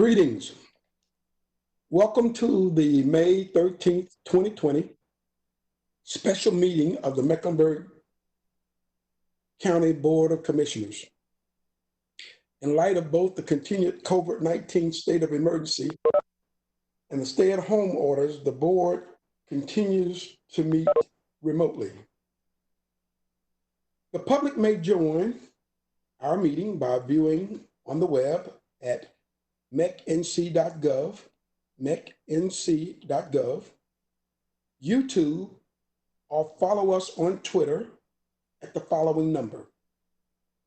Greetings. Welcome to the May 13th, 2020 special meeting of the Mecklenburg County Board of Commissioners. In light of both the continued COVID-19 state of emergency and the stay-at-home orders, the board continues to meet remotely. The public may join our meeting by viewing on the web at mecnc.gov, YouTube, or follow us on Twitter at the following number: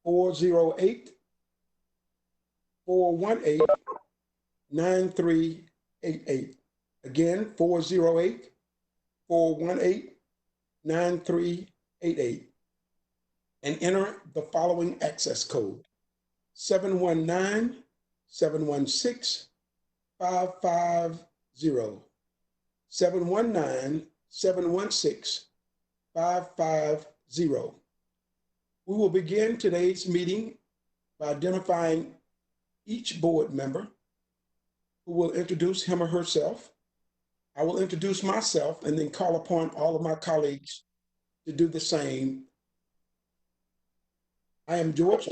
408-418-9388. Again, 408-418-9388. And enter the following access code: 719-716-550. 719-716-550. We will begin today's meeting by identifying each board member, who will introduce him or herself. I will introduce myself and then call upon all of my colleagues to do the same. I am George.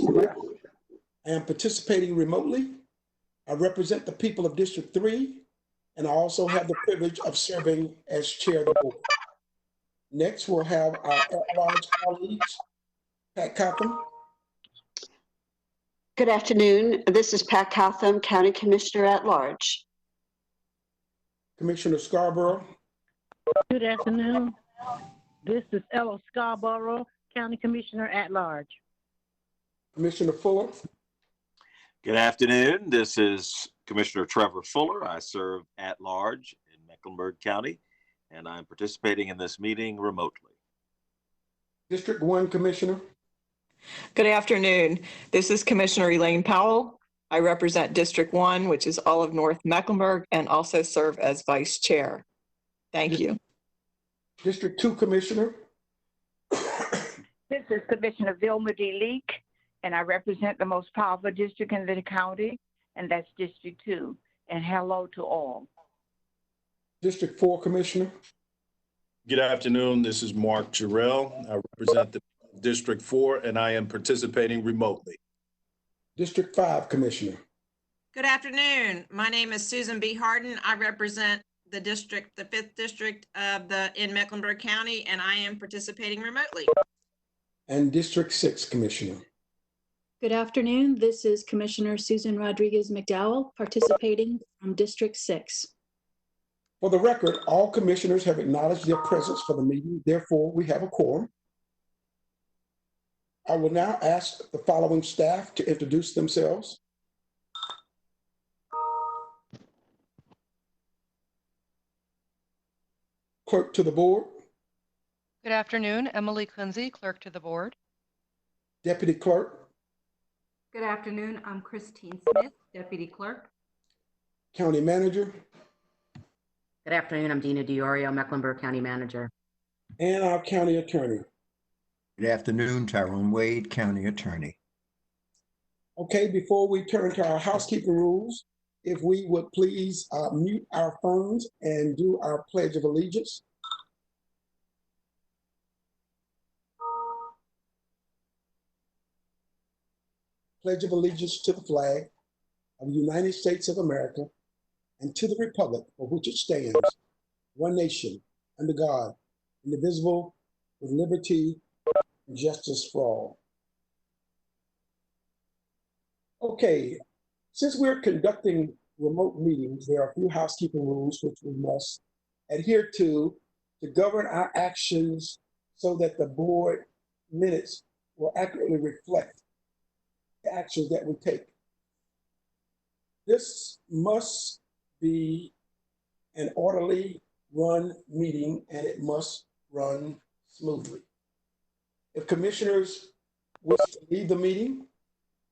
I am participating remotely. I represent the people of District 3, and I also have the privilege of serving as chair of the board. Next, we'll have our at-large colleagues, Pat Cotham. Good afternoon. This is Pat Cotham, County Commissioner at Large. Commissioner Scarborough. Good afternoon. This is Ella Scarborough, County Commissioner at Large. Commissioner Fuller. Good afternoon. This is Commissioner Trevor Fuller. I serve at large in Mecklenburg County, and I'm participating in this meeting remotely. District 1 Commissioner. Good afternoon. This is Commissioner Elaine Powell. I represent District 1, which is all of North Mecklenburg, and also serve as Vice Chair. Thank you. District 2 Commissioner. This is Commissioner Vilma D. Leak, and I represent the most powerful district in the county, and that's District 2. And hello to all. District 4 Commissioner. Good afternoon. This is Mark Jarrell. I represent the District 4, and I am participating remotely. District 5 Commissioner. Good afternoon. My name is Susan B. Harden. I represent the district, the 5th district in Mecklenburg County, and I am participating remotely. And District 6 Commissioner. Good afternoon. This is Commissioner Susan Rodriguez McDowell, participating from District 6. For the record, all commissioners have acknowledged their presence for the meeting. Therefore, we have a quorum. I will now ask the following staff to introduce themselves. Clerk to the board. Good afternoon. Emily Kunze, Clerk to the board. Deputy Clerk. Good afternoon. I'm Christine Smith, Deputy Clerk. County Manager. Good afternoon. I'm Dina DiOrio, Mecklenburg County Manager. And our County Attorney. Good afternoon. Tyrone Wade, County Attorney. Okay, before we turn to our housekeeping rules, if we would please mute our phones and do our Pledge of Allegiance. Pledge of allegiance to the flag of the United States of America and to the republic for which it stands, one nation, under God, indivisible, with liberty and justice for all. Okay, since we're conducting remote meetings, there are a few housekeeping rules which we must adhere to govern our actions so that the board minutes will accurately reflect the actions that we take. This must be an orderly run meeting, and it must run smoothly. If commissioners wish to leave the meeting,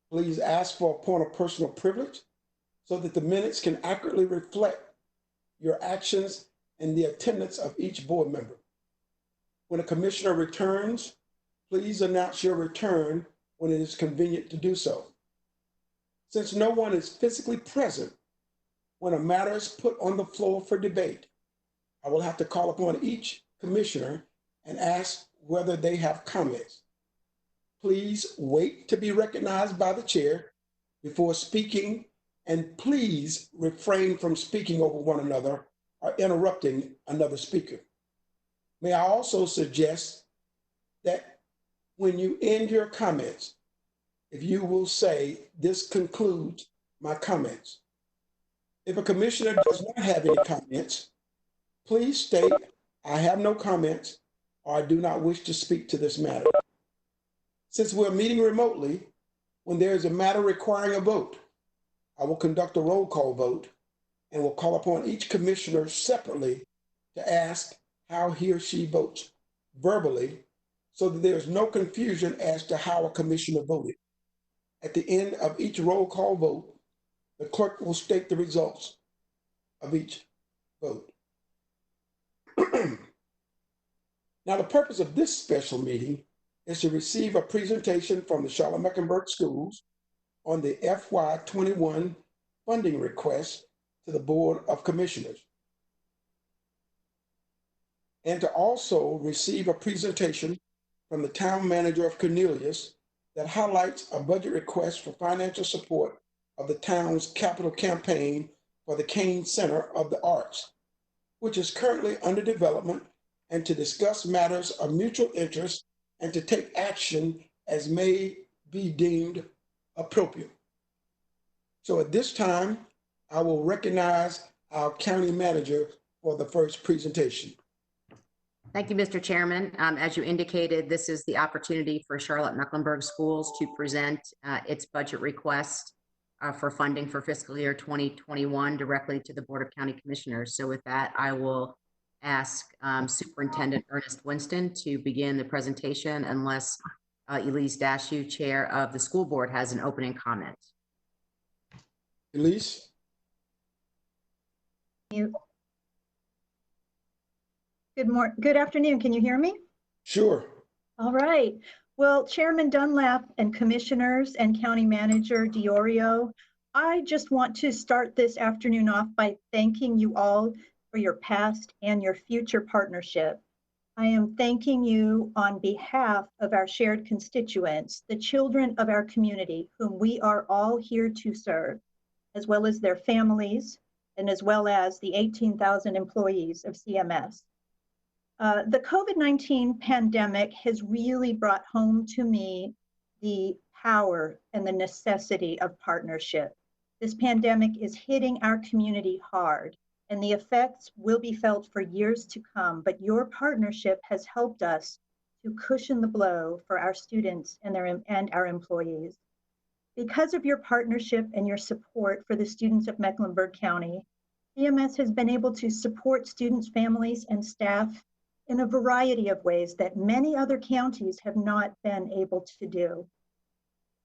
please ask for a point of personal privilege so that the minutes can accurately reflect your actions and the attendance of each board member. When a commissioner returns, please announce your return when it is convenient to do so. Since no one is physically present when a matter is put on the floor for debate, I will have to call upon each commissioner and ask whether they have comments. Please wait to be recognized by the chair before speaking, and please refrain from speaking over one another or interrupting another speaker. May I also suggest that when you end your comments, if you will say, "This concludes my comments." If a commissioner does not have any comments, please state, "I have no comments," or "I do not wish to speak to this matter." Since we're meeting remotely, when there is a matter requiring a vote, I will conduct a roll call vote and will call upon each commissioner separately to ask how he or she votes verbally so that there is no confusion as to how a commissioner voted. At the end of each roll call vote, the clerk will state the results of each vote. Now, the purpose of this special meeting is to receive a presentation from the Charlotte-Mecklenburg Schools on the FY21 funding request to the Board of Commissioners, and to also receive a presentation from the Town Manager of Cornelius that highlights a budget request for financial support of the town's capital campaign for the Kane Center of the Arts, which is currently under development, and to discuss matters of mutual interest and to take action as may be deemed appropriate. So at this time, I will recognize our county manager for the first presentation. Thank you, Mr. Chairman. As you indicated, this is the opportunity for Charlotte-Mecklenburg Schools to present its budget request for funding for fiscal year 2021 directly to the Board of County Commissioners. So with that, I will ask Superintendent Ernest Winston to begin the presentation unless Elise Dashew, Chair of the School Board, has an opening comment. Elise? Good afternoon. Can you hear me? Sure. All right. Well, Chairman Dunlap and Commissioners and County Manager DiOrio, I just want to start this afternoon off by thanking you all for your past and your future partnership. I am thanking you on behalf of our shared constituents, the children of our community, whom we are all here to serve, as well as their families, and as well as the 18,000 employees of CMS. The COVID-19 pandemic has really brought home to me the power and the necessity of partnership. This pandemic is hitting our community hard, and the effects will be felt for years to come, but your partnership has helped us to cushion the blow for our students and our employees. Because of your partnership and your support for the students of Mecklenburg County, CMS has been able to support students, families, and staff in a variety of ways that many other counties have not been able to do.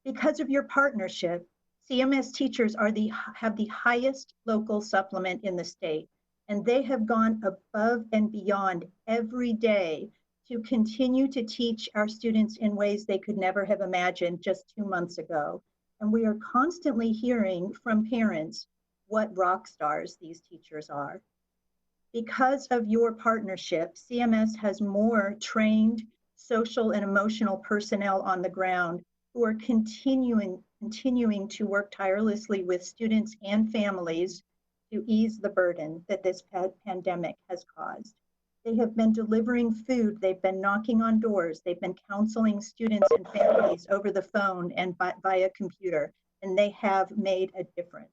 Because of your partnership, CMS teachers have the highest local supplement in the state, and they have gone above and beyond every day to continue to teach our students in ways they could never have imagined just 2 months ago. And we are constantly hearing from parents what rock stars these teachers are. Because of your partnership, CMS has more trained social and emotional personnel on the ground who are continuing to work tirelessly with students and families to ease the burden that this pandemic has caused. They have been delivering food, they've been knocking on doors, they've been counseling students and families over the phone and via computer, and they have made a difference.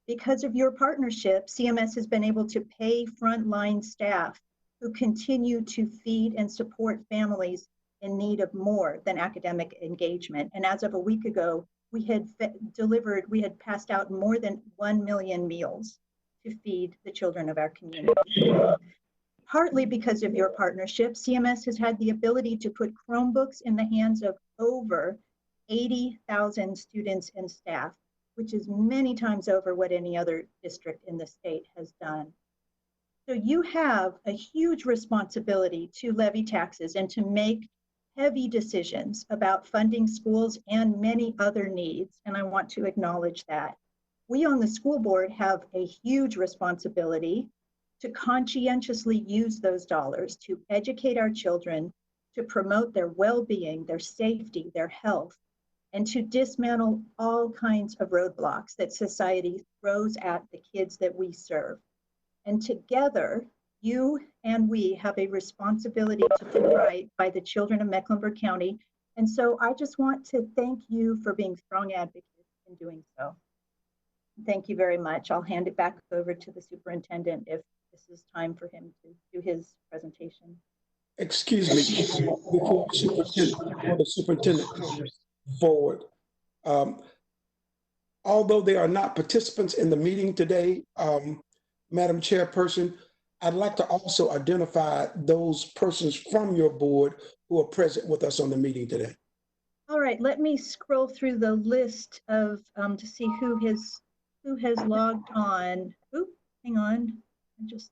Because of your partnership, CMS has been able to pay frontline staff who continue to feed and support families in need of more than academic engagement. And as of a week ago, we had passed out more than 1 million meals to feed the children of our community. Partly because of your partnership, CMS has had the ability to put Chromebooks in the hands of over 80,000 students and staff, which is many times over what any other district in the state has done. So you have a huge responsibility to levy taxes and to make heavy decisions about funding schools and many other needs, and I want to acknowledge that. we on the school board have a huge responsibility to conscientiously use those dollars to educate our children, to promote their well-being, their safety, their health, and to dismantle all kinds of roadblocks that society throws at the kids that we serve. And together, you and we have a responsibility to do right by the children of Mecklenburg County. And so I just want to thank you for being strong advocates in doing so. Thank you very much. I'll hand it back over to the superintendent if this is time for him to do his presentation. Excuse me, before the superintendent comes forward. Although they are not participants in the meeting today, Madam Chairperson, I'd like to also identify those persons from your board who are present with us on the meeting today. All right, let me scroll through the list of to see who has logged on. Oop, hang on, I just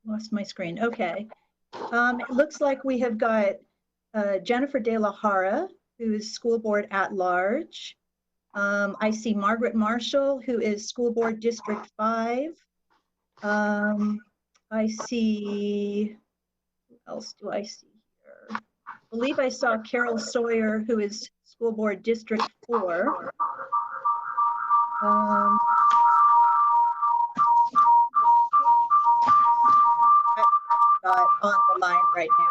lost my screen. Okay, it looks like we have got Jennifer De La Hara, who is school board at large. I see Margaret Marshall, who is school board District 5. I see, who else do I see here? I believe I saw Carol Sawyer, who is school board District 4. Not on the line right now.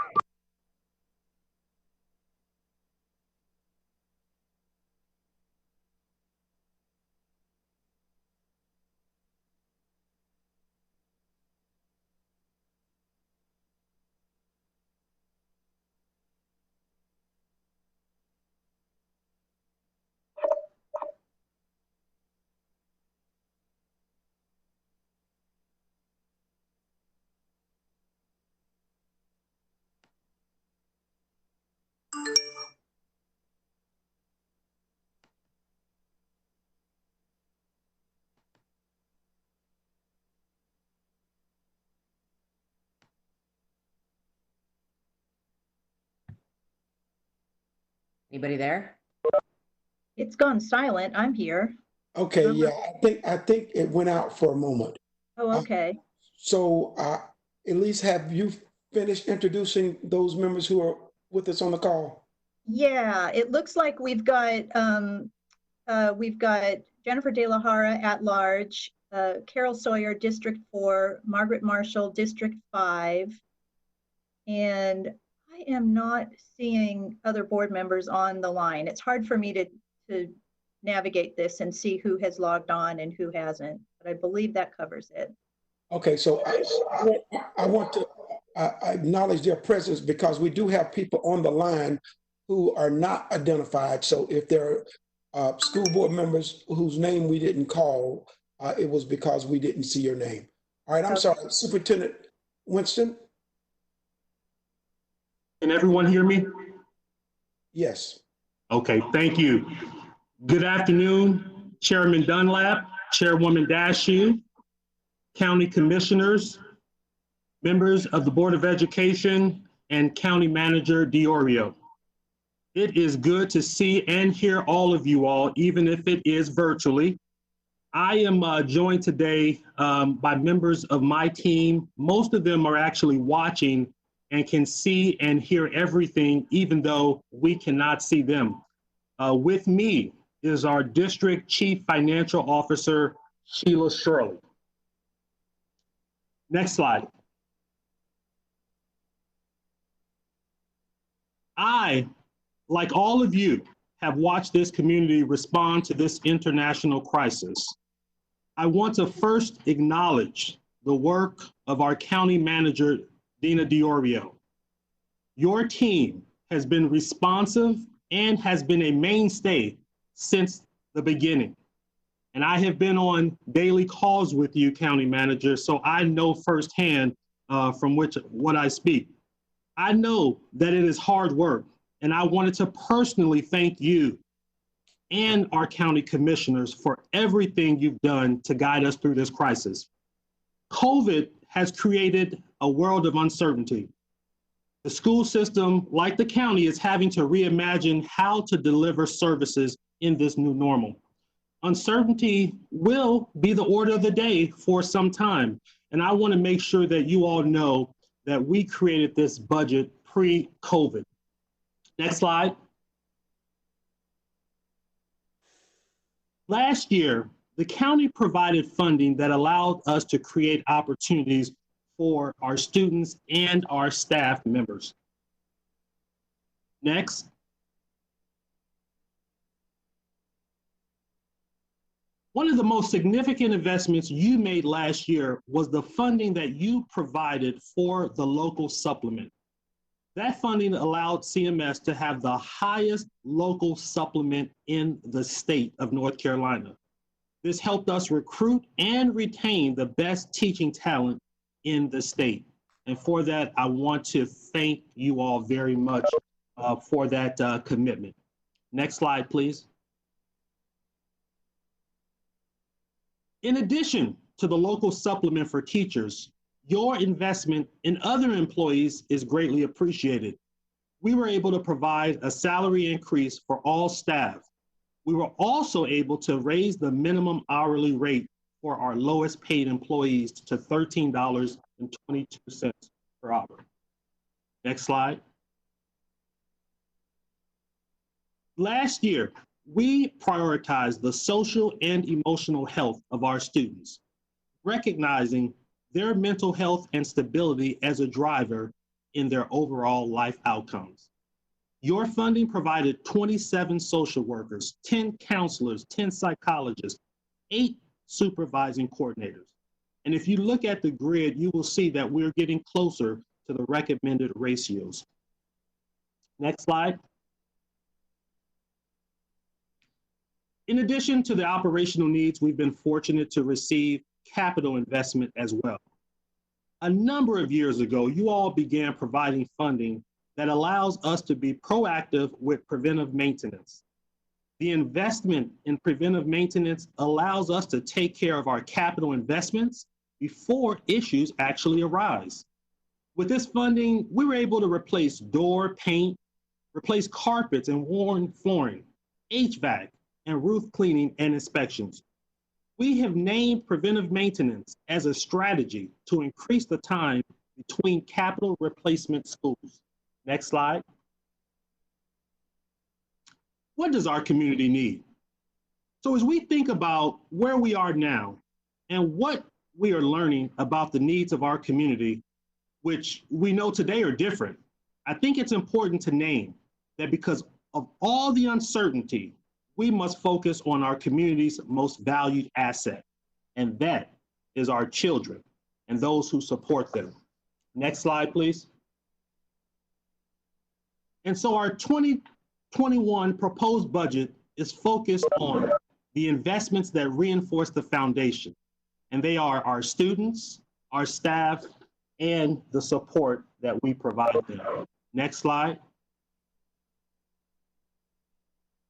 Anybody there? It's gone silent. I'm here. Okay, yeah, I think it went out for a moment. Oh, okay. So Elise, have you finished introducing those members who are with us on the call? Yeah, it looks like we've got Jennifer De La Hara at large, Carol Sawyer, District 4, Margaret Marshall, District 5, and I am not seeing other board members on the line. It's hard for me to navigate this and see who has logged on and who hasn't, but I believe that covers it. Okay, so I want to acknowledge their presence because we do have people on the line who are not identified. So if there are school board members whose name we didn't call, it was because we didn't see your name. All right, I'm sorry, Superintendent Winston? Can everyone hear me? Yes. Okay, thank you. Good afternoon, Chairman Dunlap, Chairwoman Dashew, County Commissioners, members of the Board of Education, and County Manager Diorio. It is good to see and hear all of you all, even if it is virtually. I am joined today by members of my team. Most of them are actually watching and can see and hear everything, even though we cannot see them. With me is our District Chief Financial Officer, Sheila Shirley. Next slide. I, like all of you, have watched this community respond to this international crisis. I want to first acknowledge the work of our County Manager, Dina Diorio. Your team has been responsive and has been a mainstay since the beginning. And I have been on daily calls with you, County Manager, so I know firsthand from what I speak. I know that it is hard work, and I wanted to personally thank you and our county commissioners for everything you've done to guide us through this crisis. COVID has created a world of uncertainty. The school system, like the county, is having to reimagine how to deliver services in this new normal. Uncertainty will be the order of the day for some time. And I want to make sure that you all know that we created this budget pre-COVID. Next slide. Last year, the county provided funding that allowed us to create opportunities for our students and our staff members. Next. One of the most significant investments you made last year was the funding that you provided for the local supplement. That funding allowed CMS to have the highest local supplement in the state of North Carolina. This helped us recruit and retain the best teaching talent in the state. And for that, I want to thank you all very much for that commitment. Next slide, please. In addition to the local supplement for teachers, your investment in other employees is greatly appreciated. We were able to provide a salary increase for all staff. We were also able to raise the minimum hourly rate for our lowest paid employees to $13.22 per hour. Next slide. Last year, we prioritized the social and emotional health of our students, recognizing their mental health and stability as a driver in their overall life outcomes. Your funding provided 27 social workers, 10 counselors, 10 psychologists, 8 supervising coordinators. And if you look at the grid, you will see that we're getting closer to the recommended ratios. Next slide. In addition to the operational needs, we've been fortunate to receive capital investment as well. A number of years ago, you all began providing funding that allows us to be proactive with preventive maintenance. The investment in preventive maintenance allows us to take care of our capital investments before issues actually arise. With this funding, we were able to replace door, paint, replace carpets and worn flooring, HVAC, and roof cleaning and inspections. We have named preventive maintenance as a strategy to increase the time between capital replacement schools. Next slide. What does our community need? So as we think about where we are now and what we are learning about the needs of our community, which we know today are different, I think it's important to name that because of all the uncertainty, we must focus on our community's most valued asset, and that is our children and those who support them. Next slide, please. And so our 2021 proposed budget is focused on the investments that reinforce the foundation, and they are our students, our staff, and the support that we provide them. Next slide.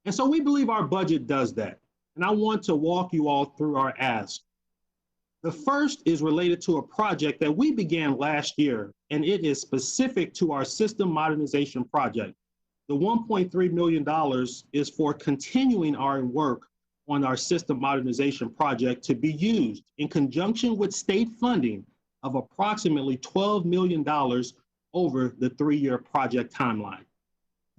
And so we believe our budget does that. And I want to walk you all through our ask. The first is related to a project that we began last year, and it is specific to our system modernization project. The $1.3 million is for continuing our work on our system modernization project to be used in conjunction with state funding of approximately $12 million over the 3-year project timeline.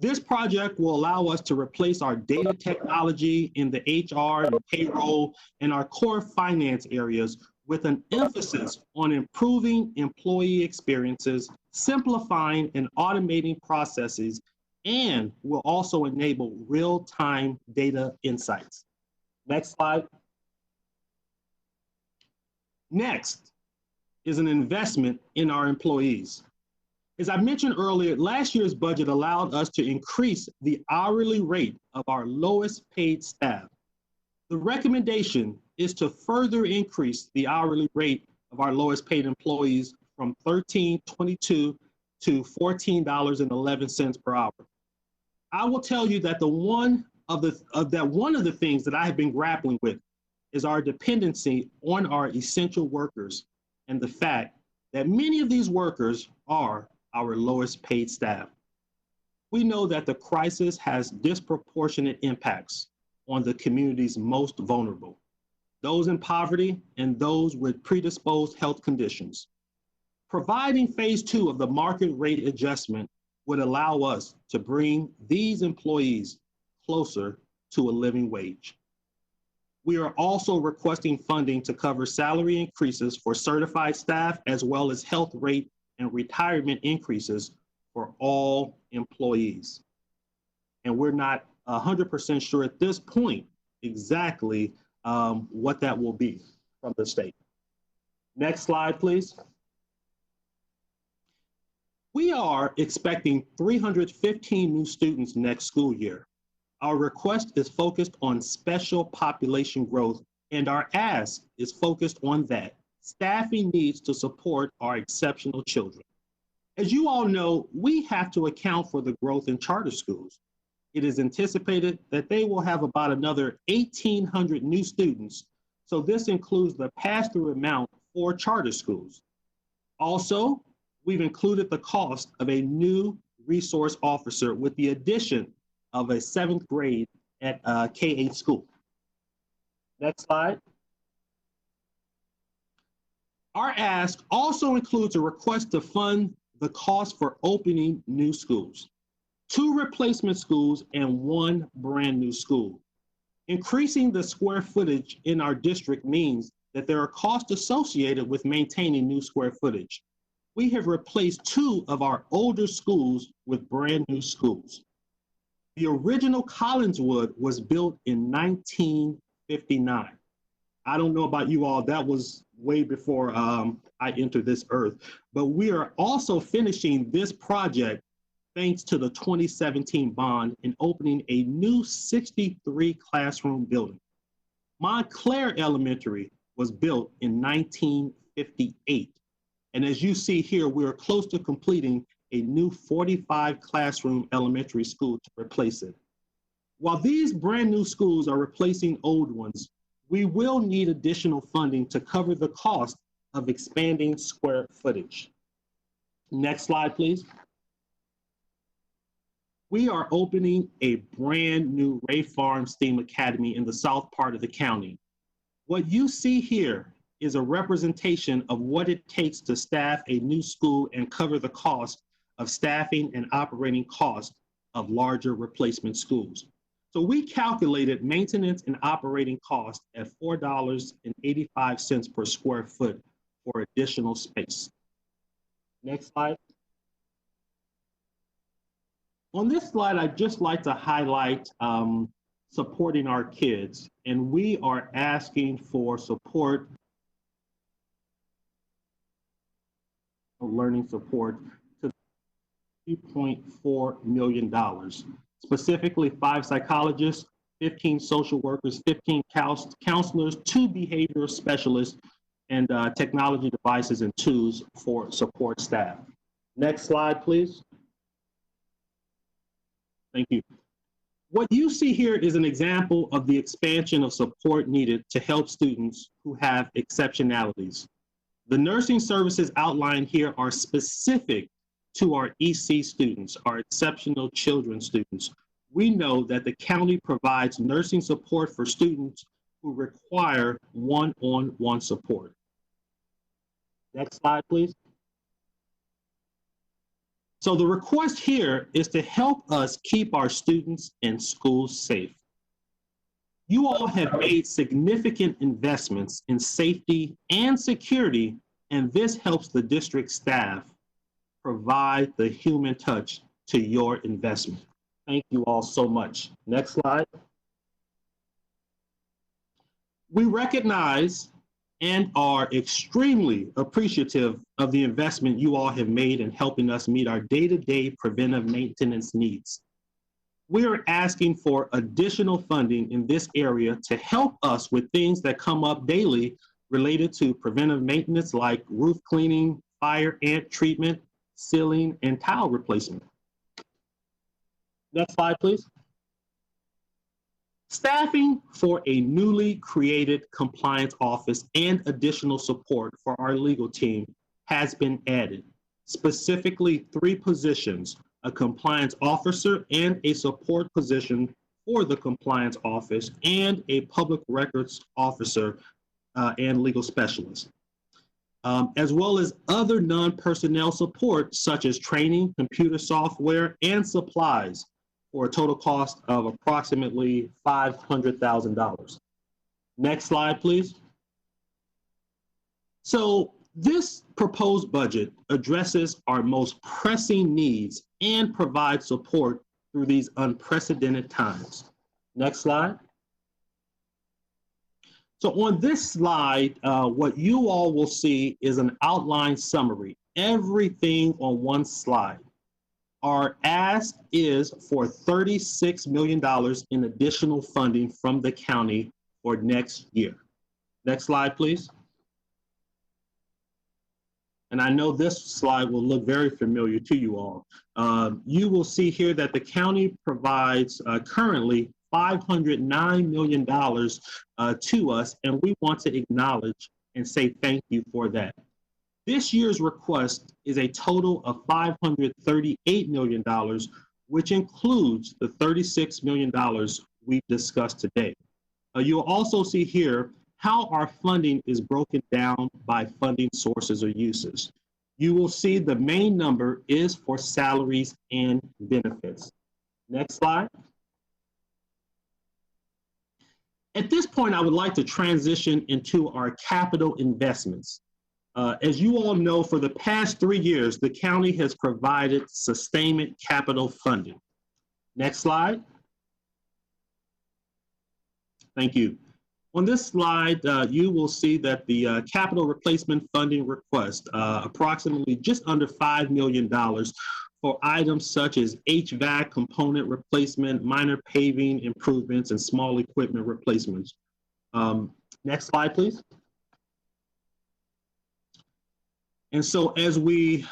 This project will allow us to replace our data technology in the HR and payroll and our core finance areas with an emphasis on improving employee experiences, simplifying and automating processes, and will also enable real-time data insights. Next slide. Next is an investment in our employees. As I mentioned earlier, last year's budget allowed us to increase the hourly rate of our lowest paid staff. The recommendation is to further increase the hourly rate of our lowest paid employees from $13.22 to $14.11 per hour. I will tell you that one of the things that I have been grappling with is our dependency on our essential workers and the fact that many of these workers are our lowest paid staff. We know that the crisis has disproportionate impacts on the community's most vulnerable, those in poverty and those with predisposed health conditions. Providing phase 2 of the market rate adjustment would allow us to bring these employees closer to a living wage. We are also requesting funding to cover salary increases for certified staff, as well as health rate and retirement increases for all employees. And we're not 100% sure at this point exactly what that will be from the state. Next slide, please. We are expecting 315 new students next school year. Our request is focused on special population growth, and our ask is focused on that. Staffing needs to support our exceptional children. As you all know, we have to account for the growth in charter schools. It is anticipated that they will have about another 1,800 new students, so this includes the pass-through amount for charter schools. Also, we've included the cost of a new resource officer with the addition of a 7th grade at K-8 school. Next slide. Our ask also includes a request to fund the cost for opening new schools, 2 replacement schools and 1 brand new school. Increasing the square footage in our district means that there are costs associated with maintaining new square footage. We have replaced 2 of our older schools with brand new schools. The original Collinswood was built in 1959. I don't know about you all, that was way before I entered this earth, but we are also finishing this project thanks to the 2017 bond and opening a new 63 classroom building. Montclair Elementary was built in 1958. And as you see here, we are close to completing a new 45 classroom elementary school to replace it. While these brand new schools are replacing old ones, we will need additional funding to cover the cost of expanding square footage. Next slide, please. We are opening a brand new Ray Farm STEAM Academy in the south part of the county. What you see here is a representation of what it takes to staff a new school and cover the cost of staffing and operating costs of larger replacement schools. So we calculated maintenance and operating costs at $4.85 per square foot for additional space. Next slide. On this slide, I'd just like to highlight supporting our kids, and we are asking for support, learning support, to $3.4 million. Specifically, 5 psychologists, 15 social workers, 15 counselors, 2 behavioral specialists, and technology devices and tools for support staff. Next slide, please. Thank you. What you see here is an example of the expansion of support needed to help students who have exceptionalities. The nursing services outlined here are specific to our EC students, our exceptional children students. We know that the county provides nursing support for students who require one-on-one support. Next slide, please. So the request here is to help us keep our students and schools safe. You all have made significant investments in safety and security, and this helps the district staff provide the human touch to your investment. Thank you all so much. Next slide. We recognize and are extremely appreciative of the investment you all have made in helping us meet our day-to-day preventive maintenance needs. We are asking for additional funding in this area to help us with things that come up daily related to preventive maintenance, like roof cleaning, fire ant treatment, sealing, and tile replacement. Next slide, please. Staffing for a newly created compliance office and additional support for our legal team has been added. Specifically, 3 positions, a compliance officer and a support position for the compliance office and a public records officer and legal specialist, as well as other non-personnel support such as training, computer software, and supplies for a total cost of approximately $500,000. Next slide, please. So this proposed budget addresses our most pressing needs and provides support through these unprecedented times. Next slide. So on this slide, what you all will see is an outline summary, everything on one slide. Our ask is for $36 million in additional funding from the county for next year. Next slide, please. And I know this slide will look very familiar to you all. You will see here that the county provides currently $509 million to us, and we want to acknowledge and say thank you for that. This year's request is a total of $538 million, which includes the $36 million we discussed today. You'll also see here how our funding is broken down by funding sources or uses. You will see the main number is for salaries and benefits. Next slide. At this point, I would like to transition into our capital investments. As you all know, for the past 3 years, the county has provided sustainment capital funding. Next slide. Thank you. On this slide, you will see that the capital replacement funding request, approximately just under $5 million for items such as HVAC component replacement, minor paving improvements, and small equipment replacements. Next slide, please. And so as we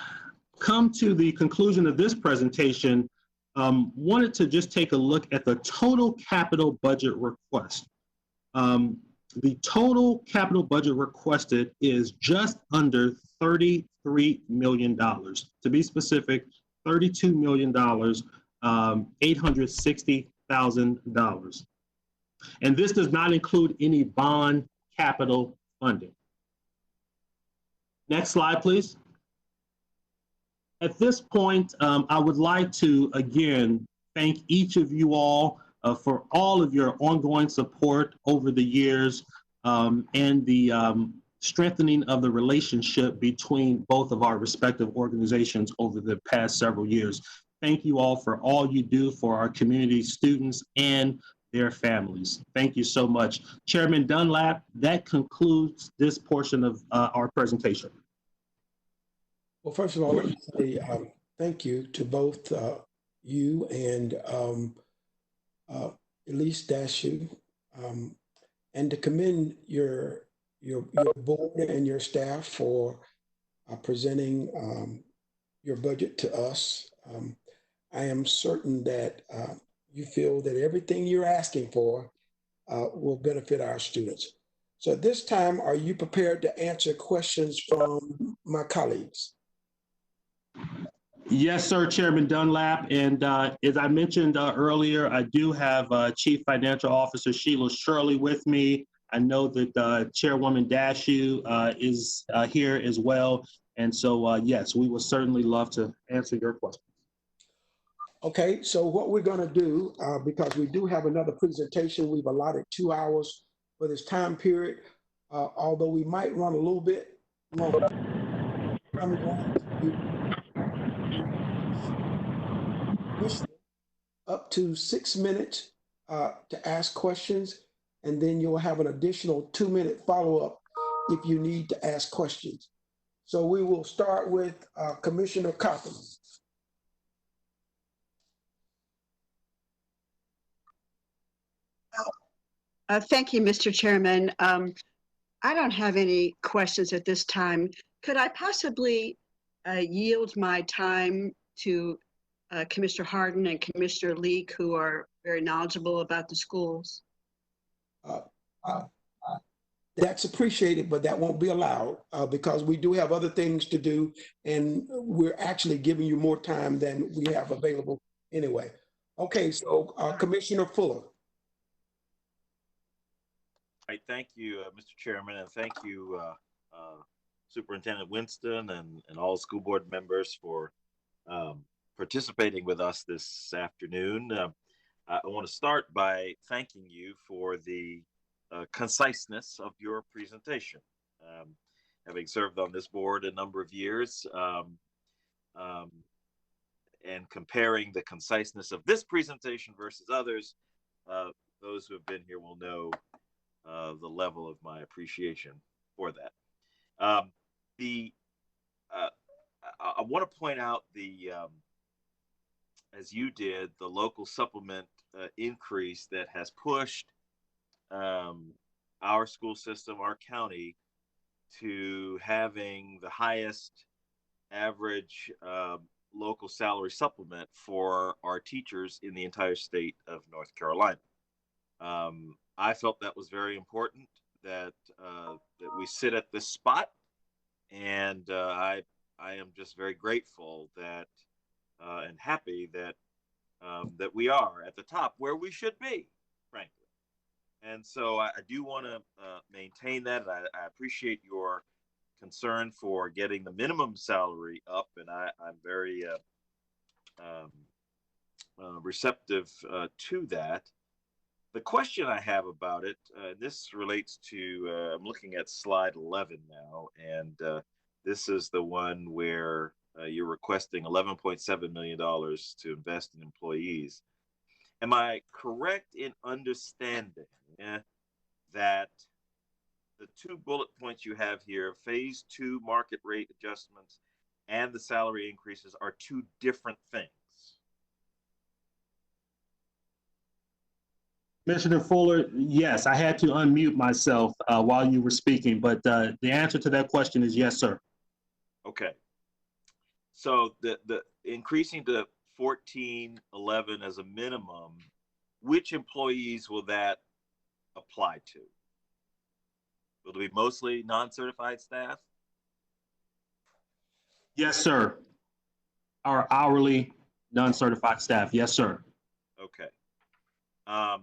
come to the conclusion of this presentation, wanted to just take a look at the total capital budget request. The total capital budget requested is just under $33 million. To be specific, $32,860,000. And this does not include any bond capital funding. Next slide, please. At this point, I would like to, again, thank each of you all for all of your ongoing support over the years and the strengthening of the relationship between both of our respective organizations over the past several years. Thank you all for all you do for our community students and their families. Thank you so much. Chairman Dunlap, that concludes this portion of our presentation. Well, first of all, let me say thank you to both you and Elise Dashu, and to commend your board and your staff for presenting your budget to us. I am certain that you feel that everything you're asking for will benefit our students. So at this time, are you prepared to answer questions from my colleagues? Yes, sir, Chairman Dunlap. And as I mentioned earlier, I do have Chief Financial Officer Sheila Shirley with me. I know that Chairwoman Dashu is here as well. And so, yes, we would certainly love to answer your questions. Okay, so what we're going to do, because we do have another presentation, we've allotted 2 hours for this time period, although we might run a little bit longer. I'm going to up to 6 minutes to ask questions, and then you'll have an additional 2-minute follow-up if you need to ask questions. So we will start with Commissioner Cotham. Thank you, Mr. Chairman. I don't have any questions at this time. Could I possibly yield my time to Commissioner Harden and Commissioner Leek, who are very knowledgeable about the schools? That's appreciated, but that won't be allowed because we do have other things to do, and we're actually giving you more time than we have available anyway. Okay, so Commissioner Fuller. Right, thank you, Mr. Chairman, and thank you, Superintendent Winston and all school board members for participating with us this afternoon. I want to start by thanking you for the conciseness of your presentation. Having served on this board a number of years, and comparing the conciseness of this presentation versus others, those who have been here will know the level of my appreciation for that. I want to point out as you did, the local supplement increase that has pushed our school system, our county, to having the highest average local salary supplement for our teachers in the entire state of North Carolina. I felt that was very important that we sit at this spot, and I am just very grateful that and happy that that we are at the top where we should be, frankly. And so I do want to maintain that. I appreciate your concern for getting the minimum salary up, and I'm very receptive to that. The question I have about it, this relates to, I'm looking at slide 11 now, and this is the one where you're requesting $11.7 million to invest in employees. Am I correct in understanding that the two bullet points you have here, phase 2 market rate adjustments and the salary increases, are two different things? Commissioner Fuller, yes, I had to unmute myself while you were speaking, but the answer to that question is yes, sir. Okay. So the increasing to 1411 as a minimum, which employees will that apply to? Will it be mostly non-certified staff? Yes, sir. Our hourly non-certified staff. Yes, sir. Okay. All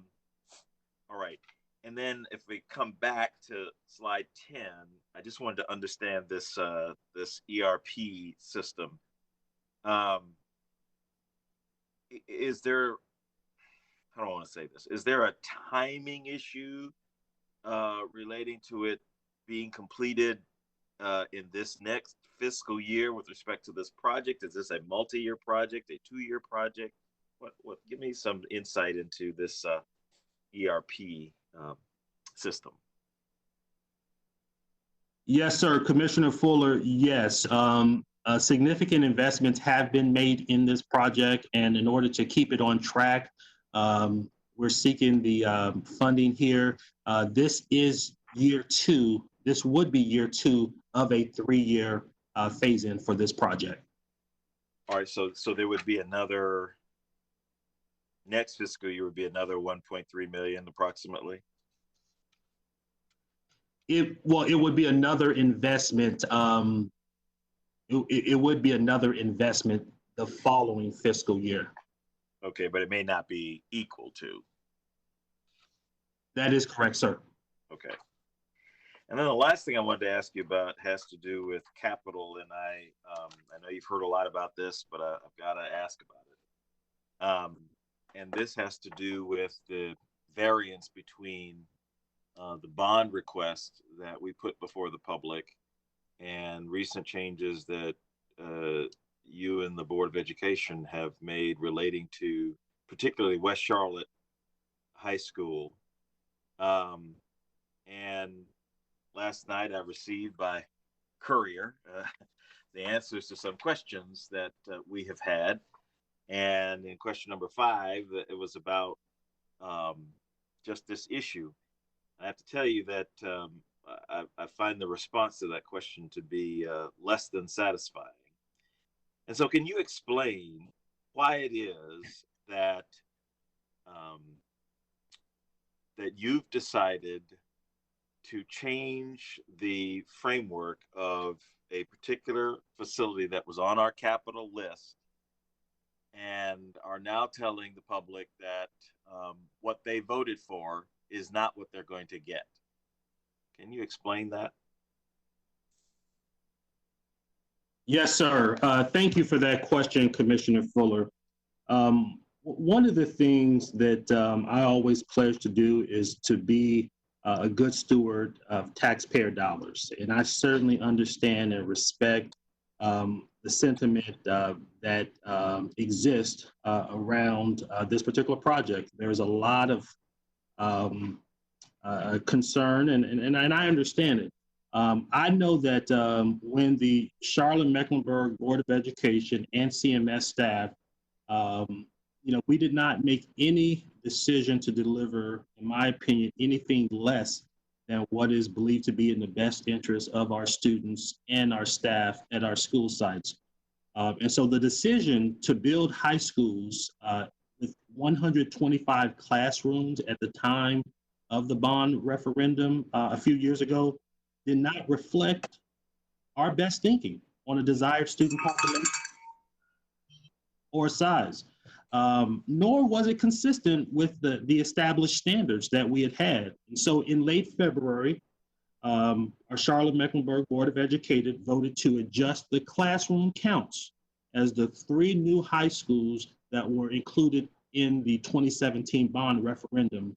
right. And then if we come back to slide 10, I just wanted to understand this this ERP system. Is there, how do I want to say this? Is there a timing issue relating to it being completed in this next fiscal year with respect to this project? Is this a multi-year project, a 2-year project? What? Give me some insight into this ERP system. Yes, sir. Commissioner Fuller, yes. Significant investments have been made in this project, and in order to keep it on track, we're seeking the funding here. This is year 2. This would be year 2 of a 3-year phase-in for this project. All right, so there would be another, next fiscal year would be another 1.3 million approximately. It would be another investment. It would be another investment the following fiscal year. Okay, but it may not be equal to. That is correct, sir. Okay. And then the last thing I wanted to ask you about has to do with capital, and I know you've heard a lot about this, but I've got to ask about it. And this has to do with the variance between the bond request that we put before the public and recent changes that you and the Board of Education have made relating to particularly West Charlotte High School. And last night I received by courier the answers to some questions that we have had. And in question number 5, it was about just this issue. I have to tell you that I find the response to that question to be less than satisfying. And so can you explain why it is that that you've decided to change the framework of a particular facility that was on our capital list and are now telling the public that what they voted for is not what they're going to get. Can you explain that? Yes, sir. Thank you for that question, Commissioner Fuller. One of the things that I always pledge to do is to be a good steward of taxpayer dollars. And I certainly understand and respect the sentiment that exists around this particular project. There's a lot of concern, and I understand it. I know that when the Charlotte-Mecklenburg Board of Education and CMS staff, we did not make any decision to deliver, in my opinion, anything less than what is believed to be in the best interest of our students and our staff at our school sites. And so the decision to build high schools with 125 classrooms at the time of the bond referendum a few years ago did not reflect our best thinking on a desired student population or size, nor was it consistent with the established standards that we had had. And so in late February, our Charlotte-Mecklenburg Board of Education voted to adjust the classroom counts as the 3 new high schools that were included in the 2017 bond referendum.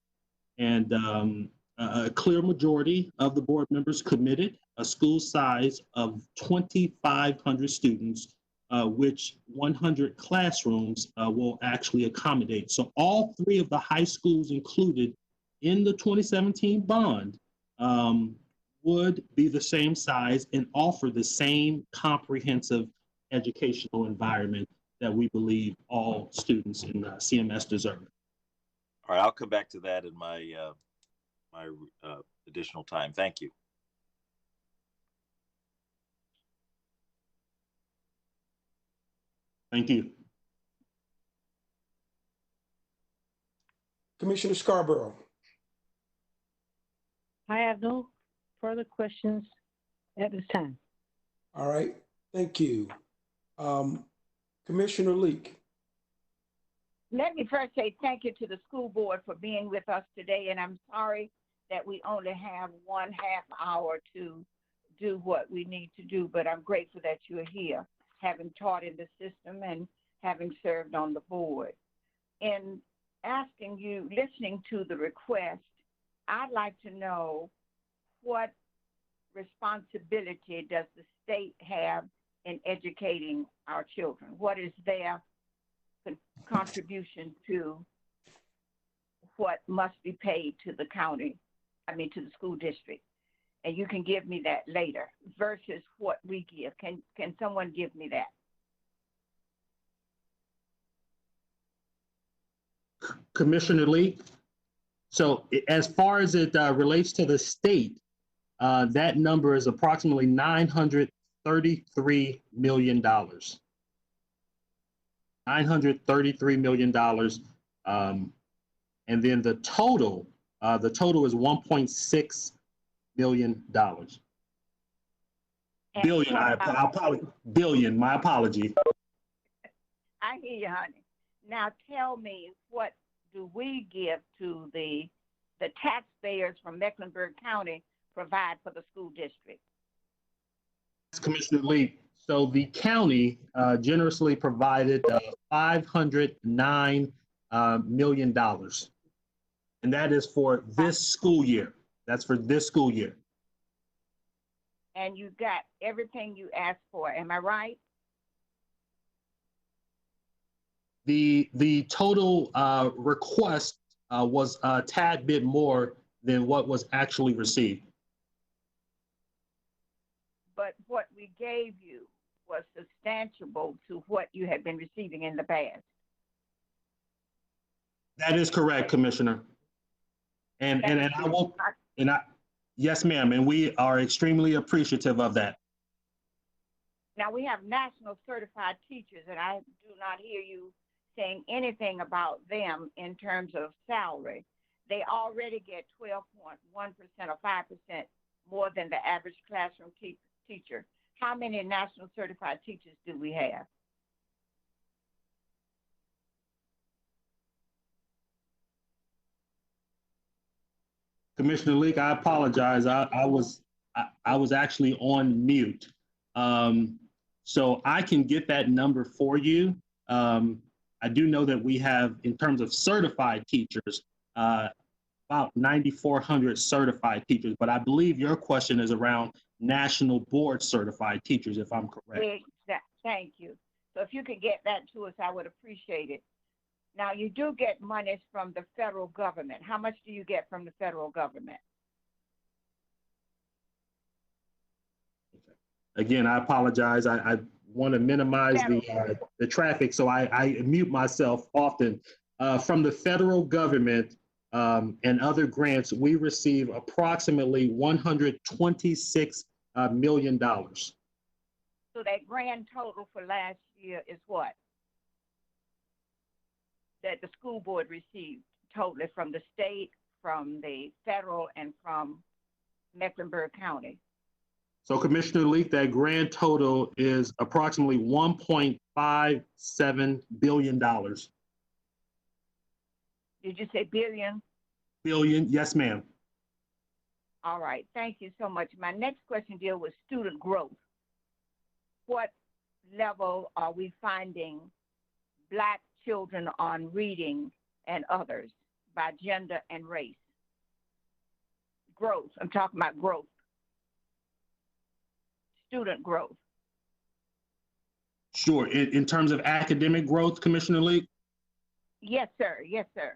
And a clear majority of the board members committed a school size of 2,500 students, which 100 classrooms will actually accommodate. So all 3 of the high schools included in the 2017 bond would be the same size and offer the same comprehensive educational environment that we believe all students in CMS deserve. All right, I'll come back to that in my additional time. Thank you. Thank you. Commissioner Scarborough. I have no further questions at this time. All right, thank you. Commissioner Leek. Let me first say thank you to the school board for being with us today, and I'm sorry that we only have 1/2 hour to do what we need to do, but I'm grateful that you're here, having taught in the system and having served on the board. In asking you, listening to the request, I'd like to know what responsibility does the state have in educating our children? What is their contribution to what must be paid to the county, to the school district? And you can give me that later versus what we give. Can someone give me that? Commissioner Lee, so as far as it relates to the state, that number is approximately $933 million. $933 million. And then the total is $1.6 billion. Billion, billion, my apology. I hear you, honey. Now tell me, what do we give to the taxpayers from Mecklenburg County provide for the school district? Commissioner Lee, so the county generously provided $509 million. And that is for this school year. That's for this school year. And you got everything you asked for, am I right? The total request was a tad bit more than what was actually received. But what we gave you was substantiable to what you had been receiving in the past. That is correct, Commissioner. And I will, yes, ma'am, and we are extremely appreciative of that. Now we have national certified teachers, and I do not hear you saying anything about them in terms of salary. They already get 12.1% or 5% more than the average classroom teacher. How many national certified teachers do we have? Commissioner Leek, I apologize. I was actually on mute. So I can get that number for you. I do know that we have, in terms of certified teachers, about 9,400 certified teachers, but I believe your question is around national board certified teachers, if I'm correct. Thank you. So if you could get that to us, I would appreciate it. Now, you do get monies from the federal government. How much do you get from the federal government? Again, I apologize. I want to minimize the traffic, so I mute myself often. From the federal government and other grants, we receive approximately $126 million. So that grand total for last year is what? That the school board received totally from the state, from the federal, and from Mecklenburg County. So Commissioner Leek, that grand total is approximately $1.57 billion. Did you say billion? Billion, yes, ma'am. All right, thank you so much. My next question deals with student growth. What level are we finding Black children on reading and others by gender and race? Growth, I'm talking about growth. Student growth. Sure, in terms of academic growth, Commissioner Leek? Yes, sir, yes, sir.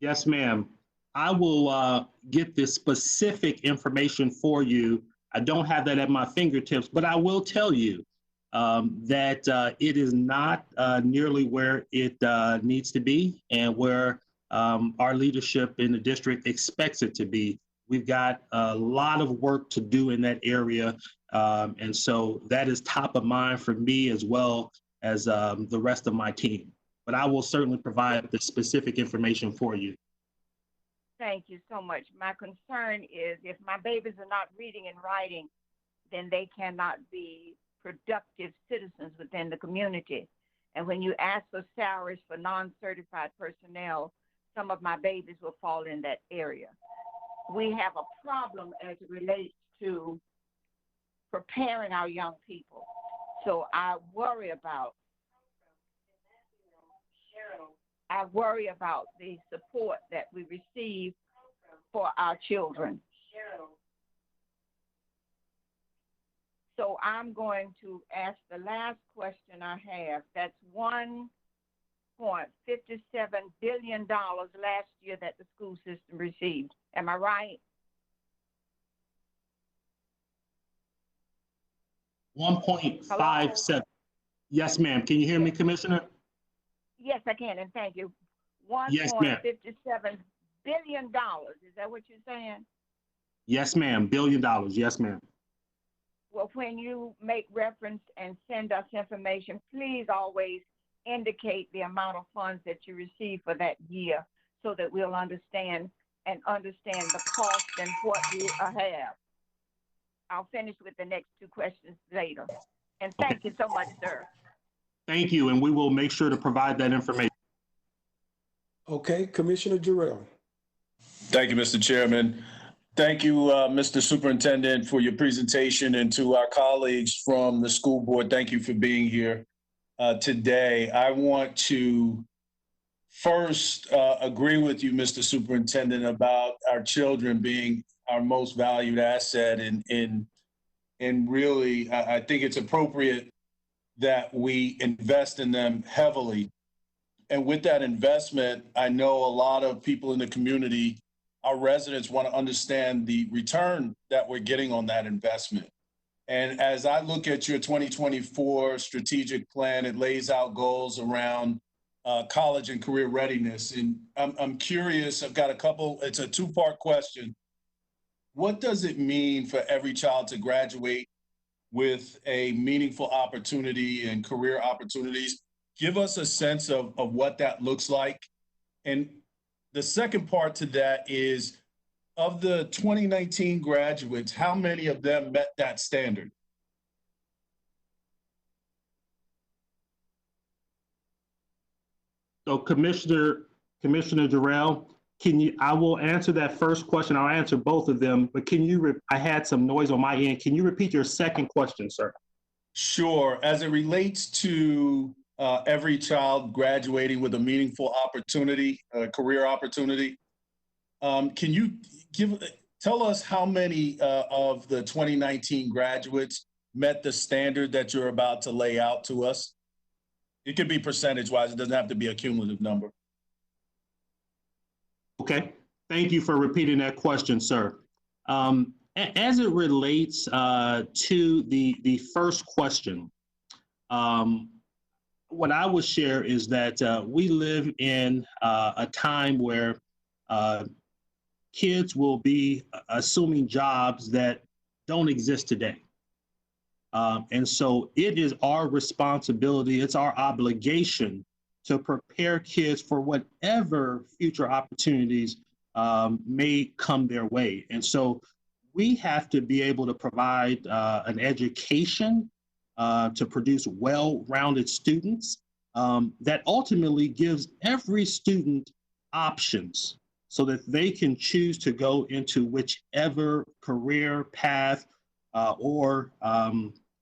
Yes, ma'am. I will get the specific information for you. I don't have that at my fingertips, but I will tell you that it is not nearly where it needs to be and where our leadership in the district expects it to be. We've got a lot of work to do in that area. And so that is top of mind for me as well as the rest of my team. But I will certainly provide the specific information for you. Thank you so much. My concern is if my babies are not reading and writing, then they cannot be productive citizens within the community. And when you ask for salaries for non-certified personnel, some of my babies will fall in that area. We have a problem as it relates to preparing our young people. So I worry about the support that we receive for our children. So I'm going to ask the last question I have. That's $1.57 billion last year that the school system received. Am I right? 1.57. Yes, ma'am. Can you hear me, Commissioner? Yes, I can, and thank you. Yes, ma'am. $1.57 billion. Is that what you're saying? Yes, ma'am. $1 billion. Yes, ma'am. Well, when you make reference and send us information, please always indicate the amount of funds that you receive for that year so that we'll understand the cost and what we have. I'll finish with the next two questions later. And thank you so much, sir. Thank you, and we will make sure to provide that information. Okay, Commissioner Jarrell. Thank you, Mr. Chairman. Thank you, Mr. Superintendent, for your presentation, and to our colleagues from the school board, thank you for being here today. I want to first agree with you, Mr. Superintendent, about our children being our most valued asset, and really, I think it's appropriate that we invest in them heavily. And with that investment, I know a lot of people in the community, our residents, want to understand the return that we're getting on that investment. And as I look at your 2024 strategic plan, it lays out goals around college and career readiness. And I'm curious, I've got it's a two-part question. What does it mean for every child to graduate with a meaningful opportunity and career opportunities? Give us a sense of what that looks like. And the second part to that is, of the 2019 graduates, how many of them met that standard? So Commissioner Jarrell, I will answer that first question. I'll answer both of them, but I had some noise on my end. Can you repeat your second question, sir? Sure. As it relates to every child graduating with a meaningful opportunity, career opportunity, can you tell us how many of the 2019 graduates met the standard that you're about to lay out to us? It could be percentage-wise. It doesn't have to be a cumulative number. Okay. Thank you for repeating that question, sir. As it relates to the first question, what I would share is that we live in a time where kids will be assuming jobs that don't exist today. And so it is our responsibility, it's our obligation to prepare kids for whatever future opportunities may come their way. And so we have to be able to provide an education to produce well-rounded students that ultimately gives every student options so that they can choose to go into whichever career path or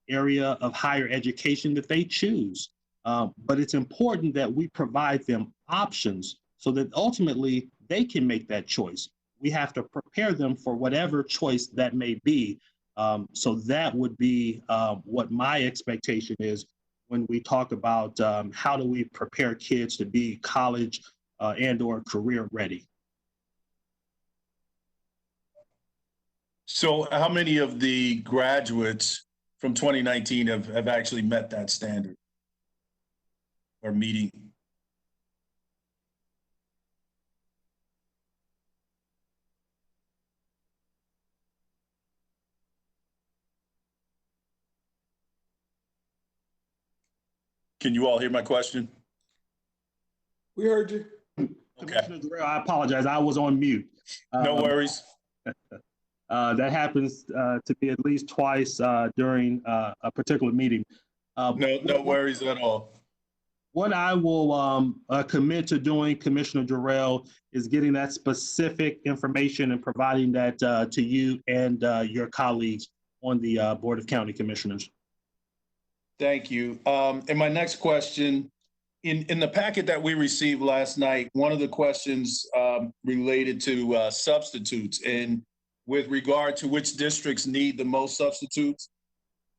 area of higher education that they choose. But it's important that we provide them options so that ultimately they can make that choice. We have to prepare them for whatever choice that may be. So that would be what my expectation is when we talk about how do we prepare kids to be college and or career ready. So how many of the graduates from 2019 have actually met that standard or meeting? Can you all hear my question? We heard you. Okay. Commissioner Durrell, I apologize. I was on mute. No worries. That happens to be at least twice during a particular meeting. No worries at all. What I will commit to doing, Commissioner Durrell, is getting that specific information and providing that to you and your colleagues on the Board of County Commissioners. Thank you. And my next question, in the packet that we received last night, one of the questions related to substitutes and with regard to which districts need the most substitutes.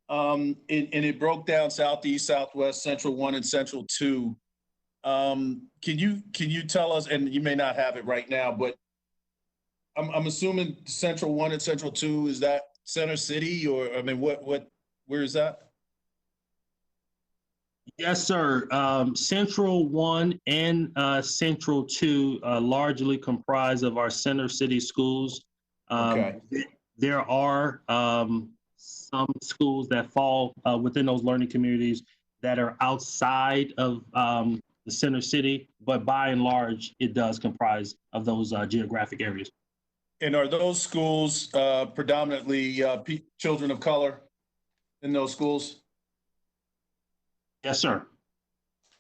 And it broke down Southeast, Southwest, Central 1, and Central 2. Can you tell us, and you may not have it right now, but I'm assuming Central 1 and Central 2, is that Center City, or I mean, where is that? Yes, sir. Central 1 and Central 2 largely comprise of our Center City schools. Okay. There are some schools that fall within those learning communities that are outside of the Center City, but by and large, it does comprise of those geographic areas. And are those schools predominantly children of color in those schools? Yes, sir.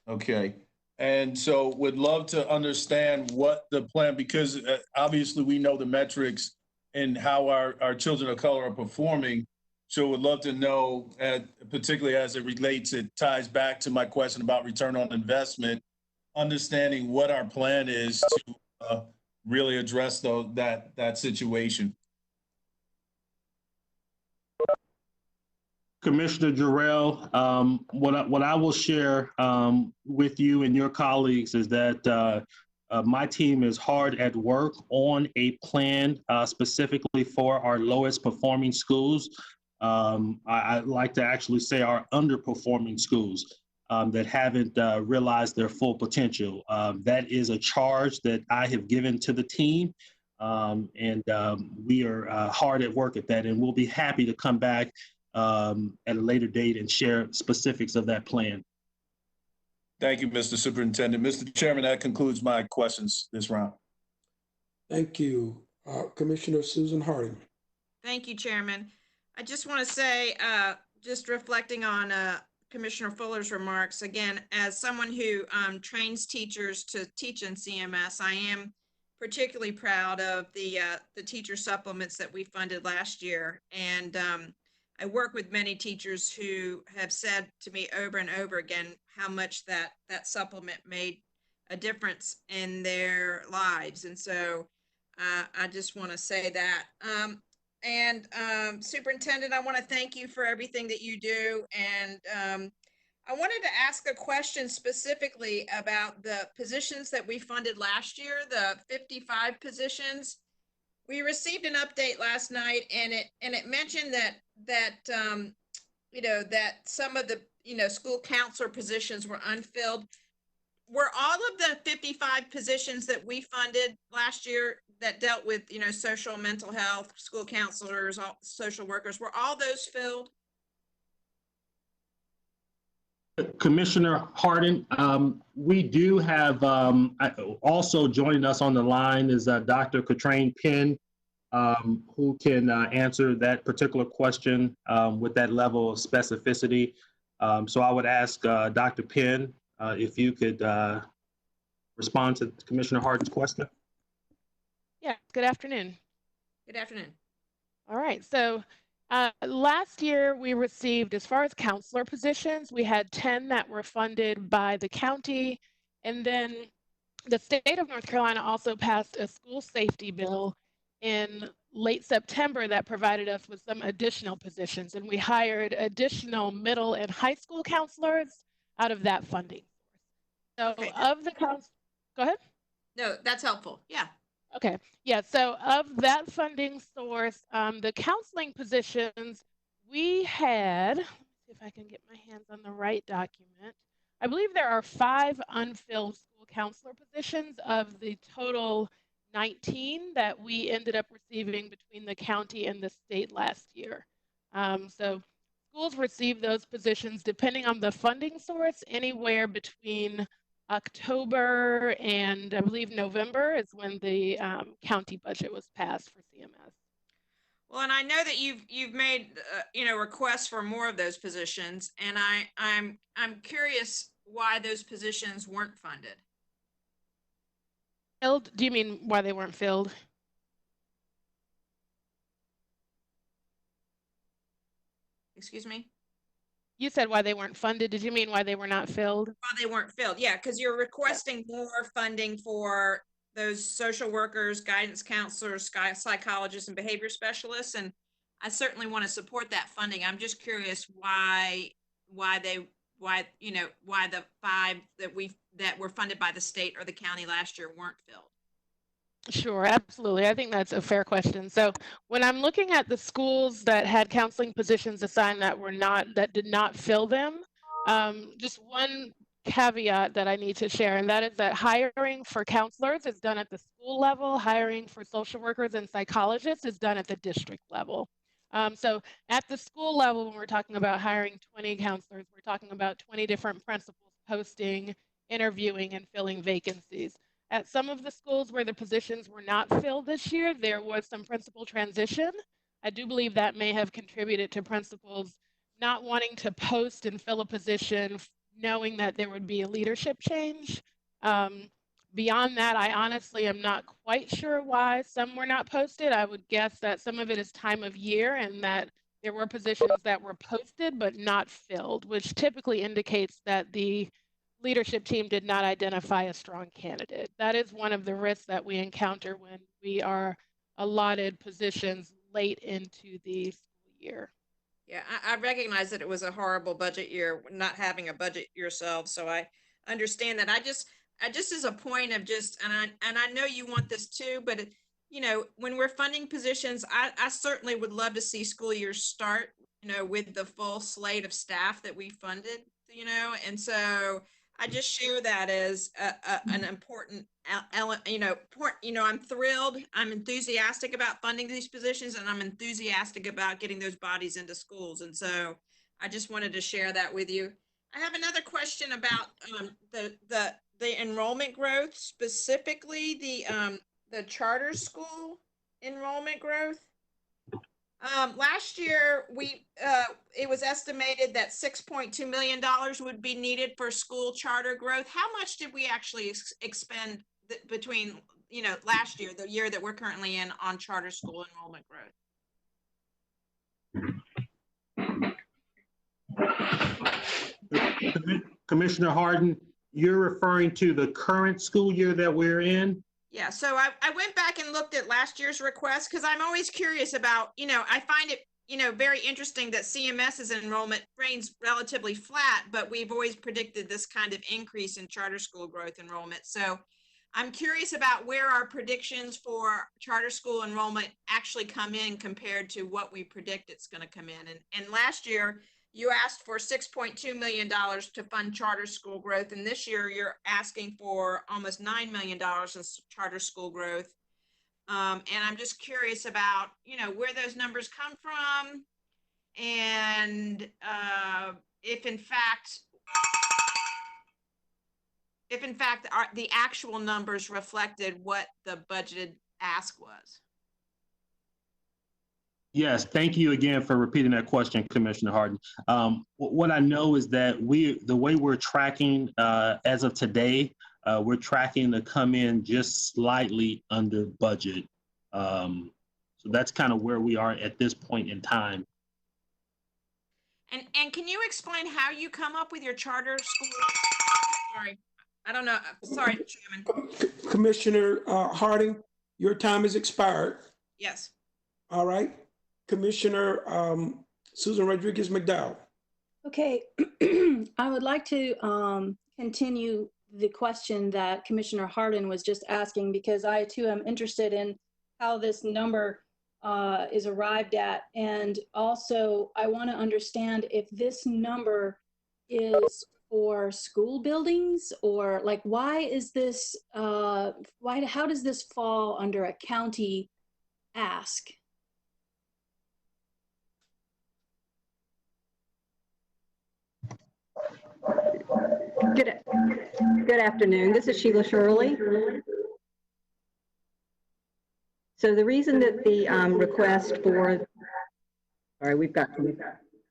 Okay. And so would love to understand what the plan, because obviously we know the metrics and how our children of color are performing. So would love to know, particularly as it relates, it ties back to my question about return on investment, understanding what our plan is to really address that situation. Commissioner Jarrell, what I will share with you and your colleagues is that my team is hard at work on a plan specifically for our lowest performing schools. I like to actually say our underperforming schools that haven't realized their full potential. That is a charge that I have given to the team, and we are hard at work at that, and we'll be happy to come back at a later date and share specifics of that plan. Thank you, Mr. Superintendent. Mr. Chairman, that concludes my questions this round. Thank you. Commissioner Susan Harding. Thank you, Chairman. I just want to say, just reflecting on Commissioner Fuller's remarks, again, as someone who trains teachers to teach in CMS, I am particularly proud of the teacher supplements that we funded last year. And I work with many teachers who have said to me over and over again how much that supplement made a difference in their lives. And so I just want to say that. Superintendent, I want to thank you for everything that you do. And I wanted to ask a question specifically about the positions that we funded last year, the 55 positions. We received an update last night, and it mentioned that some of the school counselor positions were unfilled. Were all of the 55 positions that we funded last year that dealt with social and mental health, school counselors, all social workers, were all those filled? Commissioner Harden, we do have also joining us on the line is Dr. Katrine Penn, who can answer that particular question with that level of specificity. So I would ask Dr. Penn if you could respond to Commissioner Harden's question. Yeah, good afternoon. Good afternoon. All right, so last year we received, as far as counselor positions, we had 10 that were funded by the county, and then the state of North Carolina also passed a school safety bill in late September that provided us with some additional positions, and we hired additional middle and high school counselors out of that funding. So okay. Of the go ahead. No, that's helpful. Yeah. Okay. Yeah. So of that funding source, the counseling positions, we had, let's see if I can get my hands on the right document. I believe there are 5 unfilled school counselor positions of the total 19 that we ended up receiving between the county and the state last year. So schools receive those positions depending on the funding source anywhere between October and I believe November is when the county budget was passed for CMS. Well, and I know that you've made requests for more of those positions, and I'm curious why those positions weren't funded. Filled? Do you mean why they weren't filled? Excuse me? You said why they weren't funded. Did you mean why they were not filled? Why they weren't filled, yeah, because you're requesting more funding for those social workers, guidance counselors, psychologists, and behavior specialists, and I certainly want to support that funding. I'm just curious why the 5 that were funded by the state or the county last year weren't filled. Sure, absolutely. I think that's a fair question. So when I'm looking at the schools that had counseling positions assigned that did not fill them, just one caveat that I need to share, and that is that hiring for counselors is done at the school level, hiring for social workers and psychologists is done at the district level. So at the school level, when we're talking about hiring 20 counselors, we're talking about 20 different principals posting, interviewing, and filling vacancies. At some of the schools where the positions were not filled this year, there was some principal transition. I do believe that may have contributed to principals not wanting to post and fill a position, knowing that there would be a leadership change. Beyond that, I honestly am not quite sure why some were not posted. I would guess that some of it is time of year and that there were positions that were posted but not filled, which typically indicates that the leadership team did not identify a strong candidate. That is one of the risks that we encounter when we are allotted positions late into the school year. Yeah, I recognize that it was a horrible budget year, not having a budget yourself. So I understand that. I just as a point of and I know you want this too, but when we're funding positions, I certainly would love to see school years start, with the full slate of staff that we funded, and so I just share that as an important element. I'm thrilled. I'm enthusiastic about funding these positions, and I'm enthusiastic about getting those bodies into schools. And so I just wanted to share that with you. I have another question about the enrollment growth, specifically the charter school enrollment growth. Last year, it was estimated that $6.2 million would be needed for school charter growth. How much did we actually expend between last year, the year that we're currently in, on charter school enrollment growth? Commissioner Harden, you're referring to the current school year that we're in? Yeah, so I went back and looked at last year's request because I'm always curious about, I find it, very interesting that CMS's enrollment remains relatively flat, but we've always predicted this kind of increase in charter school growth enrollment. So I'm curious about where our predictions for charter school enrollment actually come in compared to what we predict it's going to come in. And last year, you asked for $6.2 million to fund charter school growth. And this year you're asking for almost $9 million in charter school growth. And I'm just curious about, where those numbers come from. And if in fact, the actual numbers reflected what the budgeted ask was. Yes, thank you again for repeating that question, Commissioner Harden. What I know is that the way we're tracking as of today, we're tracking to come in just slightly under budget. So that's kind of where we are at this point in time. And can you explain how you come up with your charter school? Sorry, I don't know. Sorry, Chairman. Commissioner Harding, your time has expired. Yes. All right. Commissioner Susan Rodriguez McDowell. Okay, I would like to continue the question that Commissioner Hardin was just asking, because I too am interested in how this number is arrived at. And also I want to understand if this number is for school buildings, or like, why is this, how does this fall under a county ask? Good afternoon. This is Sheila Shirley. So the reason that the request for, sorry, we've got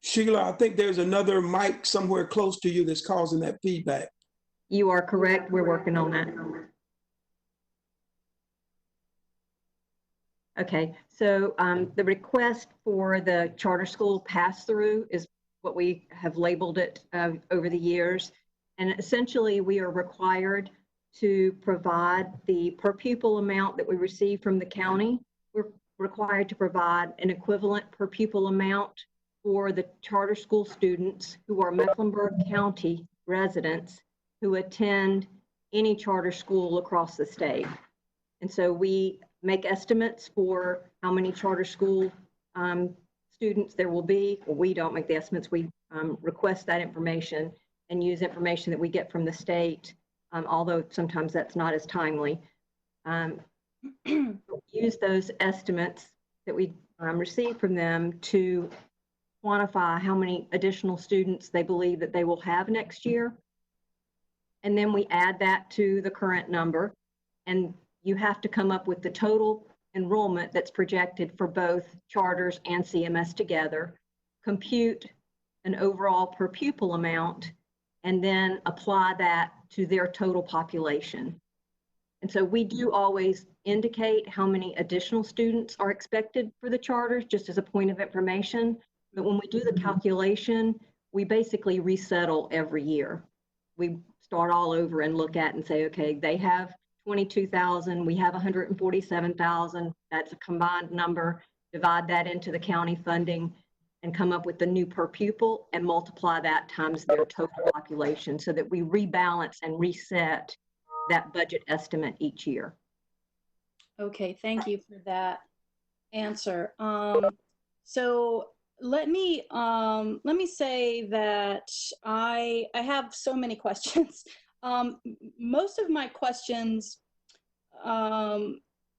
Sheila, I think there's another mic somewhere close to you that's causing that feedback. You are correct. We're working on that. Okay, so the request for the charter school pass-through is what we have labeled it over the years. And essentially, we are required to provide the per pupil amount that we receive from the county. We're required to provide an equivalent per pupil amount for the charter school students who are Mecklenburg County residents who attend any charter school across the state. And so we make estimates for how many charter school students there will be. Well, we don't make the estimates. We request that information and use information that we get from the state, although sometimes that's not as timely. Use those estimates that we receive from them to quantify how many additional students they believe that they will have next year. And then we add that to the current number, and you have to come up with the total enrollment that's projected for both charters and CMS together, compute an overall per pupil amount, and then apply that to their total population. And so we do always indicate how many additional students are expected for the charters, just as a point of information. But when we do the calculation, we basically resettle every year. We start all over and look at and say, okay, they have 22,000, we have 147,000, that's a combined number, divide that into the county funding and come up with the new per pupil and multiply that times their total population so that we rebalance and reset that budget estimate each year. Okay, thank you for that answer. So let me say that I have so many questions. Most of my questions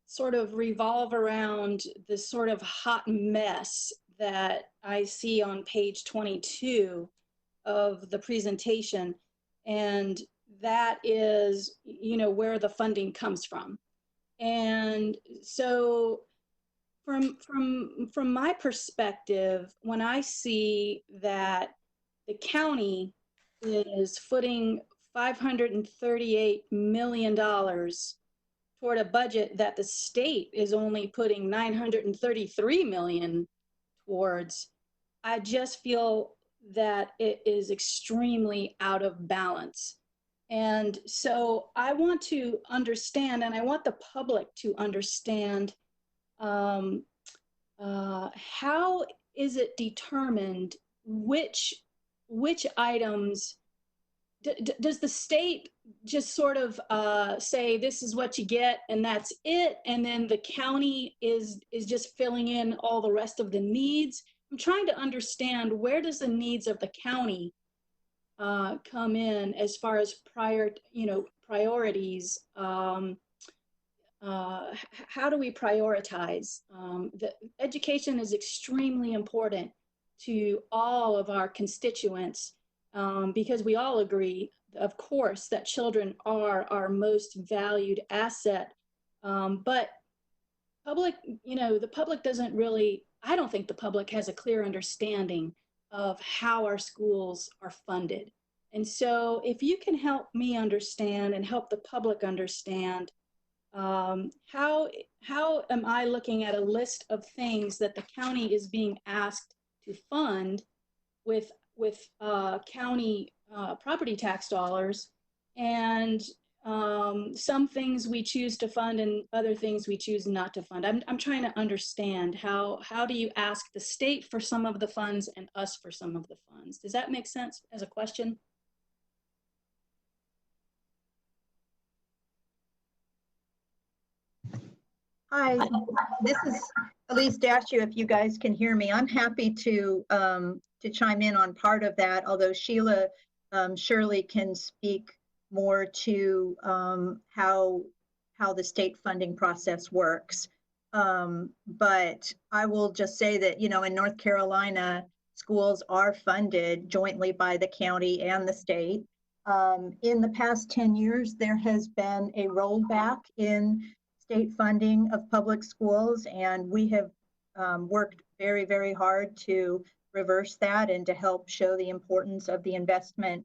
sort of revolve around this sort of hot mess that I see on page 22 of the presentation, and that is, where the funding comes from. And so from my perspective, when I see that the county is footing $538 million toward a budget that the state is only putting 933 million towards, I just feel that it is extremely out of balance. And so I want to understand, and I want the public to understand, how is it determined which items, does the state just sort of say this is what you get and that's it, and then the county is just filling in all the rest of the needs? I'm trying to understand, where does the needs of the county come in as far as priorities? How do we prioritize? The education is extremely important to all of our constituents, because we all agree, of course, that children are our most valued asset. But the public doesn't really, I don't think the public has a clear understanding of how our schools are funded. And so if you can help me understand and help the public understand, how am I looking at a list of things that the county is being asked to fund with county property tax dollars, and some things we choose to fund and other things we choose not to fund? I'm trying to understand how do you ask the state for some of the funds and us for some of the funds? Does that make sense as a question? Hi, this is Elise Dashu. If you guys can hear me, I'm happy to chime in on part of that, although Sheila surely can speak more to how the state funding process works. But I will just say that, in North Carolina, schools are funded jointly by the county and the state. In the past 10 years, there has been a rollback in state funding of public schools, and we have worked very, very hard to reverse that and to help show the importance of the investment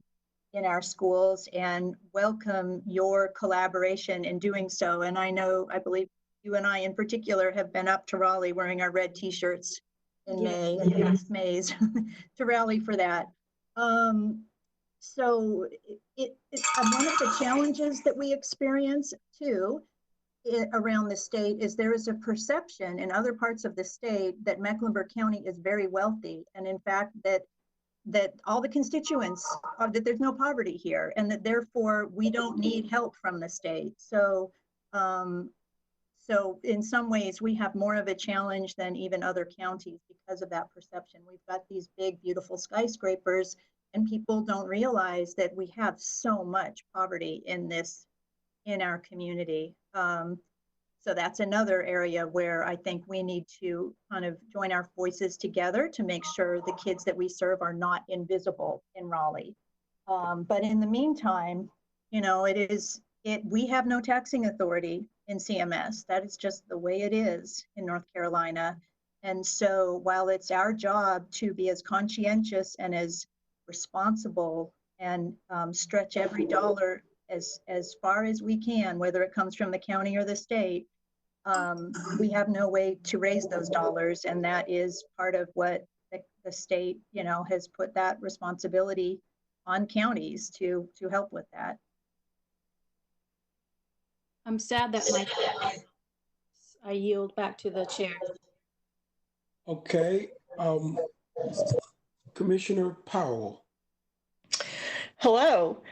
in our schools, and welcome your collaboration in doing so. And I believe you and I in particular have been up to Raleigh wearing our red t-shirts in May, past Mays, to rally for that. So it's one of the challenges that we experience too around the state is there is a perception in other parts of the state that Mecklenburg County is very wealthy, and in fact that all the constituents that there's no poverty here, and that therefore we don't need help from the state. So so in some ways we have more of a challenge than even other counties because of that perception. We've got these big beautiful skyscrapers, and people don't realize that we have so much poverty in our community. So that's another area where I think we need to kind of join our voices together to make sure the kids that we serve are not invisible in Raleigh. But in the meantime, we have no taxing authority in CMS. That is just the way it is in North Carolina. And so while it's our job to be as conscientious and as responsible and stretch every dollar as far as we can, whether it comes from the county or the state, we have no way to raise those dollars. And that is part of what the state, has put that responsibility on counties to help with that. I'm sad that I yield back to the chair. Okay, Commissioner Powell. Hello.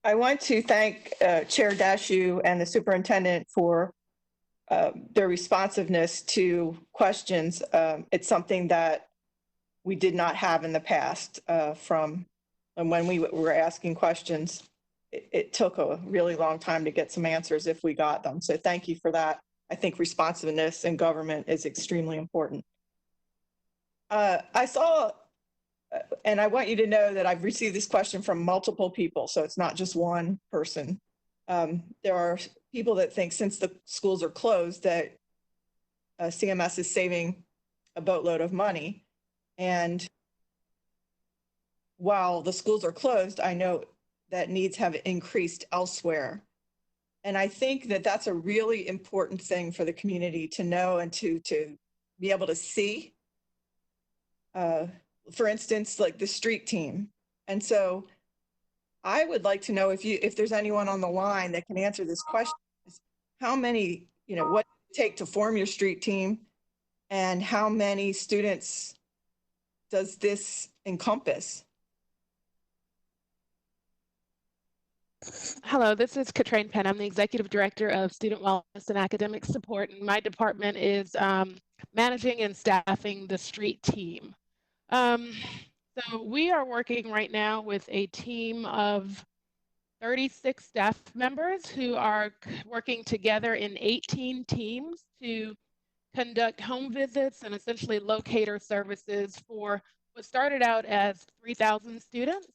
I want to thank Chair Dashu and the superintendent for their responsiveness to questions. It's something that we did not have in the past and when we were asking questions, it took a really long time to get some answers if we got them. So thank you for that. I think responsiveness in government is extremely important. I saw, and I want you to know that I've received this question from multiple people, so it's not just one person. There are people that think since the schools are closed that CMS is saving a boatload of money. And while the schools are closed, I know that needs have increased elsewhere. And I think that that's a really important thing for the community to know and to be able to see. For instance, like the street team. And so I would like to know if there's anyone on the line that can answer this question. How many, what does it take to form your street team, and how many students does this encompass? Hello, this is Katrine Penn. I'm the Executive Director of Student Wellness and Academic Support, and my department is managing and staffing the street team. So we are working right now with a team of 36 staff members who are working together in 18 teams to conduct home visits and essentially locator services for what started out as 3,000 students.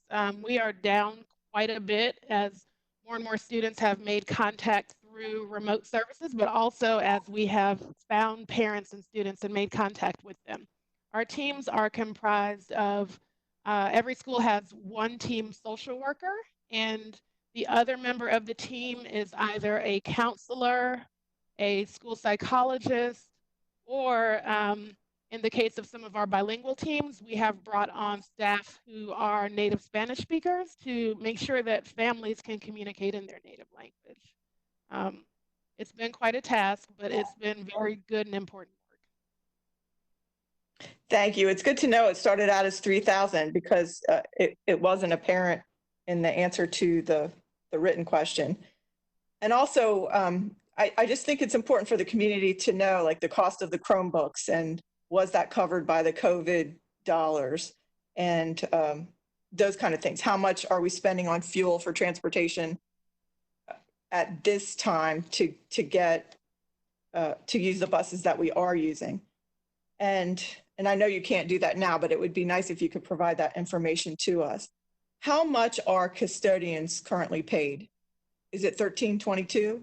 We are down quite a bit as more and more students have made contact through remote services, but also as we have found parents and students and made contact with them. Our teams are comprised of, every school has one team social worker, and the other member of the team is either a counselor, a school psychologist, or in the case of some of our bilingual teams, we have brought on staff who are native Spanish speakers to make sure that families can communicate in their native language. It's been quite a task, but it's been very good and important work. Thank you. It's good to know it started out as 3,000 because it wasn't apparent in the answer to the written question. And also, I just think it's important for the community to know, like, the cost of the Chromebooks, and was that covered by the COVID dollars, and those kind of things. How much are we spending on fuel for transportation at this time to get to use the buses that we are using? And I know you can't do that now, but it would be nice if you could provide that information to us. How much are custodians currently paid? Is it $13.22?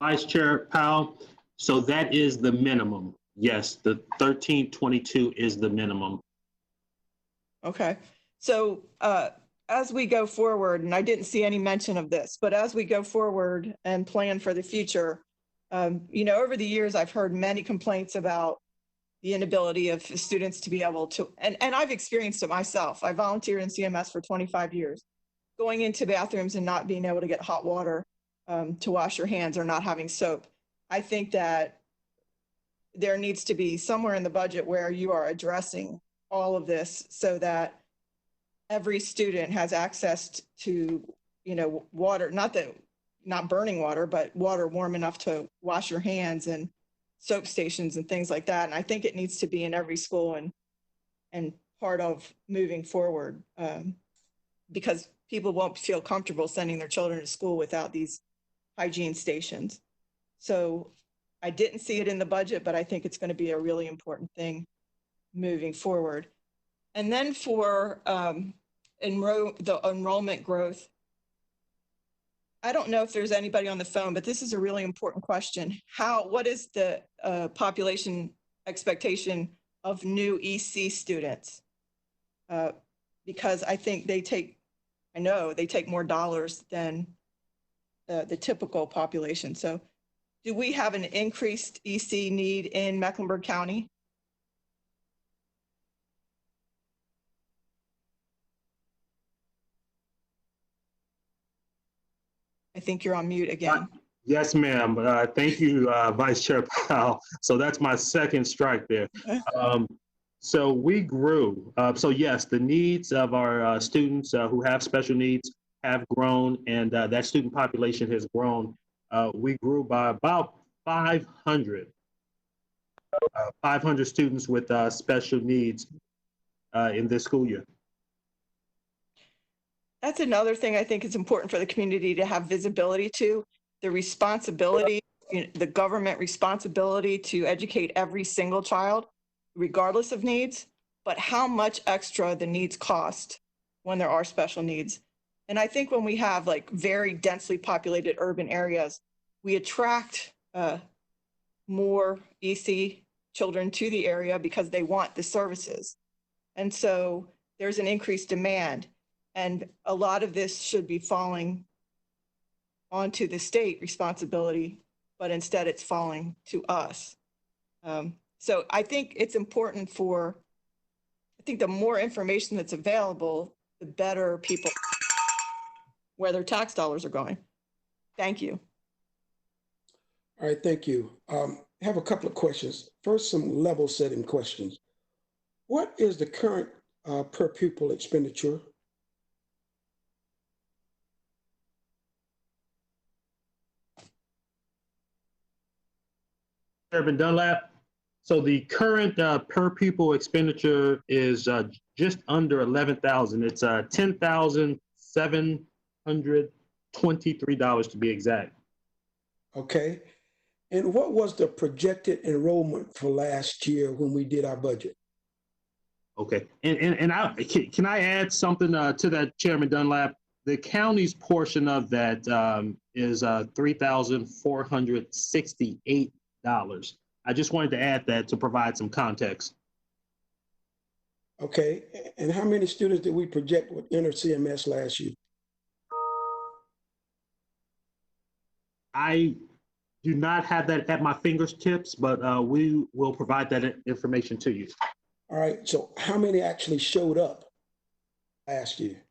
Vice Chair Powell, so that is the minimum. Yes, the $13.22 is the minimum. Okay. So as we go forward, and I didn't see any mention of this, but as we go forward and plan for the future, over the years, I've heard many complaints about the inability of students to be able to, and I've experienced it myself. I volunteered in CMS for 25 years, going into bathrooms and not being able to get hot water to wash your hands, or not having soap. I think that there needs to be somewhere in the budget where you are addressing all of this so that every student has access to, water, not burning water, but water warm enough to wash your hands, and soap stations and things like that. And I think it needs to be in every school and part of moving forward, because people won't feel comfortable sending their children to school without these hygiene stations. So I didn't see it in the budget, but I think it's going to be a really important thing moving forward. And then for the enrollment growth, I don't know if there's anybody on the phone, but this is a really important question. What is the population expectation of new EC students? Because I think I know they take more dollars than the typical population. So do we have an increased EC need in Mecklenburg County? I think you're on mute again. Yes, ma'am. Thank you, Vice Chair Powell. So that's my second strike there. So we grew. So yes, the needs of our students who have special needs have grown, and that student population has grown. We grew by about 500 students with special needs in this school year. That's another thing I think is important for the community to have visibility to, the responsibility, the government responsibility to educate every single child, regardless of needs, but how much extra the needs cost when there are special needs. And I think when we have like very densely populated urban areas, we attract more EC children to the area because they want the services. And so there's an increased demand. And a lot of this should be falling onto the state responsibility, but instead it's falling to us. So I think it's important I think the more information that's available, the better people, where their tax dollars are going. Thank you. All right, thank you. I have a couple of questions. First, some level setting questions. What is the current per pupil expenditure? Chairman Dunlap, so the current per pupil expenditure is just under 11,000. It's $10,723 to be exact. Okay. And what was the projected enrollment for last year when we did our budget? Okay, can I add something to that, Chairman Dunlap? The county's portion of that is $3,468. I just wanted to add that to provide some context. Okay, and how many students did we project would enter CMS last year? I do not have that at my fingertips, but we will provide that information to you. All right, so how many actually showed up last year?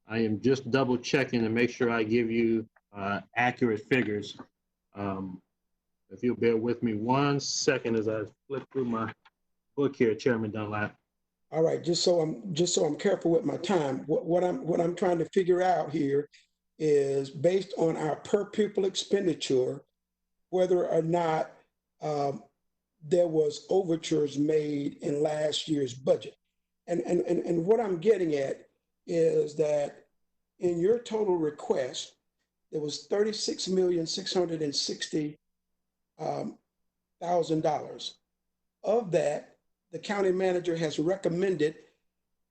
I am just double checking to make sure I give you accurate figures. If you'll bear with me 1 second as I flip through my book here, Chairman Dunlap. All right, just so I'm careful with my time. What I'm trying to figure out here is based on our per pupil expenditure, whether or not there was overtures made in last year's budget. And what I'm getting at is that in your total request, there was $36,660,000. Of that, the county manager has recommended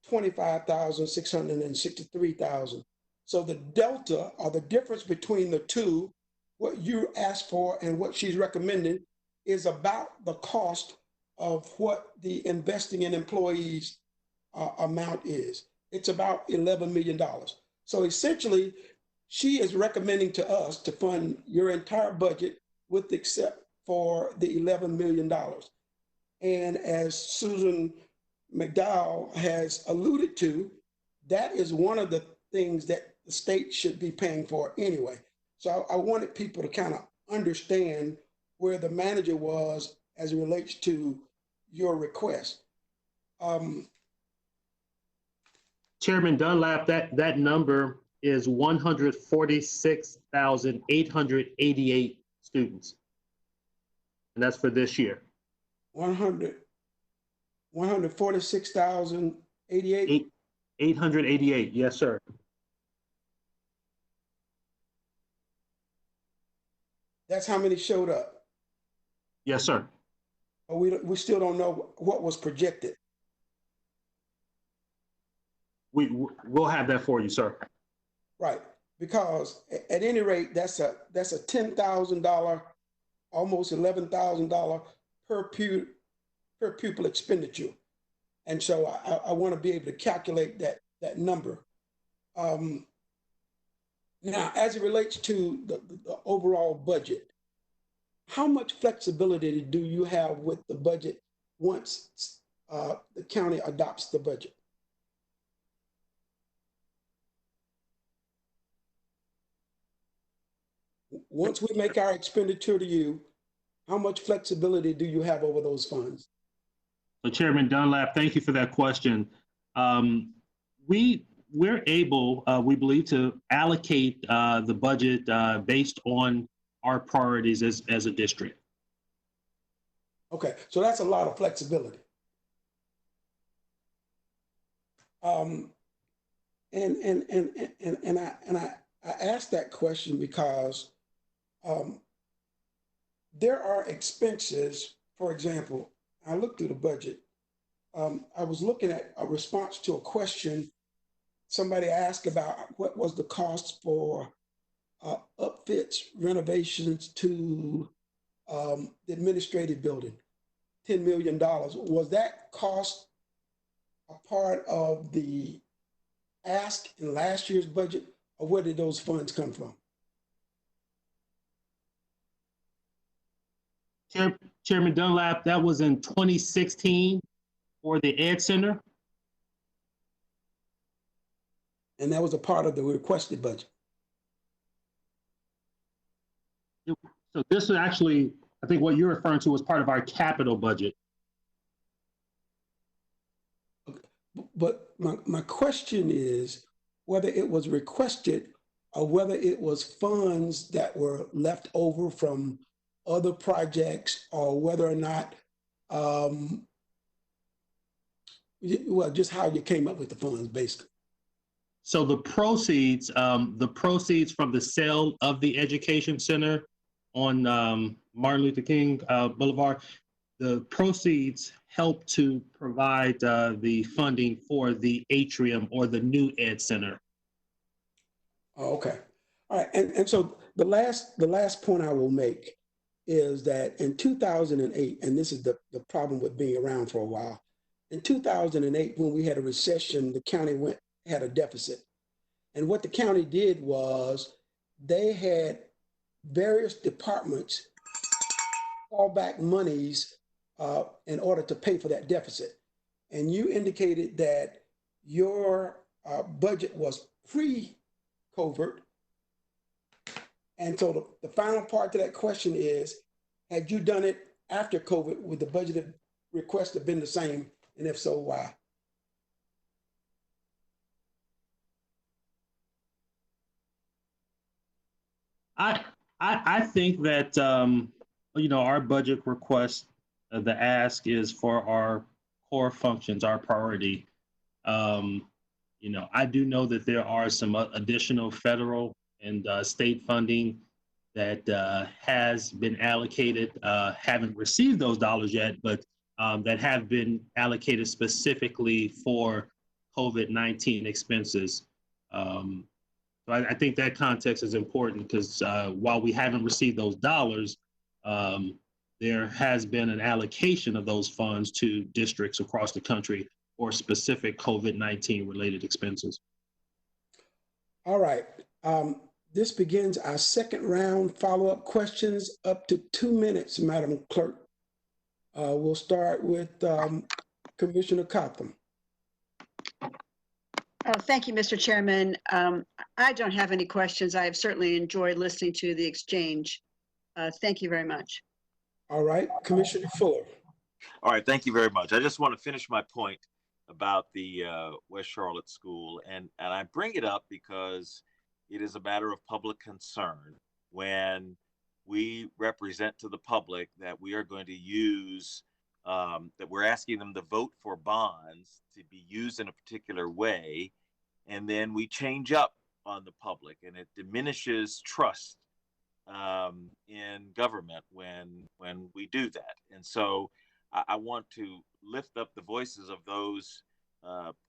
$25,663,000. So the delta, or the difference between the two, what you asked for and what she's recommending, is about the cost of what the investing in employees amount is. It's about $11 million. So essentially, she is recommending to us to fund your entire budget with except for the $11 million. And as Susan McDowell has alluded to, that is one of the things that the state should be paying for anyway. So I wanted people to kind of understand where the manager was as it relates to your request. Chairman Dunlap, that number is 146,888 students. And that's for this year. 146,088? 888, yes, sir. That's how many showed up? Yes, sir. But we still don't know what was projected. We'll have that for you, sir. Right, because at any rate, that's a $10,000, almost $11,000 per pupil expenditure, and so I want to be able to calculate that number. Now, as it relates to the overall budget, how much flexibility do you have with the budget once the county adopts the budget? Once we make our expenditure to you, how much flexibility do you have over those funds? So Chairman Dunlap, thank you for that question. We're able, we believe, to allocate the budget based on our priorities as a district. Okay, so that's a lot of flexibility. And I asked that question because there are expenses. For example, I looked through the budget. I was looking at a response to a question somebody asked about what was the cost for upfits, renovations to the administrative building, $10 million. Was that cost a part of the ask in last year's budget, or where did those funds come from? Chairman Dunlap, that was in 2016 for the Ed Center. And that was a part of the requested budget. So this was actually, I think what you're referring to was part of our capital budget. But my question is whether it was requested or whether it was funds that were left over from other projects, or whether or not, well, just how you came up with the funds, basically. So the proceeds from the sale of the education center on Martin Luther King Boulevard, the proceeds help to provide the funding for the atrium or the new Ed Center. Oh, okay. All right. And so the last point I will make is that in 2008, and this is the problem with being around for a while, in 2008, when we had a recession, the county had a deficit. And what the county did was they had various departments fall back monies in order to pay for that deficit. And you indicated that your budget was pre-COVID. And so the final part to that question is, had you done it after COVID, would the budgeted request have been the same? And if so, why? I think that our budget request, the ask is for our core functions, our priority. I do know that there are some additional federal and state funding that has been allocated. Haven't received those dollars yet, but that have been allocated specifically for COVID-19 expenses. So I think that context is important because while we haven't received those dollars, there has been an allocation of those funds to districts across the country for specific COVID-19 related expenses. All right. This begins our second round follow-up questions, up to 2 minutes, Madam Clerk. We'll start with Commissioner Cotham. Oh, thank you, Mr. Chairman. I don't have any questions. I have certainly enjoyed listening to the exchange. Thank you very much. All right, Commissioner Fuller. All right, thank you very much. I just want to finish my point about the West Charlotte School, and I bring it up because it is a matter of public concern when we represent to the public that we are going to use, that we're asking them to vote for bonds to be used in a particular way, and then we change up on the public, and it diminishes trust in government when we do that. And so I want to lift up the voices of those,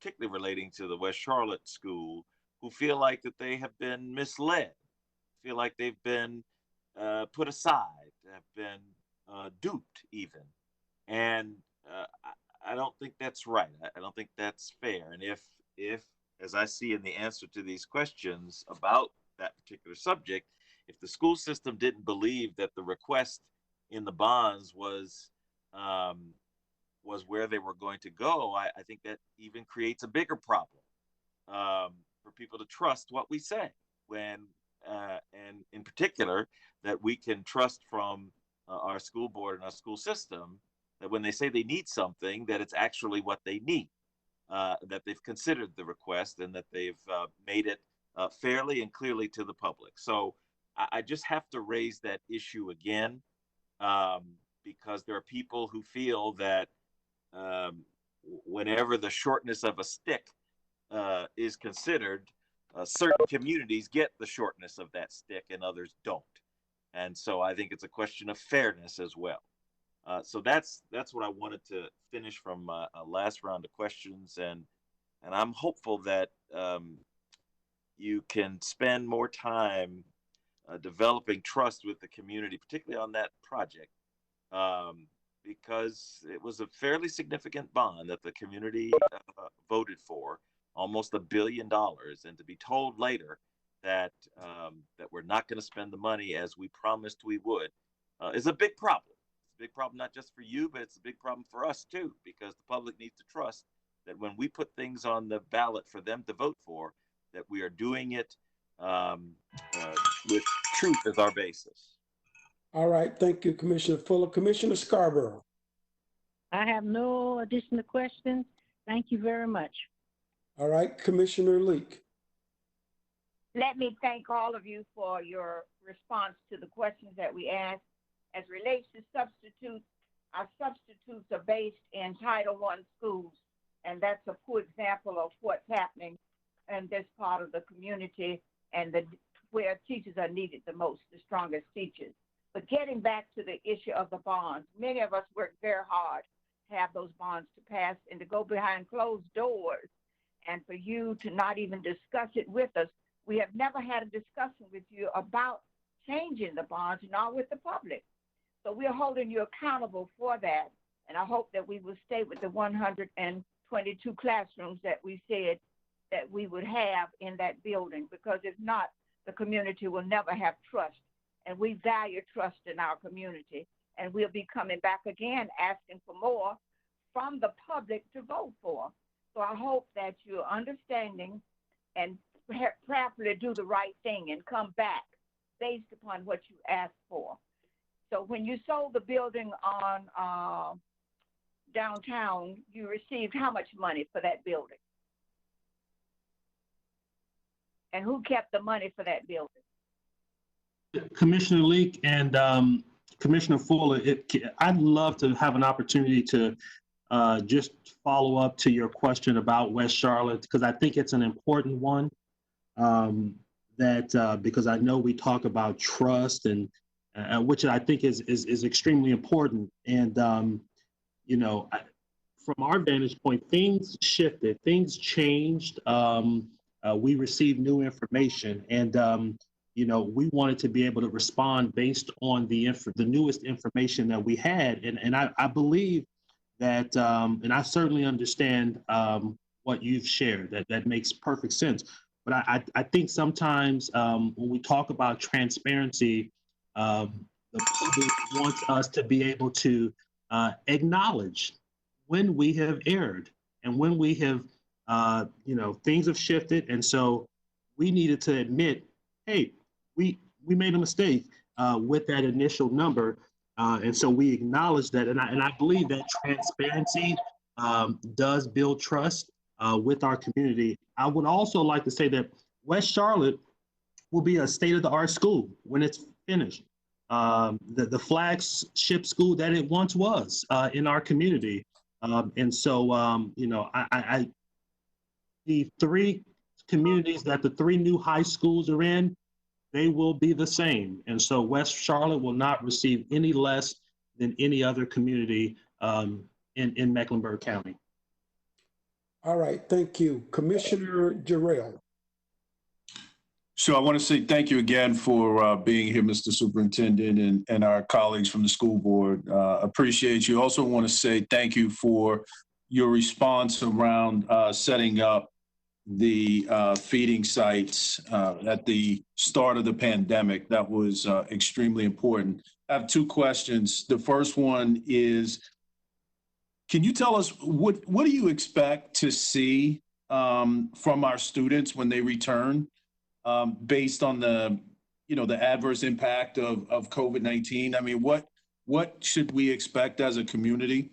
particularly relating to the West Charlotte School, who feel like that they have been misled, feel like they've been put aside, have been duped even. And I don't think that's right. I don't think that's fair. And if, as I see in the answer to these questions about that particular subject, if the school system didn't believe that the request in the bonds was where they were going to go, I think that even creates a bigger problem for people to trust what we say when, and in particular, that we can trust from our school board and our school system that when they say they need something, that it's actually what they need, that they've considered the request and that they've made it fairly and clearly to the public. So I just have to raise that issue again because there are people who feel that whenever the shortness of a stick is considered, certain communities get the shortness of that stick and others don't. And so I think it's a question of fairness as well. So that's what I wanted to finish from my last round of questions, and I'm hopeful that you can spend more time developing trust with the community, particularly on that project, because it was a fairly significant bond that the community voted for, almost $1 billion, and to be told later that that we're not going to spend the money as we promised we would is a big problem. It's a big problem not just for you, but it's a big problem for us too, because the public needs to trust that when we put things on the ballot for them to vote for, that we are doing it with truth as our basis. All right, thank you, Commissioner Fuller. Commissioner Scarborough. I have no additional questions. Thank you very much. All right, Commissioner Leek. Let me thank all of you for your response to the questions that we asked. As relates to substitutes, our substitutes are based in Title I schools, and that's a poor example of what's happening in this part of the community and where teachers are needed the most, the strongest teachers. But getting back to the issue of the bonds, many of us worked very hard to have those bonds to pass and to go behind closed doors, and for you to not even discuss it with us. We have never had a discussion with you about changing the bonds, not with the public. So we're holding you accountable for that. And I hope that we will stay with the 122 classrooms that we said that we would have in that building, because if not, the community will never have trust. And we value trust in our community. And we'll be coming back again asking for more from the public to vote for. So I hope that you're understanding and prayerfully do the right thing and come back based upon what you asked for. So when you sold the building on downtown, you received how much money for that building? And who kept the money for that building? Commissioner Leek and Commissioner Fuller, I'd love to have an opportunity to just follow up to your question about West Charlotte, because I think it's an important one. Because I know we talk about trust, and which I think is extremely important. And you know, from our vantage point, things shifted, things changed. We received new information, and you know, we wanted to be able to respond based on the newest information that we had. And I believe that, and I certainly understand what you've shared. That makes perfect sense. But I think sometimes when we talk about transparency, the public wants us to be able to acknowledge when we have erred and when we have, you know, things have shifted. And so we needed to admit, hey, we made a mistake with that initial number. And so we acknowledge that. And I believe that transparency does build trust with our community. I would also like to say that West Charlotte will be a state-of-the-art school when it's finished. The flagship school that it once was in our community. And so, you know, the three communities that the three new high schools are in, they will be the same. And so West Charlotte will not receive any less than any other community in Mecklenburg County. All right, thank you. Commissioner Jarrell. So I want to say thank you again for being here, Mr. Superintendent, and our colleagues from the school board. Appreciate you. Also want to say thank you for your response around setting up the feeding sites at the start of the pandemic. That was extremely important. I have two questions. The first one is, can you tell us what do you expect to see from our students when they return, based on the adverse impact of COVID-19? I mean, what should we expect as a community?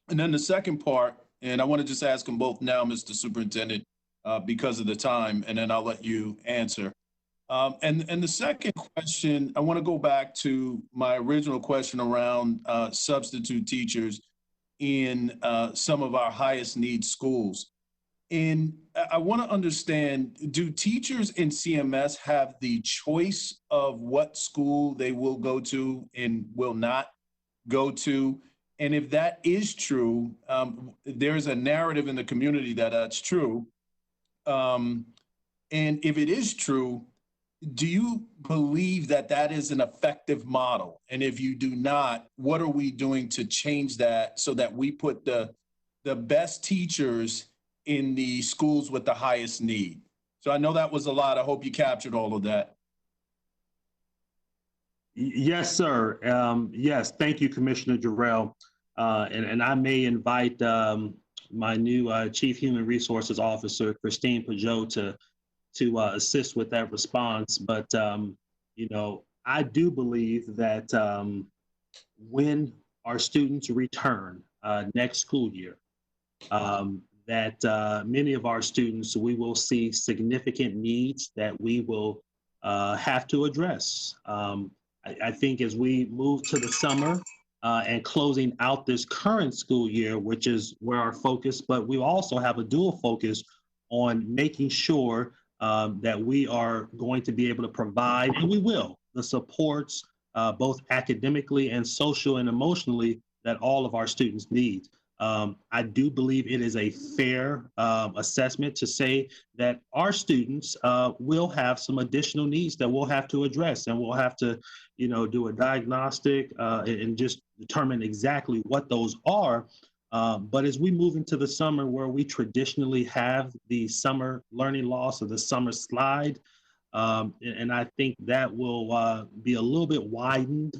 And then the second part, and I want to just ask them both now, Mr. Superintendent, because of the time, and then I'll let you answer. And the second question, I want to go back to my original question around substitute teachers in some of our highest need schools. And I want to understand, do teachers in CMS have the choice of what school they will go to and will not go to? And if that is true, there's a narrative in the community that that's true. And if it is true, do you believe that that is an effective model? And if you do not, what are we doing to change that so that we put the best teachers in the schools with the highest need? So I know that was a lot. I hope you captured all of that. Yes, sir. Yes, thank you, Commissioner Jarrell. And I may invite my new Chief Human Resources Officer, Christine Pajot, to assist with that response. But, you know, I do believe that when our students return next school year, that many of our students, we will see significant needs that we will have to address. I think as we move to the summer and closing out this current school year, which is where our focus, but we also have a dual focus on making sure that we are going to be able to provide, and we will, the supports both academically and social and emotionally that all of our students need. I do believe it is a fair assessment to say that our students will have some additional needs that we'll have to address, and we'll have to, you know, do a diagnostic and just determine exactly what those are. But as we move into the summer, where we traditionally have the summer learning loss or the summer slide, and I think that will be a little bit widened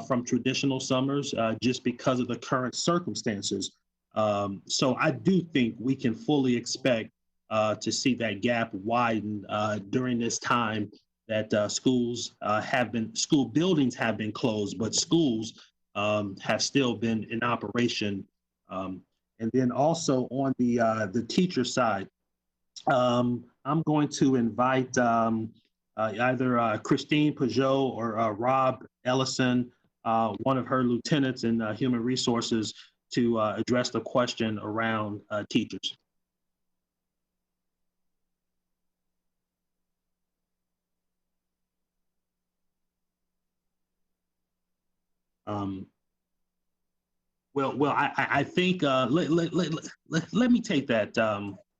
from traditional summers just because of the current circumstances. So I do think we can fully expect to see that gap widen during this time that school buildings have been closed, but schools have still been in operation. And then also on the teacher side, I'm going to invite either Christine Pajot or Rob Ellison, one of her lieutenants in human resources, to address the question around teachers. I think let me take that.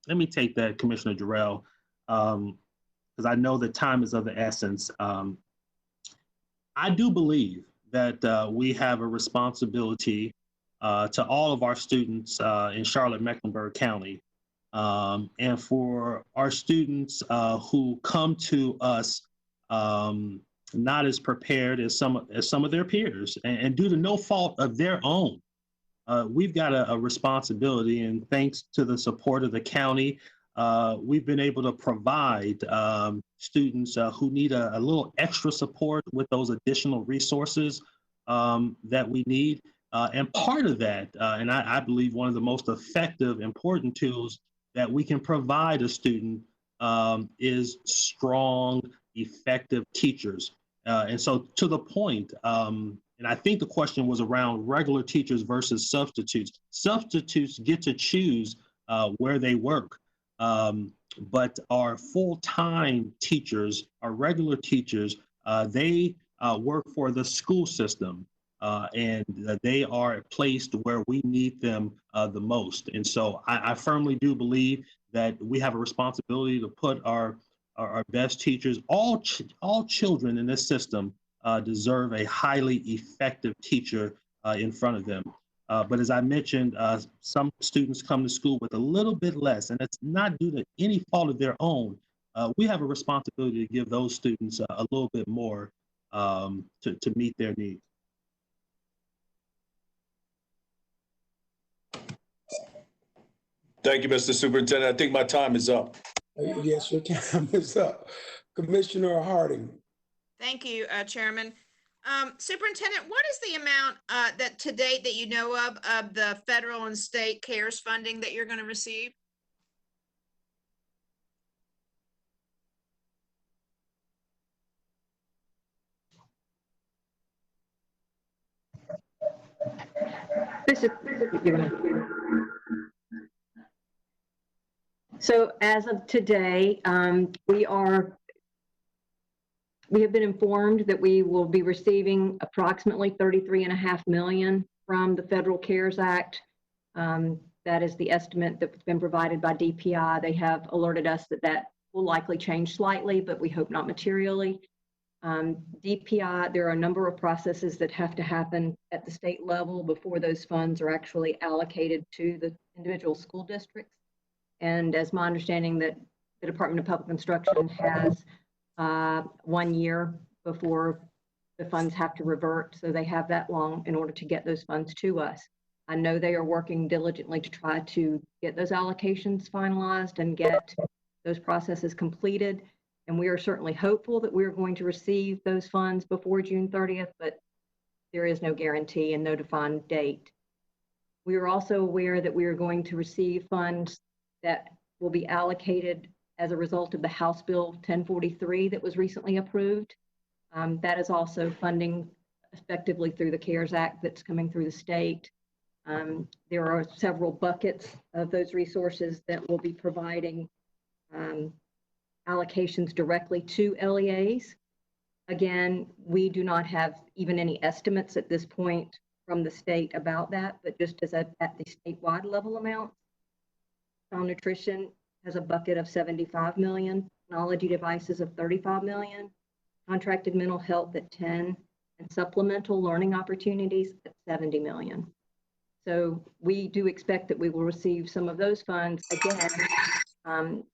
Let me take that, Commissioner Jarrell, because I know that time is of the essence. I do believe that we have a responsibility to all of our students in Charlotte-Mecklenburg County, and for our students who come to us not as prepared as some of their peers, and due to no fault of their own. We've got a responsibility, and thanks to the support of the county, we've been able to provide students who need a little extra support with those additional resources that we need. And part of that, and I believe one of the most effective, important tools that we can provide a student is strong, effective teachers. And so to the point, and I think the question was around regular teachers versus substitutes. Substitutes get to choose where they work, but our full-time teachers, our regular teachers, they work for the school system, and they are placed where we need them the most. And so I firmly do believe that we have a responsibility to put our best teachers, all children in this system, deserve a highly effective teacher in front of them. But as I mentioned, some students come to school with a little bit less, and it's not due to any fault of their own. We have a responsibility to give those students a little bit more to meet their needs. Thank you, Mr. Superintendent. I think my time is up. Yes, your time is up. Commissioner Harding. Thank you, Chairman. Superintendent, what is the amount that to date that you know of the federal and state CARES funding that you're going to receive? So as of today, we have been informed that we will be receiving approximately $33.5 million from the Federal CARES Act. That is the estimate that's been provided by DPI. They have alerted us that will likely change slightly, but we hope not materially. DPI, there are a number of processes that have to happen at the state level before those funds are actually allocated to the individual school districts. And as my understanding that the Department of Public Instruction has 1 year before the funds have to revert. So they have that long in order to get those funds to us. I know they are working diligently to try to get those allocations finalized and get those processes completed. And we are certainly hopeful that we are going to receive those funds before June 30th, but there is no guarantee and no defined date. We are also aware that we are going to receive funds that will be allocated as a result of the House Bill 1043 that was recently approved. That is also funding effectively through the CARES Act that's coming through the state. There are several buckets of those resources that will be providing allocations directly to LEAs. Again, we do not have even any estimates at this point from the state about that, but just as at the statewide level amount, child nutrition has a bucket of 75 million, technology devices of 35 million, contracted mental health at 10, and supplemental learning opportunities at 70 million. So we do expect that we will receive some of those funds. Again,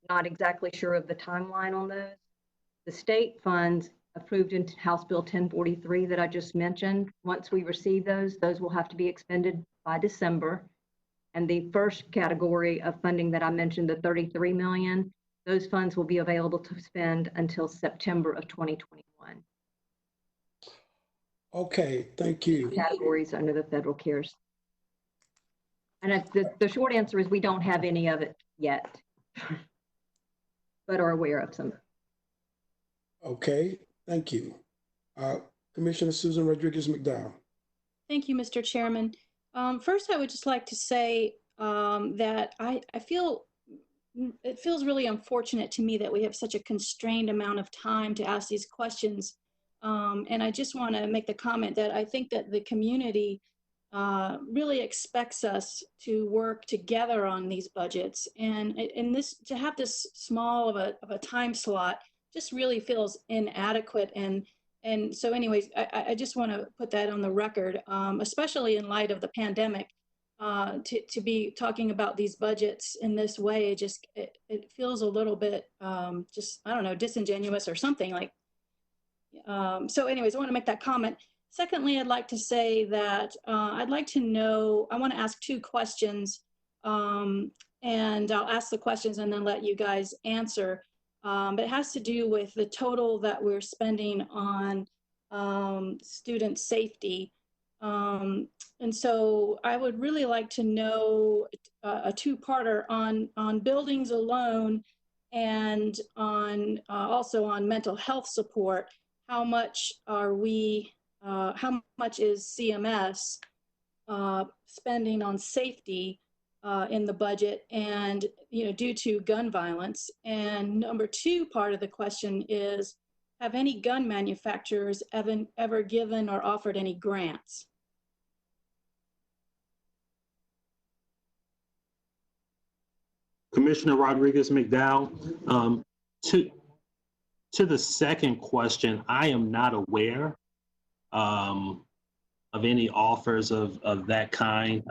not exactly sure of the timeline on those. The state funds approved in House Bill 1043 that I just mentioned, once we receive those will have to be expended by December. And the first category of funding that I mentioned, the 33 million, those funds will be available to spend until September of 2021. Okay, thank you. Categories under the federal CARES. And the short answer is we don't have any of it yet, but are aware of some. Okay, thank you. Commissioner Susan Rodriguez McDowell. Thank you, Mr. Chairman. First, I would just like to say that I feel it feels really unfortunate to me that we have such a constrained amount of time to ask these questions. And I just want to make the comment that I think that the community really expects us to work together on these budgets. And in this, to have this small of a time slot just really feels inadequate. And so anyways, I just want to put that on the record, especially in light of the pandemic. To be talking about these budgets in this way, it feels a little bit just, I don't know, disingenuous or something like. So anyways, I want to make that comment. Secondly, I'd like to say that I'd like to know, I want to ask two questions, and I'll ask the questions and then let you guys answer. But it has to do with the total that we're spending on student safety. And so I would really like to know a two-parter on buildings alone and on also on mental health support. How much are we, how much is CMS spending on safety in the budget and, you know, due to gun violence? And number two part of the question is, have any gun manufacturers ever given or offered any grants? Commissioner Rodriguez McDowell, to the second question, I am not aware of any offers of that kind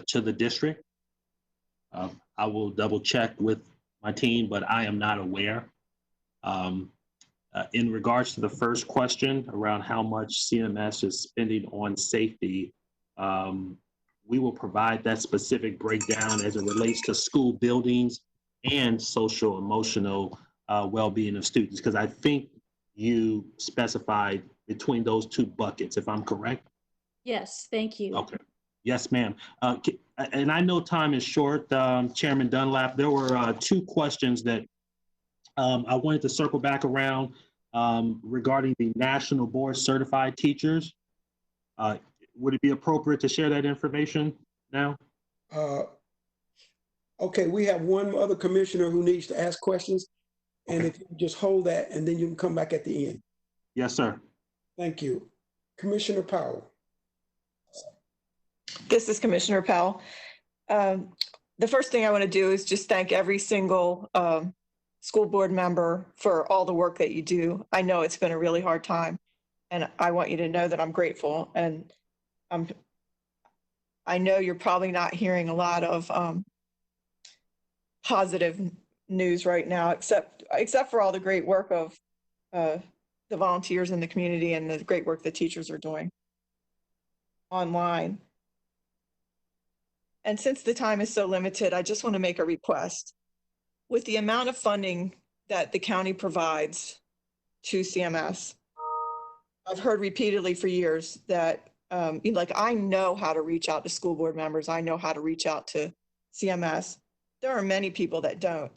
to the district. I will double check with my team, but I am not aware. In regards to the first question around how much CMS is spending on safety, we will provide that specific breakdown as it relates to school buildings and social emotional well-being of students, because I think you specified between those two buckets, if I'm correct. Yes, thank you. Okay. Yes, ma'am. And I know time is short, Chairman Dunlap. There were two questions that I wanted to circle back around regarding the National Board Certified Teachers. Would it be appropriate to share that information now? Okay, we have one other commissioner who needs to ask questions. And if you just hold that, and then you can come back at the end. Yes, sir. Thank you. Commissioner Powell. This is Commissioner Powell. The first thing I want to do is just thank every single school board member for all the work that you do. I know it's been a really hard time, and I want you to know that I'm grateful. And I know you're probably not hearing a lot of positive news right now, except for all the great work of the volunteers in the community and the great work the teachers are doing online. And since the time is so limited, I just want to make a request. With the amount of funding that the county provides to CMS, I've heard repeatedly for years that, like, I know how to reach out to school board members. I know how to reach out to CMS. There are many people that don't.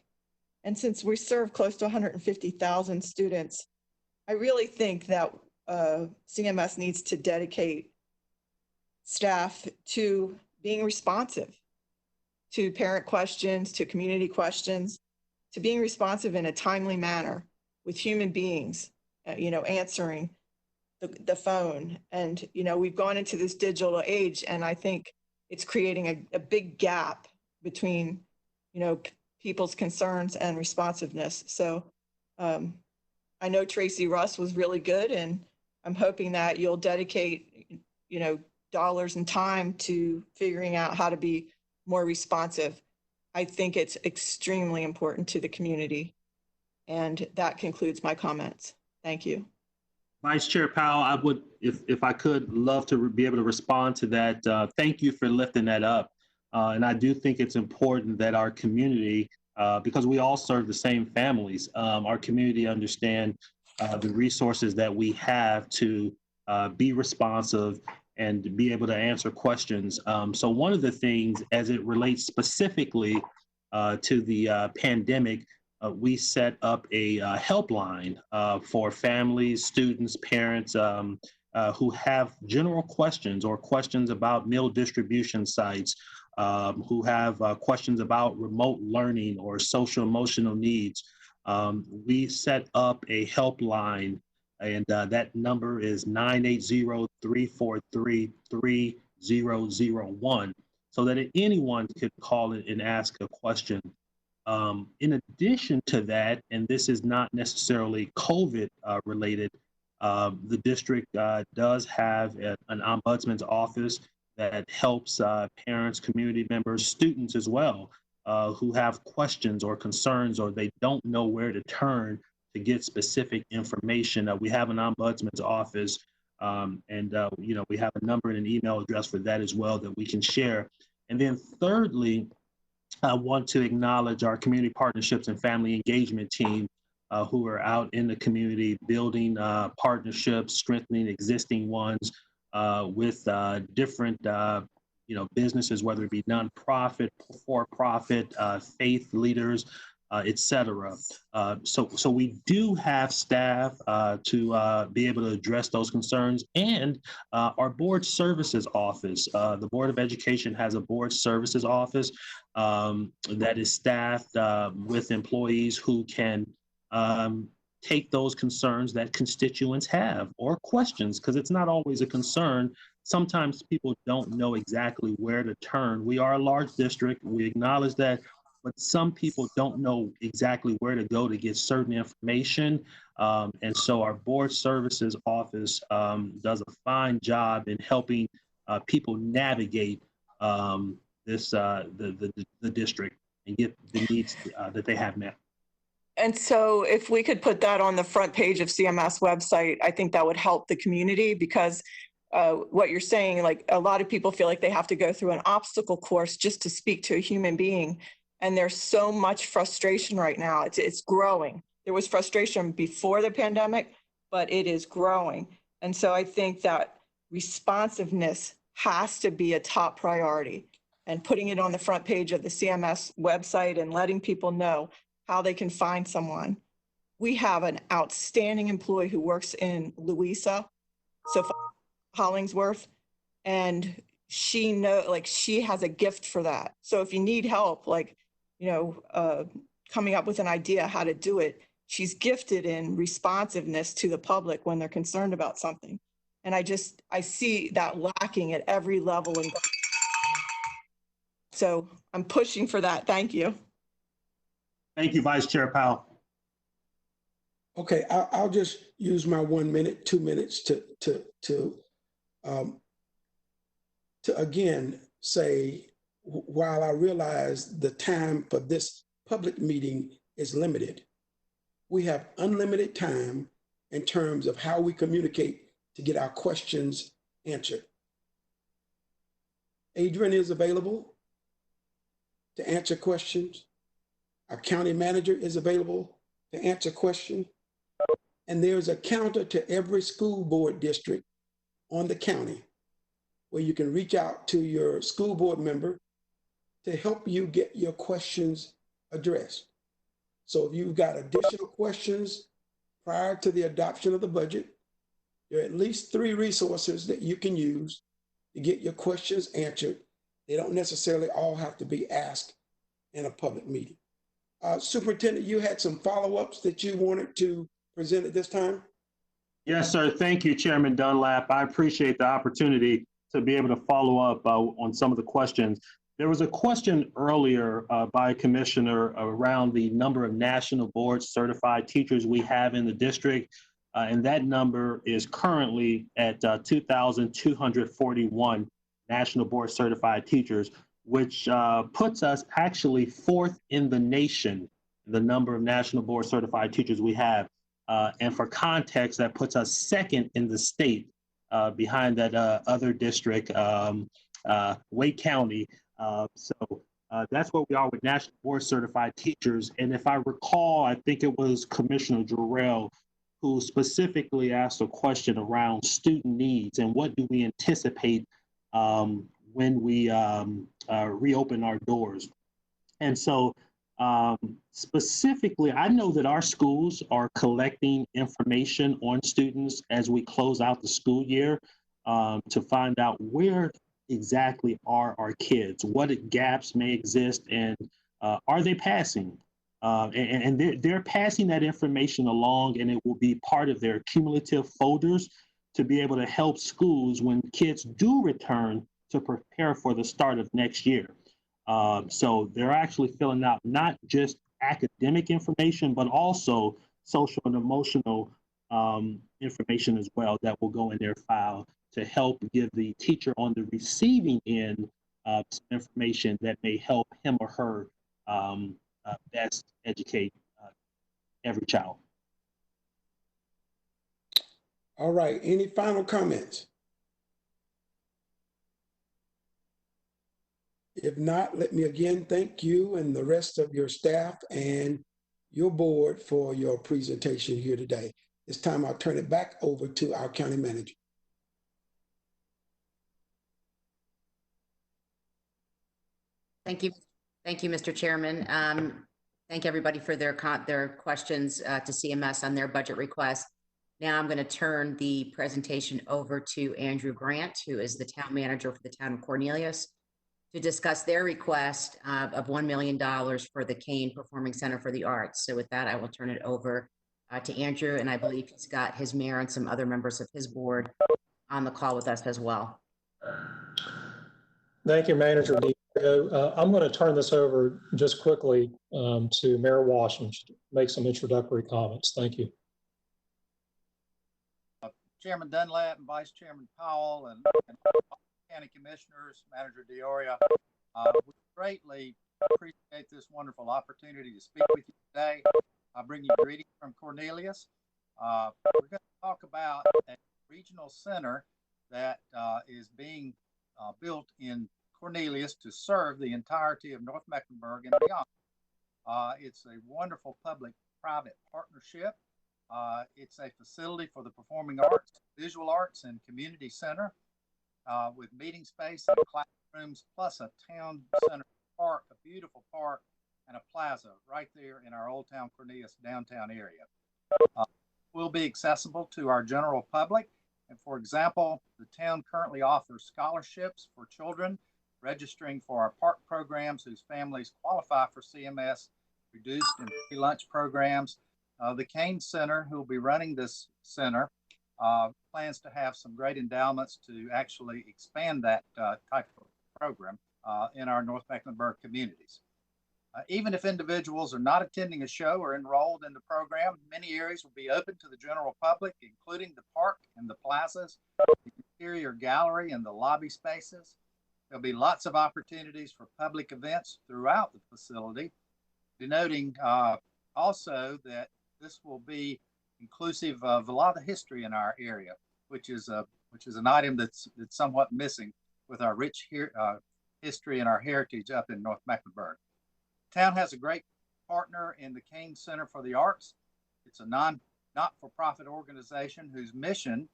And since we serve close to 150,000 students, I really think that CMS needs to dedicate staff to being responsive to parent questions, to community questions, to being responsive in a timely manner with human beings, answering the phone. And, we've gone into this digital age, and I think it's creating a big gap between, people's concerns and responsiveness. So I know Tracy Russ was really good, and I'm hoping that you'll dedicate, dollars and time to figuring out how to be more responsive. I think it's extremely important to the community. And that concludes my comments. Thank you. Vice Chair Powell, I would, if I could, love to be able to respond to that. Thank you for lifting that up. And I do think it's important that our community, because we all serve the same families, our community understand the resources that we have to be responsive and be able to answer questions. So one of the things, as it relates specifically to the pandemic, we set up a helpline for families, students, parents who have general questions or questions about meal distribution sites, who have questions about remote learning or social emotional needs. We set up a helpline, and that number is 980-343-3001, so that anyone could call it and ask a question. In addition to that, and this is not necessarily COVID related, the district does have an ombudsman's office that helps parents, community members, students as well, who have questions or concerns, or they don't know where to turn to get specific information. We have an ombudsman's office, and we have a number and an email address for that as well that we can share. And then thirdly, I want to acknowledge our community partnerships and family engagement team who are out in the community building partnerships, strengthening existing ones with different businesses, whether it be nonprofit, for-profit, faith leaders, et cetera. So we do have staff to be able to address those concerns, and our board services office. The Board of Education has a board services office that is staffed with employees who can take those concerns that constituents have or questions, because it's not always a concern. Sometimes people don't know exactly where to turn. We are a large district, we acknowledge that, but some people don't know exactly where to go to get certain information. And so our board services office does a fine job in helping people navigate this the district and get the needs that they have met. And so if we could put that on the front page of CMS website, I think that would help the community, because what you're saying, like, a lot of people feel like they have to go through an obstacle course just to speak to a human being. And there's so much frustration right now. It's growing. There was frustration before the pandemic, but it is growing. And so I think that responsiveness has to be a top priority, and putting it on the front page of the CMS website and letting people know how they can find someone. We have an outstanding employee who works in Louisa, so Hollingsworth, and she has a gift for that. So if you need help, coming up with an idea how to do it, she's gifted in responsiveness to the public when they're concerned about something. And I see that lacking at every level. So I'm pushing for that. Thank you. Thank you, Vice Chair Powell. Okay, I'll just use my 1 minute, 2 minutes um, to again say, while I realize the time for this public meeting is limited, we have unlimited time in terms of how we communicate to get our questions answered. Adrian is available to answer questions. Our county manager is available to answer questions. And there's a counter to every school board district on the county where you can reach out to your school board member to help you get your questions addressed. So if you've got additional questions prior to the adoption of the budget, there are at least 3 resources that you can use to get your questions answered. They don't necessarily all have to be asked in a public meeting. Superintendent, you had some follow-ups that you wanted to present at this time? Yes, sir. Thank you, Chairman Dunlap. I appreciate the opportunity to be able to follow up on some of the questions. There was a question earlier by a commissioner around the number of national board certified teachers we have in the district. And that number is currently at 2,241 national board certified teachers, which puts us actually 4th in the nation, the number of national board certified teachers we have. And for context, that puts us 2nd in the state behind that other district, Wake County. So that's where we are with national board certified teachers. And if I recall, I think it was Commissioner Jarrell who specifically asked a question around student needs and what do we anticipate when we reopen our doors. And so specifically, I know that our schools are collecting information on students as we close out the school year to find out where exactly are our kids, what gaps may exist, and are they passing? And they're passing that information along, and it will be part of their cumulative folders to be able to help schools when kids do return to prepare for the start of next year. So they're actually filling out not just academic information, but also social and emotional information as well that will go in their file to help give the teacher on the receiving end some information that may help him or her best educate every child. All right, any final comments? If not, let me again thank you and the rest of your staff and your board for your presentation here today. This time I'll turn it back over to our county manager. Thank you, Mr. Chairman. Thank everybody for their questions to CMS on their budget request. Now I'm going to turn the presentation over to Andrew Grant, who is the town manager for the town of Cornelius, to discuss their request of $1 million for the Kane Performing Center for the Arts. So with that, I will turn it over to Andrew, and I believe he's got his mayor and some other members of his board on the call with us as well. Thank you, Manager Di. I'm going to turn this over just quickly to Mayor Washington to make some introductory comments. Thank you. Chairman Dunlap and Vice Chairman Powell and County Commissioners, Manager Dioria, we greatly appreciate this wonderful opportunity to speak with you today. I bring you greetings from Cornelius. We're going to talk about a regional center that is being built in Cornelius to serve the entirety of North Mecklenburg and beyond. It's a wonderful public-private partnership. It's a facility for the performing arts, visual arts, and community center with meeting space and classrooms, plus a town center park, a beautiful park, and a plaza right there in our Old Town Cornelius downtown area. Will be accessible to our general public. And for example, the town currently offers scholarships for children registering for our park programs whose families qualify for CMS reduced and free lunch programs. The Kane Center, who will be running this center, plans to have some great endowments to actually expand that type of program in our North Mecklenburg communities. Even if individuals are not attending a show or enrolled in the program, many areas will be open to the general public, including the park and the plazas, the interior gallery and the lobby spaces. There'll be lots of opportunities for public events throughout the facility, denoting also that this will be inclusive of a lot of history in our area, which is an item that's somewhat missing with our rich history and our heritage up in North Mecklenburg. Town has a great partner in the Kane Center for the Arts. It's a not-for-profit organization whose mission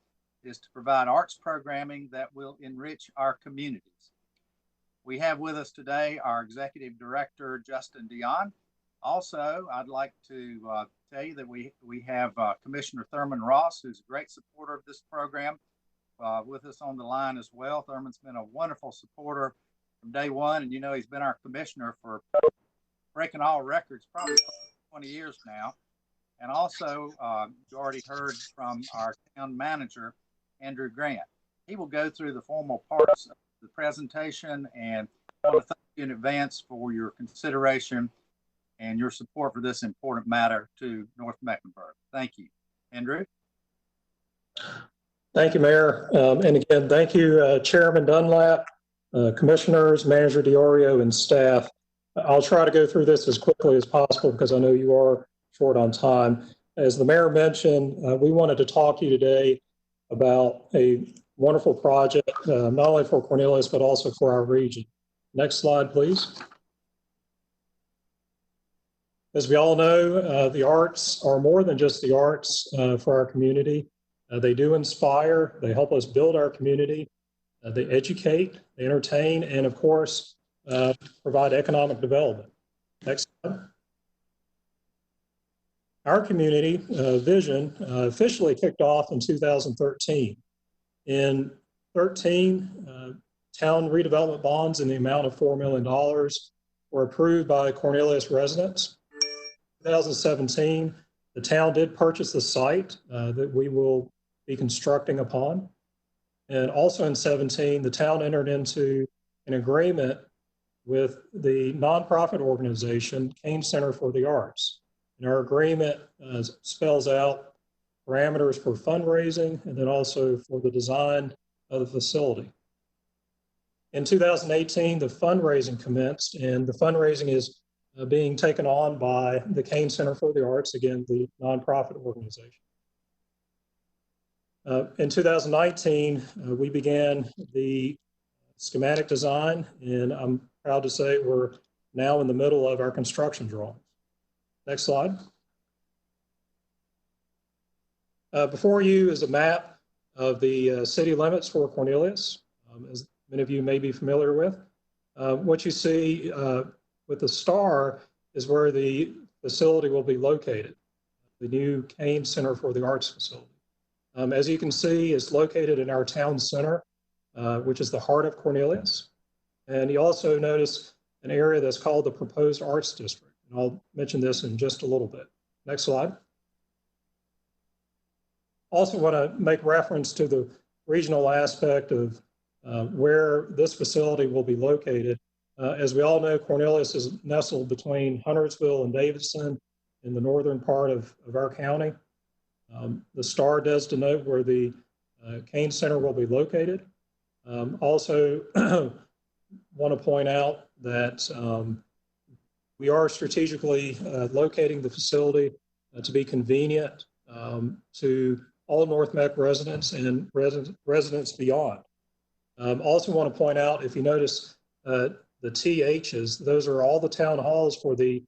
is to provide arts programming that will enrich our communities. We have with us today our Executive Director, Justin Dion. Also, I'd like to tell you that we have Commissioner Thurman Ross, who's a great supporter of this program, with us on the line as well. Thurman's been a wonderful supporter from day one, and you know he's been our commissioner for breaking all records probably 20 years now. And also, you already heard from our town manager, Andrew Grant. He will go through the formal parts of the presentation, and I want to thank you in advance for your consideration and your support for this important matter to North Mecklenburg. Thank you. Andrew? Thank you, Mayor. And again, thank you, Chairman Dunlap, Commissioners, Manager DiOrio, and staff. I'll try to go through this as quickly as possible because I know you are short on time. As the Mayor mentioned, we wanted to talk to you today about a wonderful project, not only for Cornelius, but also for our region. Next slide, please. As we all know, the arts are more than just the arts for our community. They do inspire, they help us build our community, they educate, they entertain, and of course, provide economic development. Next slide. Our community vision officially kicked off in 2013. In 2013, town redevelopment bonds in the amount of $4 million were approved by Cornelius residents. In 2017, the town did purchase the site that we will be constructing upon. And also in 2017, the town entered into an agreement with the nonprofit organization, Kane Center for the Arts. And our agreement spells out parameters for fundraising and then also for the design of the facility. In 2018, the fundraising commenced, and the fundraising is being taken on by the Kane Center for the Arts, again, the nonprofit organization. In 2019, we began the schematic design, and I'm proud to say we're now in the middle of our construction drawings. Next slide. Before you is a map of the city limits for Cornelius, as many of you may be familiar with. What you see with the star is where the facility will be located, the new Kane Center for the Arts facility. As you can see, it's located in our town center, which is the heart of Cornelius. And you also notice an area that's called the Proposed Arts District. And I'll mention this in just a little bit. Next slide. Also want to make reference to the regional aspect of where this facility will be located. As we all know, Cornelius is nestled between Huntersville and Davidson in the northern part of our county. The star does denote where the Kane Center will be located. Also want to point out that we are strategically locating the facility to be convenient to all North Meck residents and residents beyond. Also want to point out, if you notice the THs, those are all the town halls for the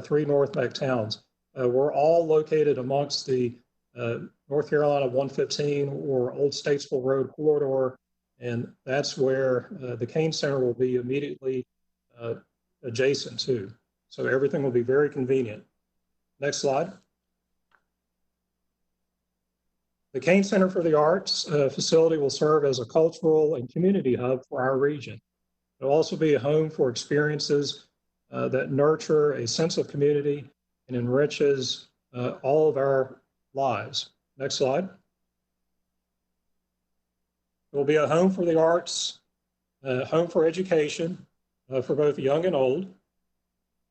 3 North Meck towns. We're all located amongst the North Carolina 115 or Old Statesville Road corridor, and that's where the Kane Center will be immediately adjacent to. So everything will be very convenient. Next slide. The Kane Center for the Arts facility will serve as a cultural and community hub for our region. It will also be a home for experiences that nurture a sense of community and enriches all of our lives. Next slide. It will be a home for the arts, a home for education for both young and old.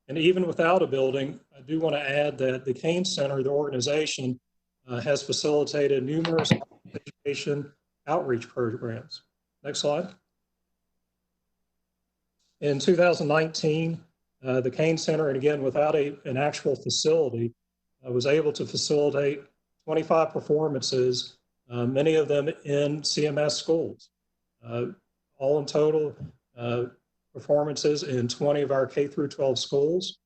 And even without a building, I do want to add that the Kane Center, the organization, has facilitated numerous education outreach programs. Next slide. In 2019, the Kane Center, and again, without an actual facility, was able to facilitate 25 performances, many of them in CMS schools. All in total, performances in 20 of our K through 12 schools.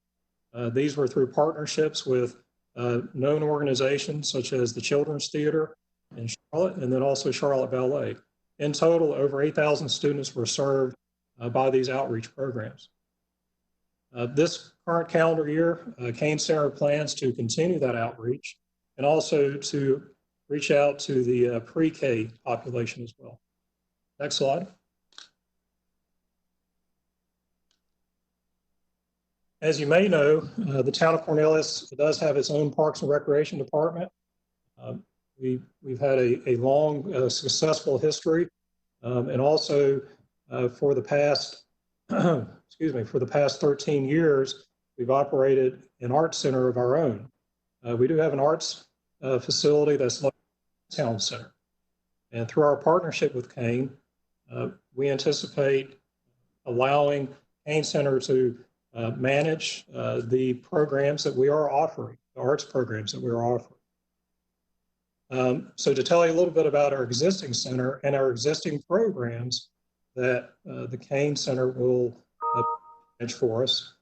These were through partnerships with known organizations such as the Children's Theater in Charlotte, and then also Charlotte Ballet. In total, over 8,000 students were served by these outreach programs. This current calendar year, Kane Center plans to continue that outreach and also to reach out to the pre-K population as well. Next slide. As you may know, the town of Cornelius does have its own Parks and Recreation Department. We've had a long, successful history, and also for the past, for the past 13 years, we've operated an arts center of our own. We do have an arts facility that's located in the town center. And through our partnership with Kane, we anticipate allowing Kane Center to manage the programs that we are offering, the arts programs that we are offering. So to tell you a little bit about our existing center and our existing programs that the Kane Center will manage for us,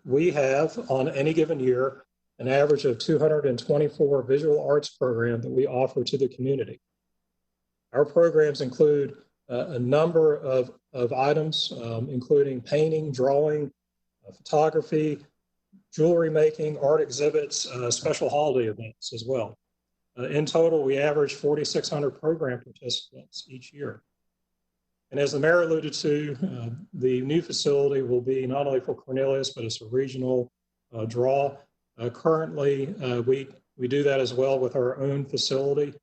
we have on any given year an average of 224 visual arts programs that we offer to the community. Our programs include a number of items, including painting, drawing, photography, jewelry making, art exhibits, special holiday events as well. In total, we average 4,600 program participants each year. And as the mayor alluded to, the new facility will be not only for Cornelius, but it's a regional draw. Currently, we do that as well with our own facility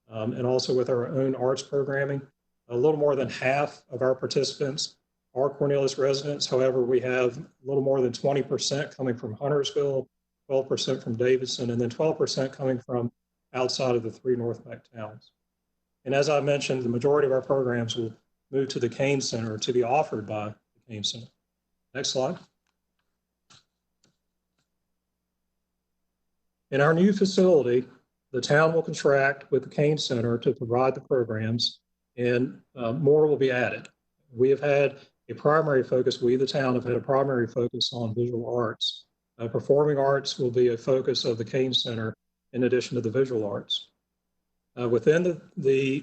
and also with our own arts programming. A little more than half of our participants are Cornelius residents. However, we have a little more than 20% coming from Huntersville, 12% from Davidson, and then 12% coming from outside of the 3 North Mac towns. And as I mentioned, the majority of our programs will move to the Kane Center to be offered by the Kane Center. Next slide. In our new facility, the town will contract with the Kane Center to provide the programs, and more will be added. We have had a primary focus, we the town have had a primary focus on visual arts. Performing arts will be a focus of the Kane Center in addition to the visual arts. Within the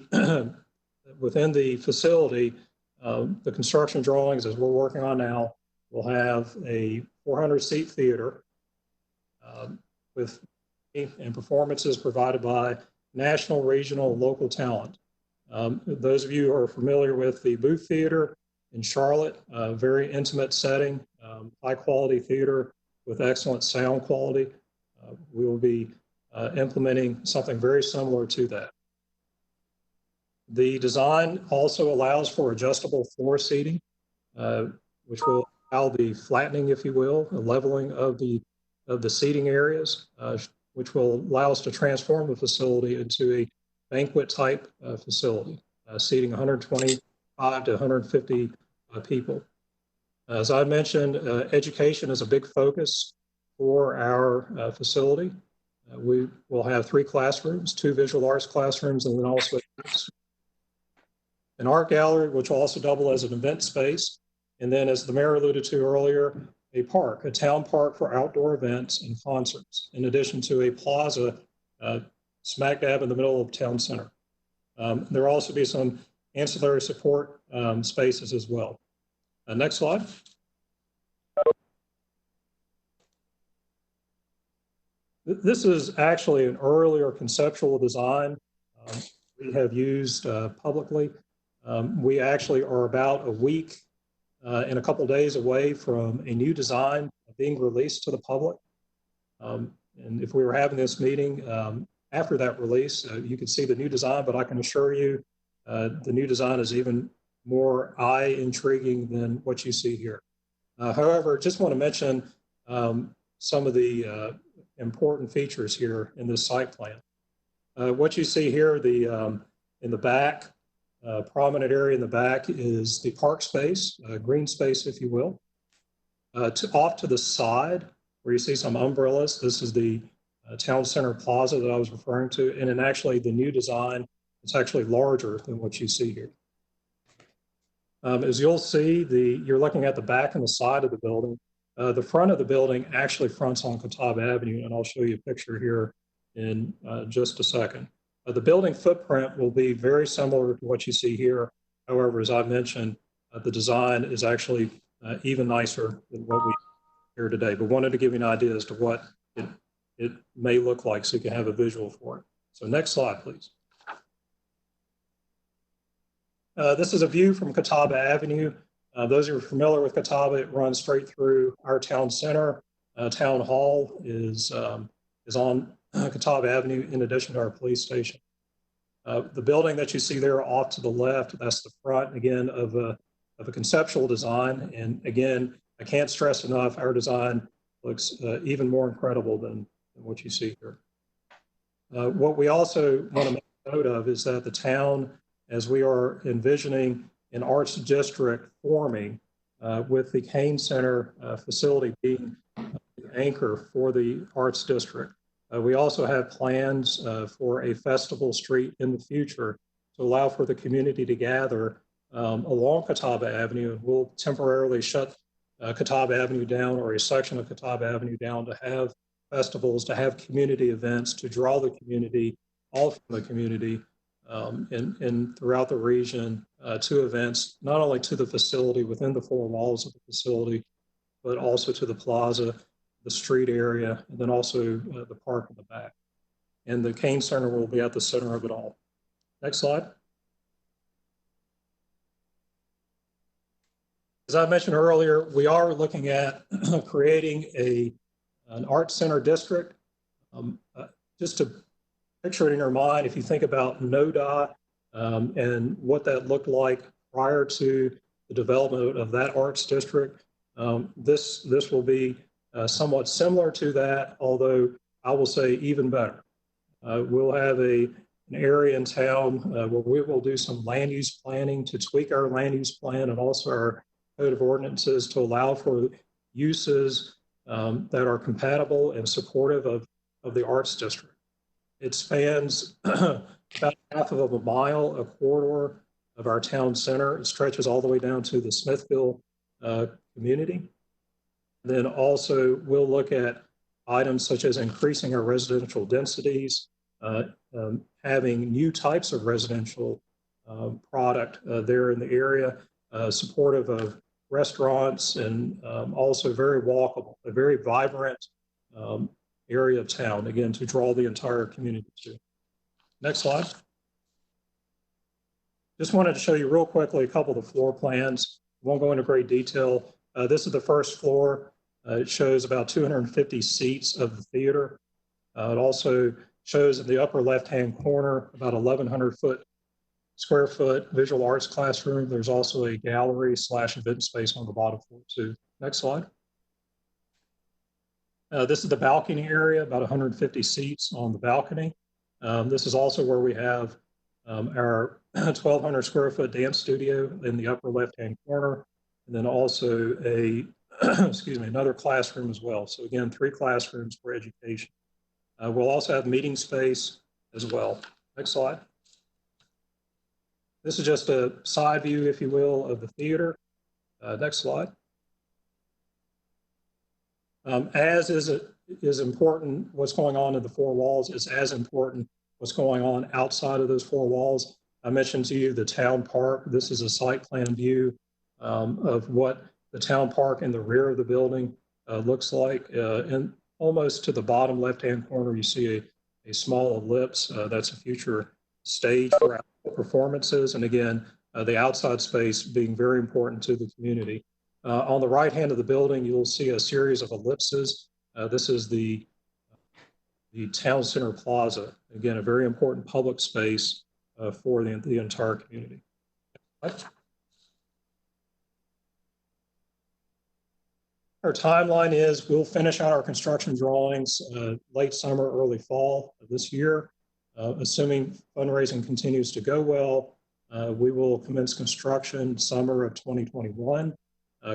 facility, the construction drawings, as we're working on now, will have a 400-seat theater with and performances provided by national, regional, local talent. Those of you who are familiar with the Booth Theater in Charlotte, a very intimate setting, high quality theater with excellent sound quality. We will be implementing something very similar to that. The design also allows for adjustable floor seating, which will allow the flattening, if you will, the leveling of the seating areas, which will allow us to transform the facility into a banquet type facility, seating 125 to 150 people. As I mentioned, education is a big focus for our facility. We will have 3 classrooms, 2 visual arts classrooms, and then also an art gallery, which will also double as an event space. And then, as the mayor alluded to earlier, a park, a town park for outdoor events and concerts, in addition to a plaza smack dab in the middle of town center. There will also be some ancillary support spaces as well. Next slide. This is actually an earlier conceptual design we have used publicly. We actually are about a week and a couple days away from a new design being released to the public. And if we were having this meeting after that release, you can see the new design, but I can assure you the new design is even more eye intriguing than what you see here. However, just want to mention some of the important features here in this site plan. What you see here, in the back, prominent area in the back is the park space, green space, if you will. Off to the side, where you see some umbrellas, this is the Town Center Plaza that I was referring to. And then actually the new design, it's actually larger than what you see here. As you'll see, you're looking at the back and the side of the building. The front of the building actually fronts on Catawba Avenue, and I'll show you a picture here in just a second. The building footprint will be very similar to what you see here. However, as I mentioned, the design is actually even nicer than what we here today, but wanted to give you an idea as to what it may look like so you can have a visual for it. So next slide, please. This is a view from Catawba Avenue. Those who are familiar with Catawba, it runs straight through our town center. Town Hall is on Catawba Avenue in addition to our police station. The building that you see there off to the left, that's the front, again, of a conceptual design. And again, I can't stress enough, our design looks even more incredible than what you see here. What we also want to make note of is that the town, as we are envisioning an arts district forming with the Kane Center facility being the anchor for the arts district. We also have plans for a festival street in the future to allow for the community to gather along Catawba Avenue. And we'll temporarily shut Catawba Avenue down, or a section of Catawba Avenue down, to have festivals, to have community events, to draw the community, all from the community, and throughout the region to events, not only to the facility within the four walls of the facility, but also to the plaza, the street area, and then also the park in the back. And the Kane Center will be at the center of it all. Next slide. As I mentioned earlier, we are looking at creating an art center district. Just to picture it in your mind, if you think about NODA and what that looked like prior to the development of that arts district, this will be somewhat similar to that, although I will say even better. We'll have an area in town where we will do some land use planning to tweak our land use plan and also our code of ordinances to allow for uses that are compatible and supportive of the arts district. It spans about half of a mile, a corridor of our town center. It stretches all the way down to the Smithville community. Then also we'll look at items such as increasing our residential densities, having new types of residential product there in the area, supportive of restaurants, and also very walkable, a very vibrant area of town, again, to draw the entire community to. Next slide. Just wanted to show you real quickly a couple of the floor plans. Won't go into great detail. This is the first floor. It shows about 250 seats of the theater. It also shows in the upper left-hand corner about 1,100 square foot visual arts classroom. There's also a gallery / event space on the bottom floor too. Next slide. This is the balcony area, about 150 seats on the balcony. This is also where we have our 1,200 square foot dance studio in the upper left-hand corner, and then also another classroom as well. So again, 3 classrooms for education. We'll also have meeting space as well. Next slide. This is just a side view, if you will, of the theater. Next slide. As is important, what's going on in the 4 walls is as important what's going on outside of those 4 walls. I mentioned to you the town park. This is a site plan view of what the town park in the rear of the building looks like. And almost to the bottom left-hand corner, you see a small ellipse. That's a future stage for performances. And again, the outside space being very important to the community. On the right hand of the building, you'll see a series of ellipses. This is the Town Center Plaza. Again, a very important public space for the entire community. Our timeline is we'll finish out our construction drawings late summer, early fall of this year. Assuming fundraising continues to go well, we will commence construction summer of 2021.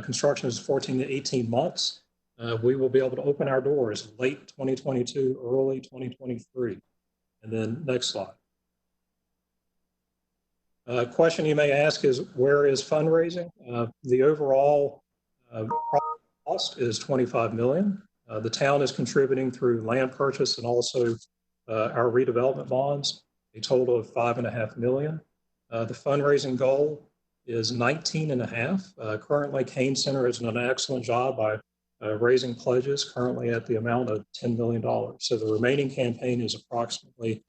Construction is 14 to 18 months. We will be able to open our doors late 2022, early 2023. And then next slide. Question you may ask is, where is fundraising? The overall cost is $25 million. The town is contributing through land purchase and also our redevelopment bonds, a total of $5.5 million. The fundraising goal is 19.5. Currently, Kane Center has done an excellent job by raising pledges, currently at the amount of $10 million. So the remaining campaign is approximately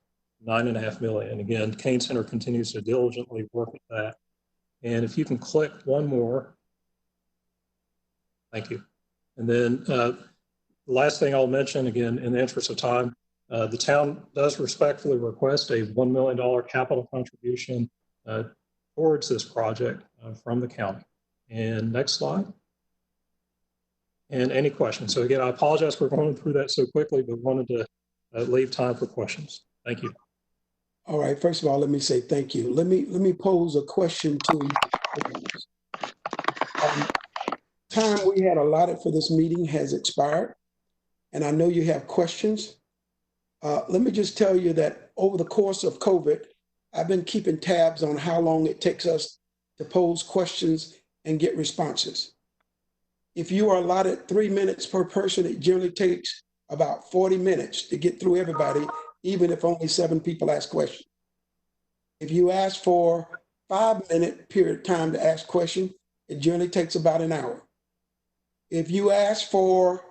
$9.5 million. Again, Kane Center continues to diligently work at that. And if you can click one more, thank you. And then the last thing I'll mention, again, in the interest of time, the town does respectfully request a $1 million capital contribution towards this project from the county. And next slide. And any questions. So again, I apologize for going through that so quickly, but wanted to leave time for questions. Thank you. All right, first of all, let me say thank you. Let me pose a question to you. Time we had allotted for this meeting has expired, and I know you have questions. Let me just tell you that over the course of COVID, I've been keeping tabs on how long it takes us to pose questions and get responses. If you are allotted 3 minutes per person, it generally takes about 40 minutes to get through everybody, even if only 7 people ask questions. If you ask for 5-minute period time to ask questions, it generally takes about an hour. If you ask for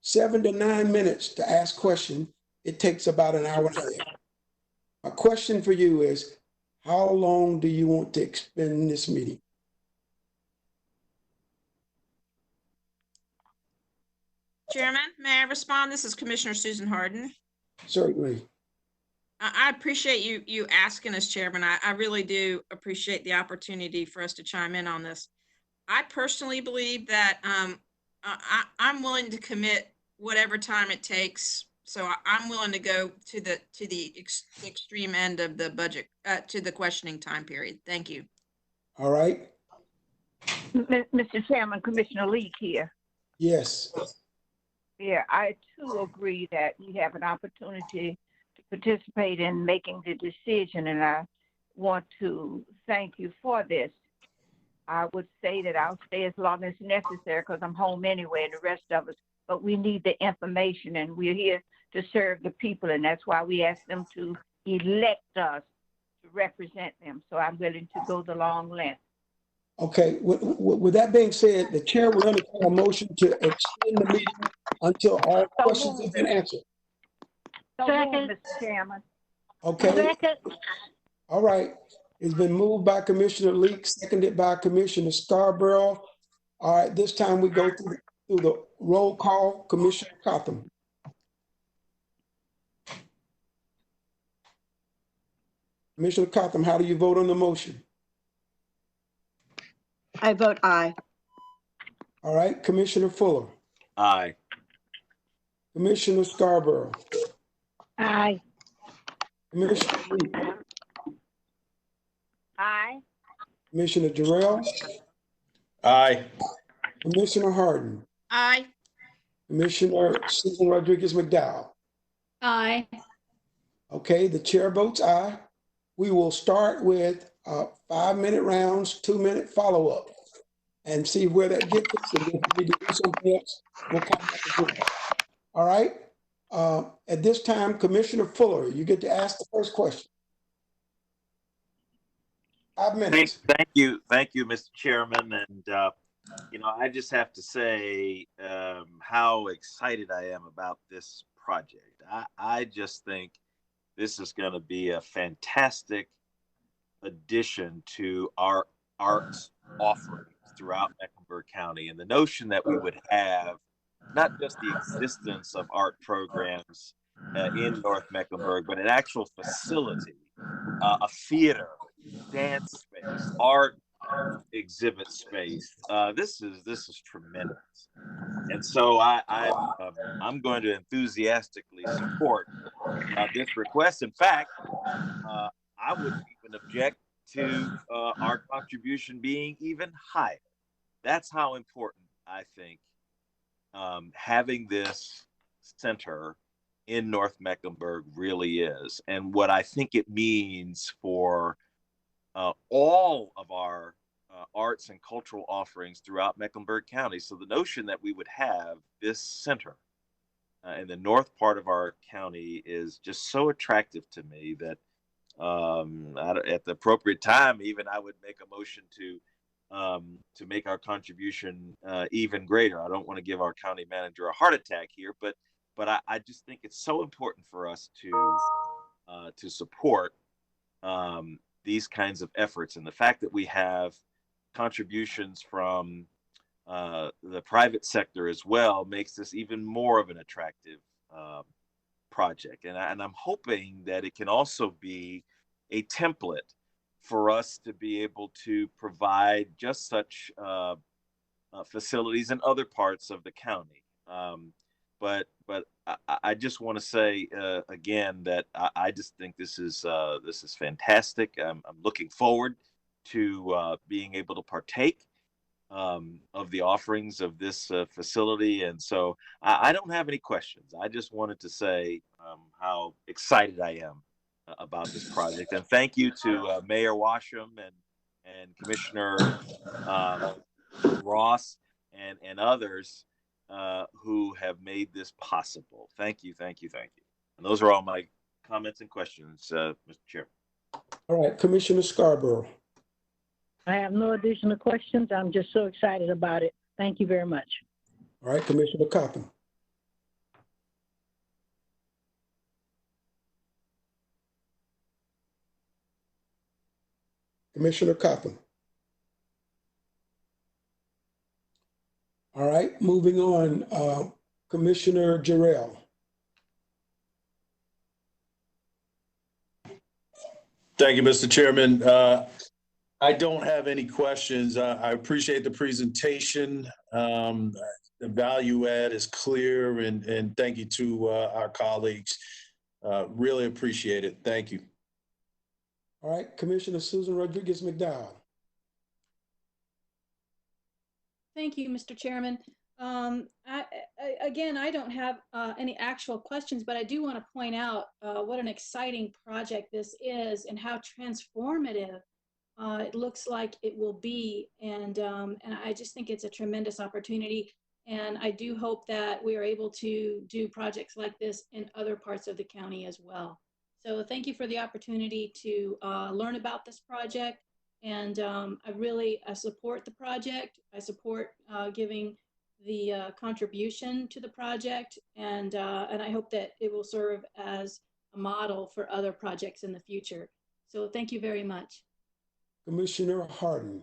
7 to 9 minutes to ask questions, it takes about an hour and a half. My question for you is, how long do you want to expend this meeting? Chairman, may I respond? This is Commissioner Susan Harden. Certainly. I appreciate you asking us, Chairman. I really do appreciate the opportunity for us to chime in on this. I personally believe that I'm willing to commit whatever time it takes. So I'm willing to go to the extreme end of the budget, to the questioning time period. Thank you. All right. Mr. Chairman, Commissioner Leak here. Yes. Yeah, I too agree that you have an opportunity to participate in making the decision, and I want to thank you for this. I would say that I'll stay as long as necessary because I'm home anyway, and the rest of us, but we need the information, and we're here to serve the people, and that's why we ask them to elect us to represent them. So I'm willing to go the long length. Okay, with that being said, the chair will entertain a motion to extend the meeting until all questions have been answered. Second, Mr. Chairman. Okay. Second. All right. It's been moved by Commissioner Leak, seconded by Commissioner Scarborough. All right, this time we go through the roll call. Commissioner Cotham. Commissioner Cotham, how do you vote on the motion? I vote aye. All right, Commissioner Fuller. Aye. Commissioner Scarborough. Aye. Commissioner Leak. Aye. Commissioner Jarrell. Aye. Commissioner Harden. Aye. Commissioner Susan Rodriguez McDowell. Aye. Okay, the chair votes aye. We will start with 5-minute rounds, 2-minute follow-up, and see where that gets us. And if we need to do something else, we'll come back and do it. All right. At this time, Commissioner Fuller, you get to ask the first question. 5 minutes. Thank you, Mr. Chairman. And I just have to say how excited I am about this project. I just think this is going to be a fantastic addition to our arts offerings throughout Mecklenburg County. And the notion that we would have not just the existence of art programs in North Mecklenburg, but an actual facility, a theater, dance space, art exhibit space. This is tremendous, and so I'm going to enthusiastically support this request. In fact, I wouldn't even object to our contribution being even higher. That's how important I think having this center in North Mecklenburg really is, and what I think it means for all of our arts and cultural offerings throughout Mecklenburg County. So the notion that we would have this center in the north part of our county is just so attractive to me that at the appropriate time, even I would make a motion to make our contribution even greater. I don't want to give our county manager a heart attack here, but I just think it's so important for us to support these kinds of efforts, and the fact that we have contributions from the private sector as well makes this even more of an attractive project. And I'm hoping that it can also be a template for us to be able to provide just such facilities in other parts of the county. But I just want to say again that I just think this is fantastic. I'm looking forward to being able to partake of the offerings of this facility, and so I don't have any questions. I just wanted to say how excited I am about this project, and thank you to Mayor Washam and Commissioner Ross and others who have made this possible. Thank you, thank you, thank you. And those are all my comments and questions, Mr. Chair. All right, Commissioner Scarborough. I have no additional questions. I'm just so excited about it. Thank you very much. All right, Commissioner Coppin. Commissioner Coppin. All right, moving on, Commissioner Jarrell. Thank you, Mr. Chairman. I don't have any questions. I appreciate the presentation. The value add is clear, and thank you to our colleagues. Really appreciate it. Thank you. All right, Commissioner Susan Rodriguez McDowell. Thank you, Mr. Chairman. Again, I don't have any actual questions, but I do want to point out what an exciting project this is and how transformative it looks like it will be. And I just think it's a tremendous opportunity. And I do hope that we are able to do projects like this in other parts of the county as well. So thank you for the opportunity to learn about this project. And I support the project. I support giving the contribution to the project, and I hope that it will serve as a model for other projects in the future. So thank you very much. Commissioner Harden.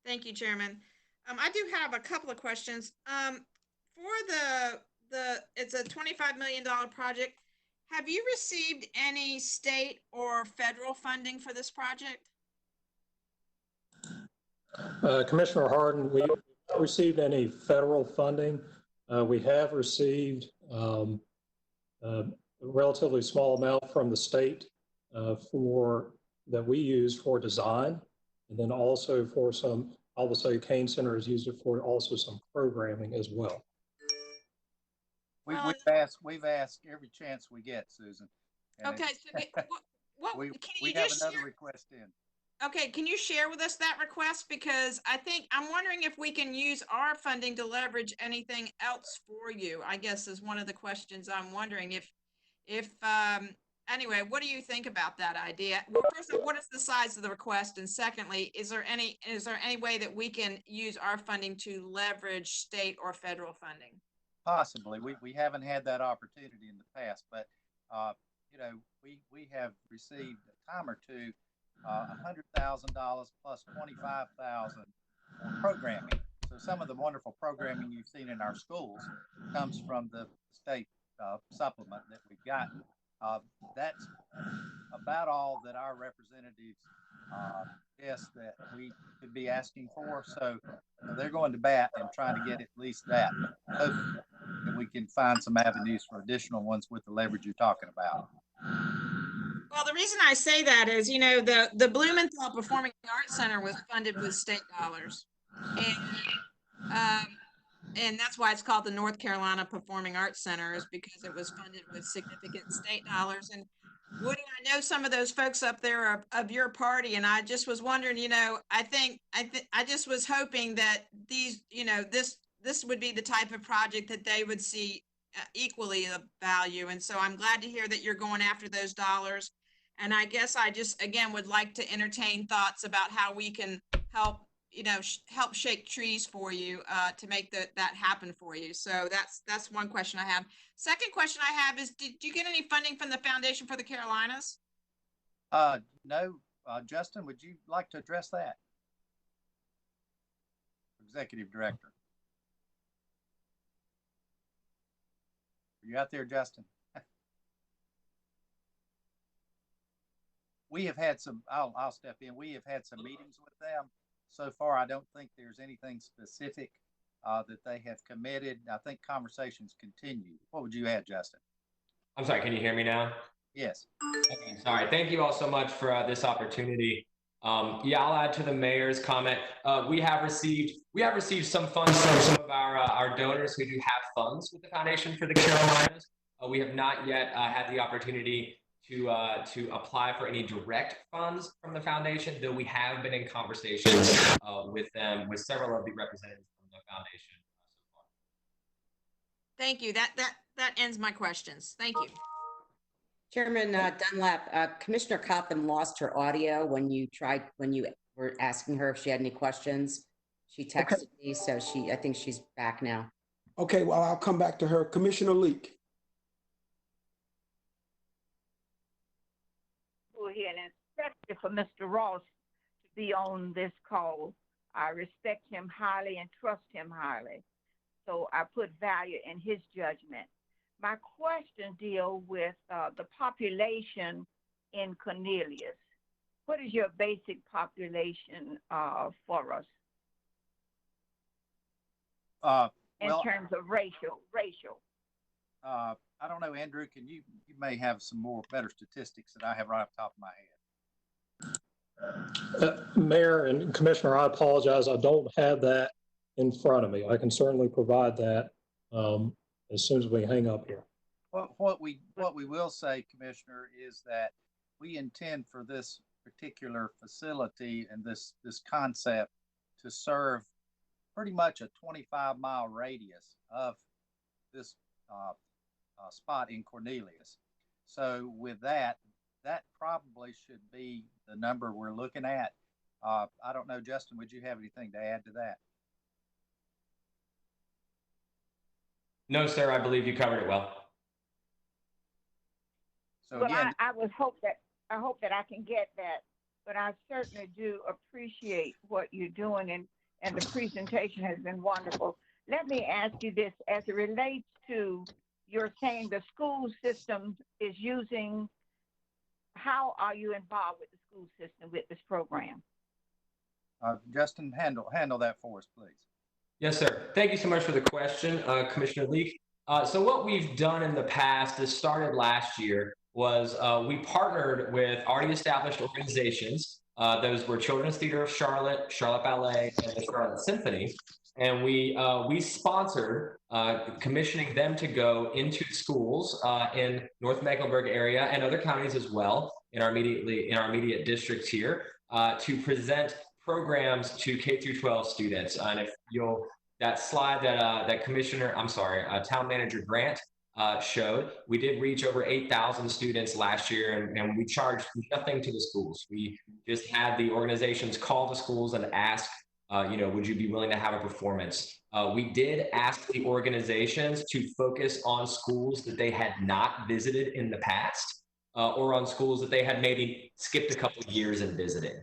Thank you, Chairman. I do have a couple of questions. For it's a $25 million project. Have you received any state or federal funding for this project? Commissioner Harden, we haven't received any federal funding. We have received a relatively small amount from the state that we use for design, and then also for some, I will say Kane Center has used it for also some programming as well. We've asked every chance we get, Susan. Okay, so we have another request in. Okay, can you share with us that request? Because I'm wondering if we can use our funding to leverage anything else for you, I guess is one of the questions I'm wondering. Anyway, what do you think about that idea? Well, first, what is the size of the request? And secondly, is there any way that we can use our funding to leverage state or federal funding? Possibly. We haven't had that opportunity in the past, but we have received a time or two $100,000 plus $25,000 for programming. So some of the wonderful programming you've seen in our schools comes from the state supplement that we've gotten. That's about all that our representatives yes, that we could be asking for. So they're going to bat and trying to get at least that. Hope that we can find some avenues for additional ones with the leverage you're talking about. Well, the reason I say that is, you know, the Blumenthal Performing Arts Center was funded with state dollars. And that's why it's called the North Carolina Performing Arts Center, is because it was funded with significant state dollars. And Woody, I know some of those folks up there are of your party, and I just was wondering, you know, I just was hoping that these, you know, this would be the type of project that they would see equally of value. And so I'm glad to hear that you're going after those dollars. And I guess I just, again, would like to entertain thoughts about how we can help, you know, help shake trees for you to make that happen for you. So that's one question I have. Second question I have is, did you get any funding from the Foundation for the Carolinas? No. Justin, would you like to address that? Executive Director. Are you out there, Justin? We have had some, I'll step in. We have had some meetings with them. So far, I don't think there's anything specific that they have committed. I think conversations continue. What would you add, Justin? I'm sorry, can you hear me now? Yes. Okay, sorry. Thank you all so much for this opportunity. Yeah, I'll add to the mayor's comment. We have received some funds from some of our donors who do have funds with the Foundation for the Carolinas. We have not yet had the opportunity to apply for any direct funds from the foundation, though we have been in conversations with them, with several of the representatives from the foundation so far. Thank you. That ends my questions. Thank you. Chairman Dunlap, Commissioner Coppin lost her audio when you were asking her if she had any questions. She texted me, so I think she's back now. Okay, well, I'll come back to her. Commissioner Leak. Here, and especially for Mr. Ross to be on this call. I respect him highly and trust him highly. So I put value in his judgment. My question deals with the population in Cornelius. What is your basic population for us? In terms of racial. I don't know, Andrew, you may have some better statistics that I have right off the top of my head. Mayor and Commissioner, I apologize. I don't have that in front of me. I can certainly provide that as soon as we hang up here. Well, what we will say, Commissioner, is that we intend for this particular facility and this concept to serve pretty much a 25-mile radius of this spot in Cornelius. So with that probably should be the number we're looking at. I don't know, Justin, would you have anything to add to that? No, sir, I believe you covered it well. So well, again, I hope that I can get that, but I certainly do appreciate what you're doing, and the presentation has been wonderful. Let me ask you this, as it relates to, you're saying the school system is using, how are you involved with the school system with this program? Justin, handle that for us, please. Yes, sir. Thank you so much for the question, Commissioner Leak. So what we've done in the past, this started last year, was we partnered with already established organizations. Those were Children's Theater of Charlotte, Charlotte Ballet, and the Charlotte Symphony. And we sponsored commissioning them to go into schools in North Mecklenburg area and other counties as well in our immediate districts here to present programs to K through 12 students. And if that slide that Town Manager Grant showed, we did reach over 8,000 students last year, and we charged nothing to the schools. We just had the organizations call the schools and ask, would you be willing to have a performance? We did ask the organizations to focus on schools that they had not visited in the past, or on schools that they had maybe skipped a couple of years in visiting.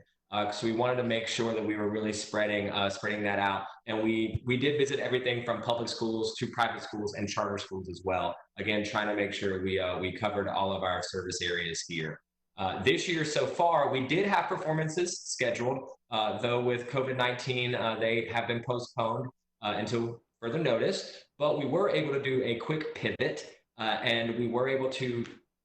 So we wanted to make sure that we were really spreading that out. And we did visit everything from public schools to private schools and charter schools as well. Again, trying to make sure we covered all of our service areas here. This year so far, we did have performances scheduled, though with COVID-19, they have been postponed until further notice, but we were able to do a quick pivot and we were able to,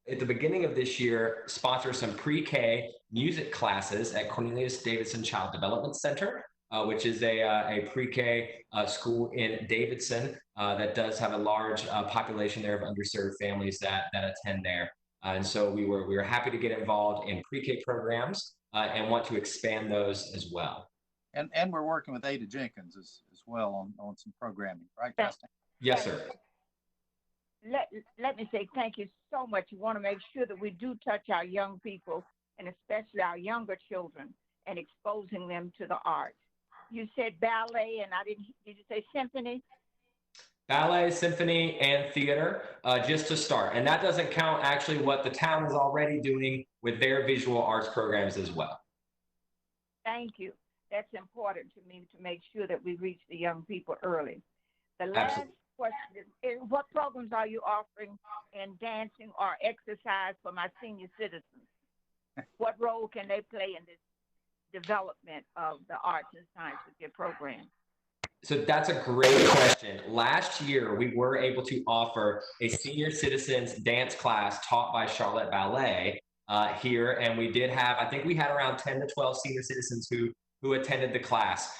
at the beginning of this year, sponsor some pre-K music classes at Cornelius Davidson Child Development Center, which is a pre-K school in Davidson that does have a large population there of underserved families that attend there. And so we were happy to get involved in pre-K programs and want to expand those as well. And we're working with Ada Jenkins as well on some programming, right, Justin? Yes, sir. Let me say thank you so much. You want to make sure that we do touch our young people, and especially our younger children, and exposing them to the arts. You said ballet, and did you say symphony? Ballet, symphony, and theater, just to start. And that doesn't count actually what the town is already doing with their visual arts programs as well. Thank you. That's important to me to make sure that we reach the young people early. The last question is, what programs are you offering in dancing or exercise for my senior citizens? What role can they play in this development of the arts and science with your program? So that's a great question. Last year, we were able to offer a senior citizens dance class taught by Charlotte Ballet here. And we did have, I think we had around 10 to 12 senior citizens who attended the class.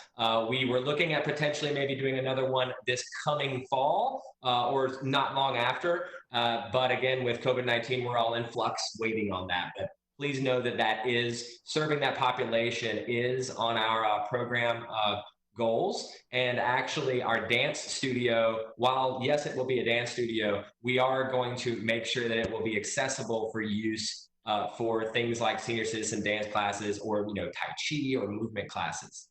We were looking at potentially maybe doing another one this coming fall or not long after. But again, with COVID-19, we're all in flux waiting on that. But please know that that is serving that population is on our program goals. And actually our dance studio, while yes, it will be a dance studio, we are going to make sure that it will be accessible for use for things like senior citizen dance classes or, Tai Chi or movement classes.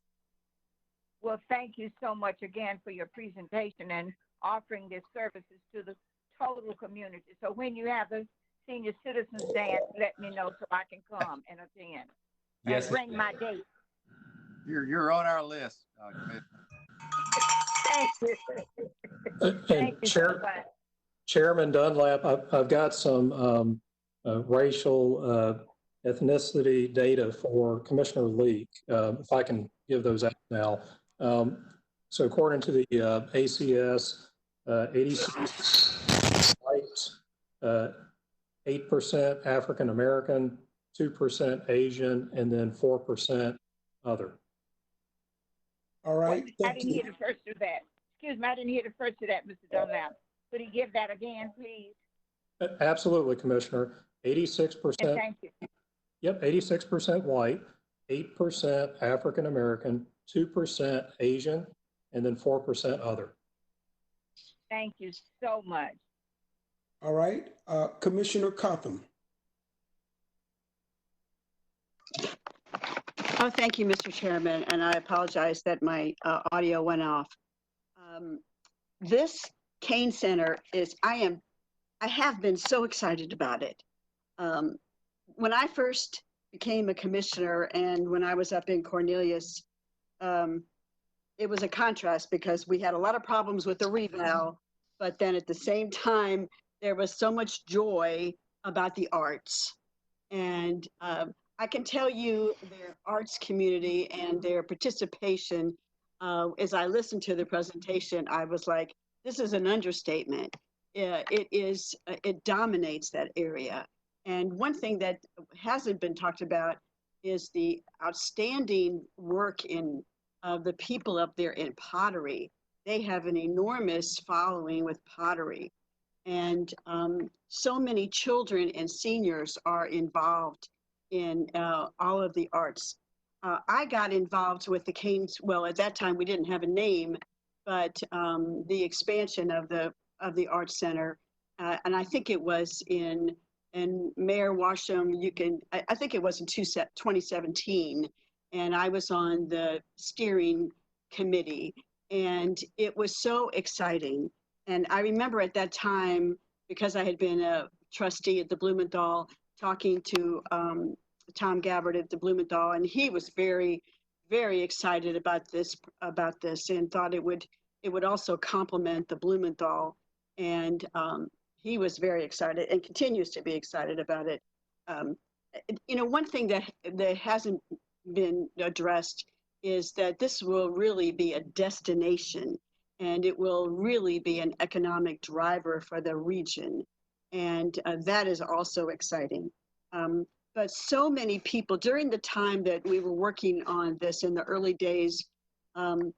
Well, thank you so much again for your presentation and offering these services to the total community. So when you have the senior citizens dance, let me know so I can come and attend. Yes, and bring my date. You're on our list, Thank you. And Chairman Dunlap, I've got some racial ethnicity data for Commissioner Leak, if I can give those out now. So according to the ACS, 86 white, 8% African American, 2% Asian, and then 4% other. All right. I didn't hear the first of that. Excuse me, I didn't hear the first of that, Mr. Dunlap. Could he give that again, please? Absolutely, Commissioner. 86%. And thank you. Yep, 86% white, 8% African American, 2% Asian, and then 4% other. Thank you so much. All right, Commissioner Cotham. Oh, thank you, Mr. Chairman, and I apologize that my audio went off. This Kane Center is, I have been so excited about it. When I first became a commissioner and when I was up in Cornelius, it was a contrast because we had a lot of problems with the reval, but then at the same time, there was so much joy about the arts. And I can tell you their arts community and their participation, as I listened to the presentation, I was like, this is an understatement. It dominates that area. And one thing that hasn't been talked about is the outstanding work of the people up there in pottery. They have an enormous following with pottery. And so many children and seniors are involved in all of the arts. I got involved with the Canes, well, at that time we didn't have a name, but the expansion of the Arts Center. And I think it was in Mayor Washam, I think it was in 2017. And I was on the steering committee and it was so exciting. And I remember at that time, because I had been a trustee at the Blumenthal, talking to Tom Gabbard at the Blumenthal, and he was very, very excited about this and thought it would also complement the Blumenthal. And he was very excited and continues to be excited about it. one thing that hasn't been addressed is that this will really be a destination, and it will really be an economic driver for the region. And that is also exciting. But so many people, during the time that we were working on this in the early days, the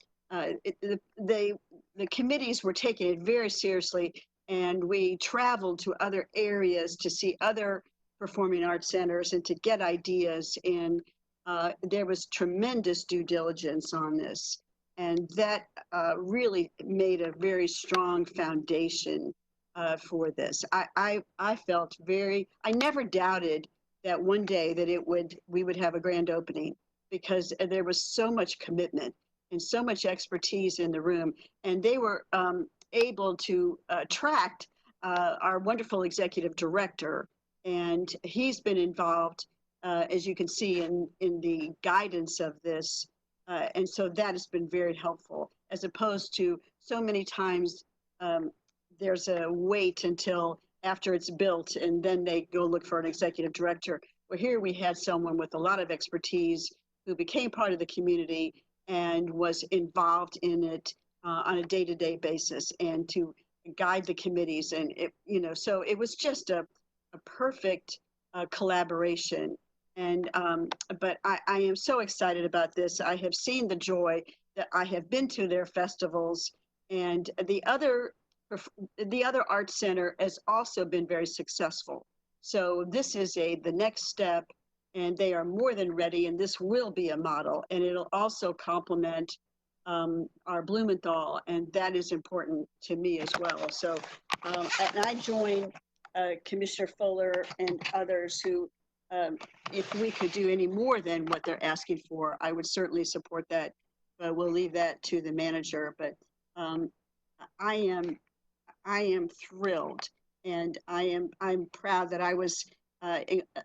committees were taking it very seriously, and we traveled to other areas to see other performing arts centers and to get ideas. And there was tremendous due diligence on this. And that really made a very strong foundation for this. I felt I never doubted that one day that we would have a grand opening, because there was so much commitment and so much expertise in the room. And they were able to attract our wonderful executive director. And he's been involved, as you can see, in the guidance of this. And so that has been very helpful, as opposed to so many times there's a wait until after it's built and then they go look for an executive director. Well, here we had someone with a lot of expertise who became part of the community and was involved in it on a day-to-day basis, and to guide the committees. And so it was just a perfect collaboration. And but I am so excited about this. I have seen the joy. That I have been to their festivals, and the other art center has also been very successful. So this is the next step, and they are more than ready, and this will be a model, and it'll also complement our Blumenthal, and that is important to me as well. So and I join Commissioner Fuller and others who, if we could do any more than what they're asking for, I would certainly support that. But we'll leave that to the manager. But I am thrilled, and I'm proud that I was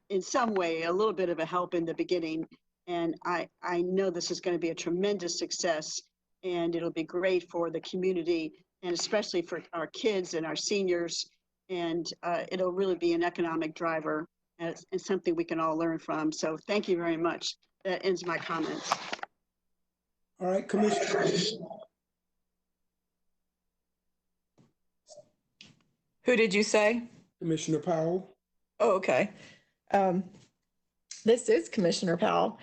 in some way a little bit of a help in the beginning. And I know this is going to be a tremendous success, and it'll be great for the community, and especially for our kids and our seniors. And it'll really be an economic driver, and something we can all learn from. So thank you very much. That ends my comments. All right, Commissioner. Who did you say? Commissioner Powell. Oh, okay. This is Commissioner Powell,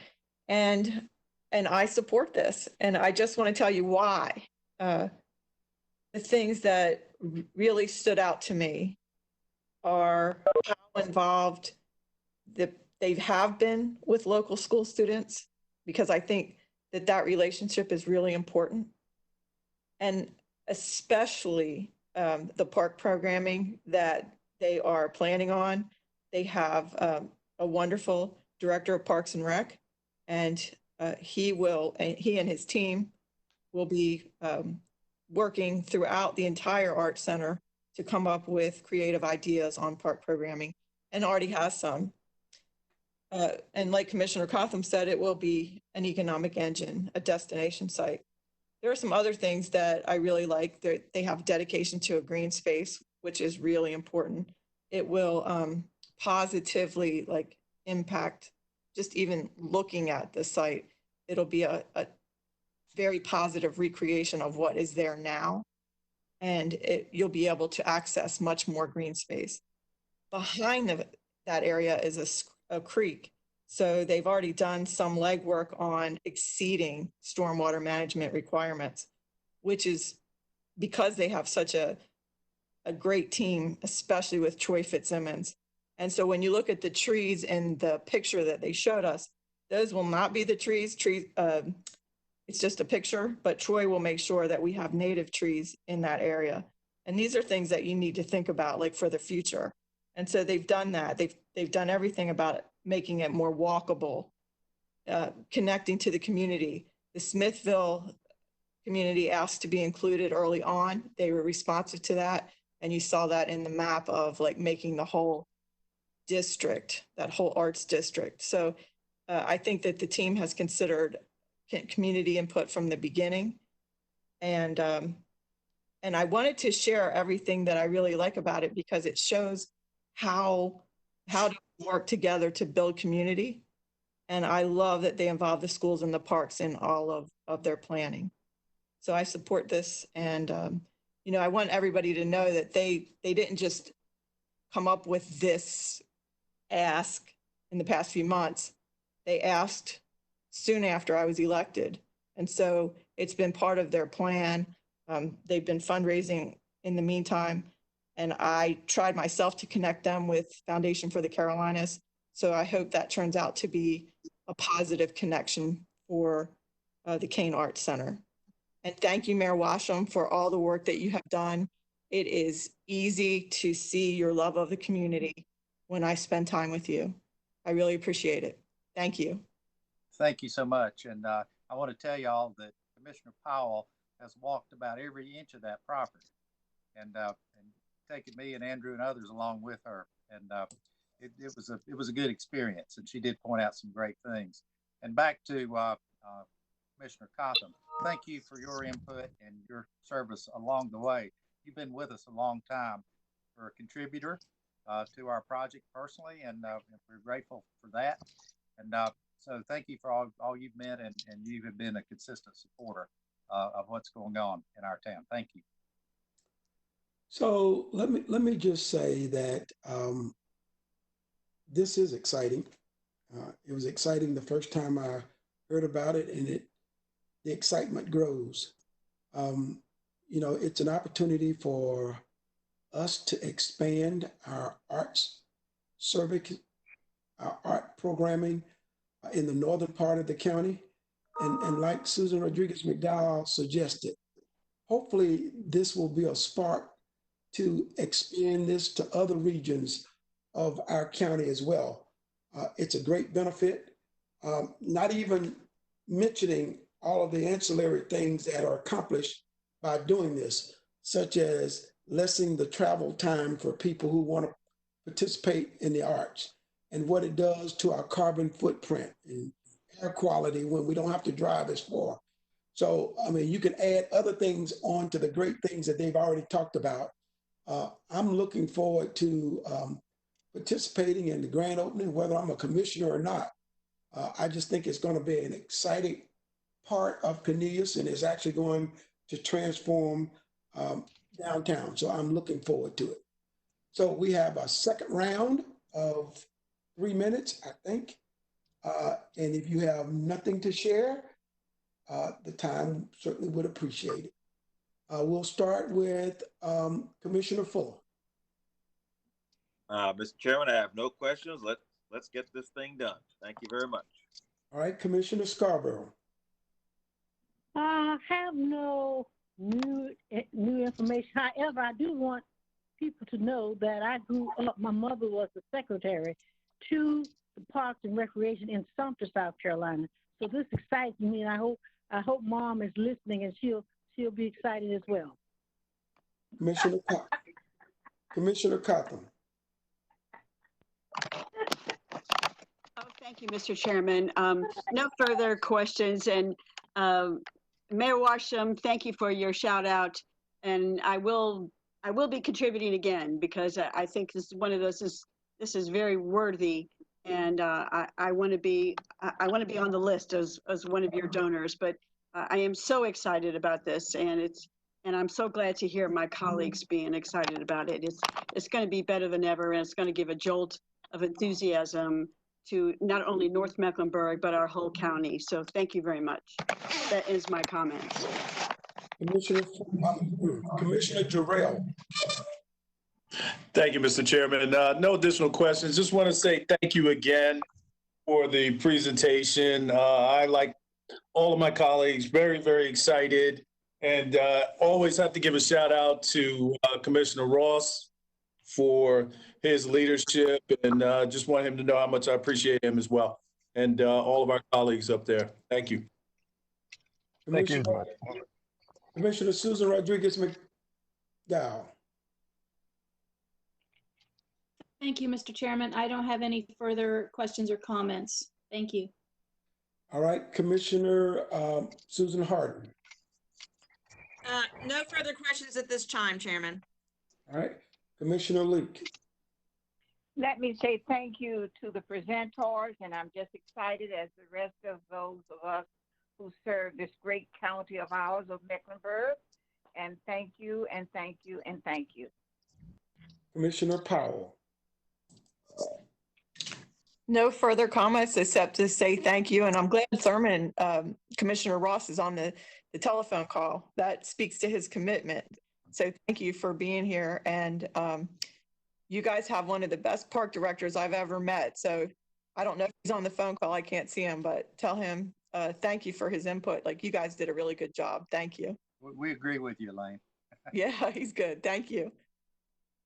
and I support this. And I just want to tell you why. The things that really stood out to me are how involved they have been with local school students, because I think that relationship is really important. And especially the park programming that they are planning on. They have a wonderful director of Parks and Rec, and he and his team will be working throughout the entire art center to come up with creative ideas on park programming, and already has some. And like Commissioner Cotham said, it will be an economic engine, a destination site. There are some other things that I really like. They have dedication to a green space, which is really important. It will positively impact just even looking at the site. It'll be a very positive recreation of what is there now. And you'll be able to access much more green space. Behind that area is a creek. So they've already done some legwork on exceeding stormwater management requirements, which is because they have such a great team, especially with Troy Fitzsimmons. And so when you look at the trees in the picture that they showed us, those will not be the trees. It's just a picture, but Troy will make sure that we have native trees in that area. And these are things that you need to think about, for the future. And so they've done that. They've done everything about it, making it more walkable, connecting to the community. The Smithville community asked to be included early on. They were responsive to that. And you saw that in the map of making the whole district, that whole arts district. So I think that the team has considered community input from the beginning. And I wanted to share everything that I really like about it, because it shows how how do we work together to build community? And I love that they involve the schools and the parks in all of their planning. So I support this. And, you know, I want everybody to know that they didn't just come up with this ask in the past few months. They asked soon after I was elected. And so it's been part of their plan. They've been fundraising in the meantime. And I tried myself to connect them with Foundation for the Carolinas. So I hope that turns out to be a positive connection for the Kane Arts Center. And thank you, Mayor Washam, for all the work that you have done. It is easy to see your love of the community when I spend time with you. I really appreciate it. Thank you. Thank you so much. And I want to tell y'all that Commissioner Powell has walked about every inch of that property and taken me and Andrew and others along with her. And it was a good experience. And she did point out some great things. And back to Commissioner Cotham, thank you for your input and your service along the way. You've been with us a long time. For a contributor to our project personally, and we're grateful for that. And so thank you for all you've meant, and you have been a consistent supporter of what's going on in our town. Thank you. So let me just say that this is exciting. It was exciting the first time I heard about it, and the excitement grows. You know, it's an opportunity for us to expand our arts service, our art programming in the northern part of the county. And like Susan Rodriguez McDowell suggested, hopefully this will be a spark to expand this to other regions of our county as well. It's a great benefit, not even mentioning all of the ancillary things that are accomplished by doing this, such as lessening the travel time for people who want to participate in the arts, and what it does to our carbon footprint and air quality when we don't have to drive as far. So, I mean, you can add other things on to the great things that they've already talked about. I'm looking forward to participating in the grand opening, whether I'm a commissioner or not. I just think it's going to be an exciting part of Cornelius, and it's actually going to transform downtown. So I'm looking forward to it. So we have a second round of 3 minutes, I think. And if you have nothing to share, the time certainly would appreciate it. We'll start with Commissioner Fuller. Mr. Chairman, I have no questions. Let's get this thing done. Thank you very much. All right, Commissioner Scarborough. I have no new information. However, I do want people to know that I grew up, my mother was the secretary to the Parks and Recreation in Sumter, South Carolina. So this excites me, and I hope Mom is listening, and she'll be excited as well. Commissioner Cotham. Oh, thank you, Mr. Chairman. No further questions. And Mayor Washam, thank you for your shout out. And I will be contributing again, because I think this is one of those, this is very worthy. And I want to be on the list as one of your donors. But I am so excited about this, and I'm so glad to hear my colleagues being excited about it. It's going to be better than ever, and it's going to give a jolt of enthusiasm to not only North Mecklenburg, but our whole county. So thank you very much. That ends my comments. Commissioner Jarrell. Thank you, Mr. Chairman. No additional questions. Just want to say thank you again for the presentation. I, like all of my colleagues, very, very excited, and always have to give a shout out to Commissioner Ross for his leadership, and just want him to know how much I appreciate him as well, and all of our colleagues up there. Thank you. Thank you. Commissioner Susan Rodriguez McDowell. Thank you, Mr. Chairman. I don't have any further questions or comments. Thank you. All right, Commissioner Susan Harden. No further questions at this time, Chairman. All right, Commissioner Leak. Let me say thank you to the presenters, and I'm just excited as the rest of those of us who serve this great county of ours of Mecklenburg. And thank you, and thank you, and thank you. Commissioner Powell. No further comments except to say thank you. And I'm glad Thurman, Commissioner Ross is on the telephone call. That speaks to his commitment. So thank you for being here. And you guys have one of the best park directors I've ever met. So I don't know if he's on the phone call. I can't see him, but tell him thank you for his input. Like, you guys did a really good job. Thank you. We agree with you, Elaine. Yeah, he's good. Thank you.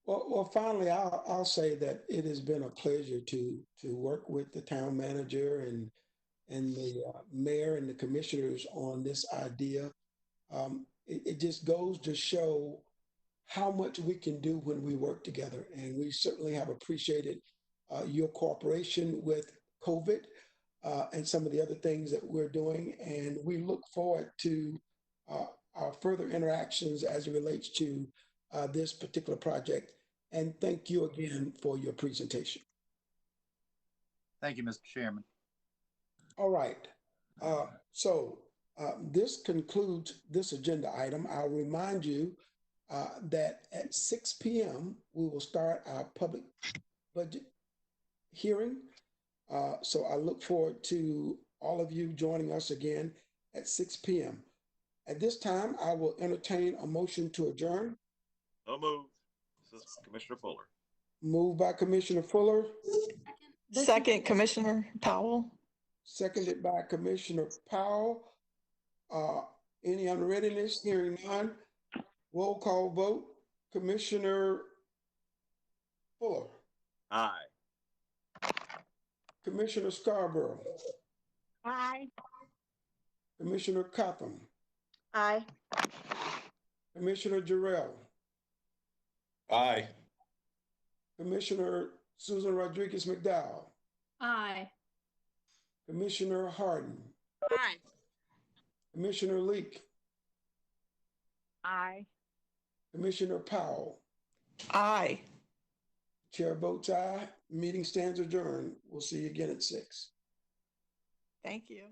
Well, finally, I'll say that it has been a pleasure to work with the town manager and the mayor and the commissioners on this idea. It just goes to show how much we can do when we work together. And we certainly have appreciated your cooperation with COVID and some of the other things that we're doing. And we look forward to our further interactions as it relates to this particular project. And thank you again for your presentation. Thank you, Mr. Chairman. All right. So this concludes this agenda item. I'll remind you that at 6 p.m. we will start our public budget hearing. So I look forward to all of you joining us again at 6 p.m. At this time, I will entertain a motion to adjourn. So moved. This is Commissioner Fuller. Moved by Commissioner Fuller. Second, Commissioner Powell. Seconded by Commissioner Powell. Any unreadiness? Hearing none. Roll call vote. Commissioner Fuller. Aye. Commissioner Scarborough. Aye. Commissioner Cotham. Aye. Commissioner Jarrell. Aye. Commissioner Susan Rodriguez McDowell. Aye. Commissioner Harden. Aye. Commissioner Leak. Aye. Commissioner Powell. Aye. Chair votes aye. Meeting stands adjourned. We'll see you again at 6. Thank you.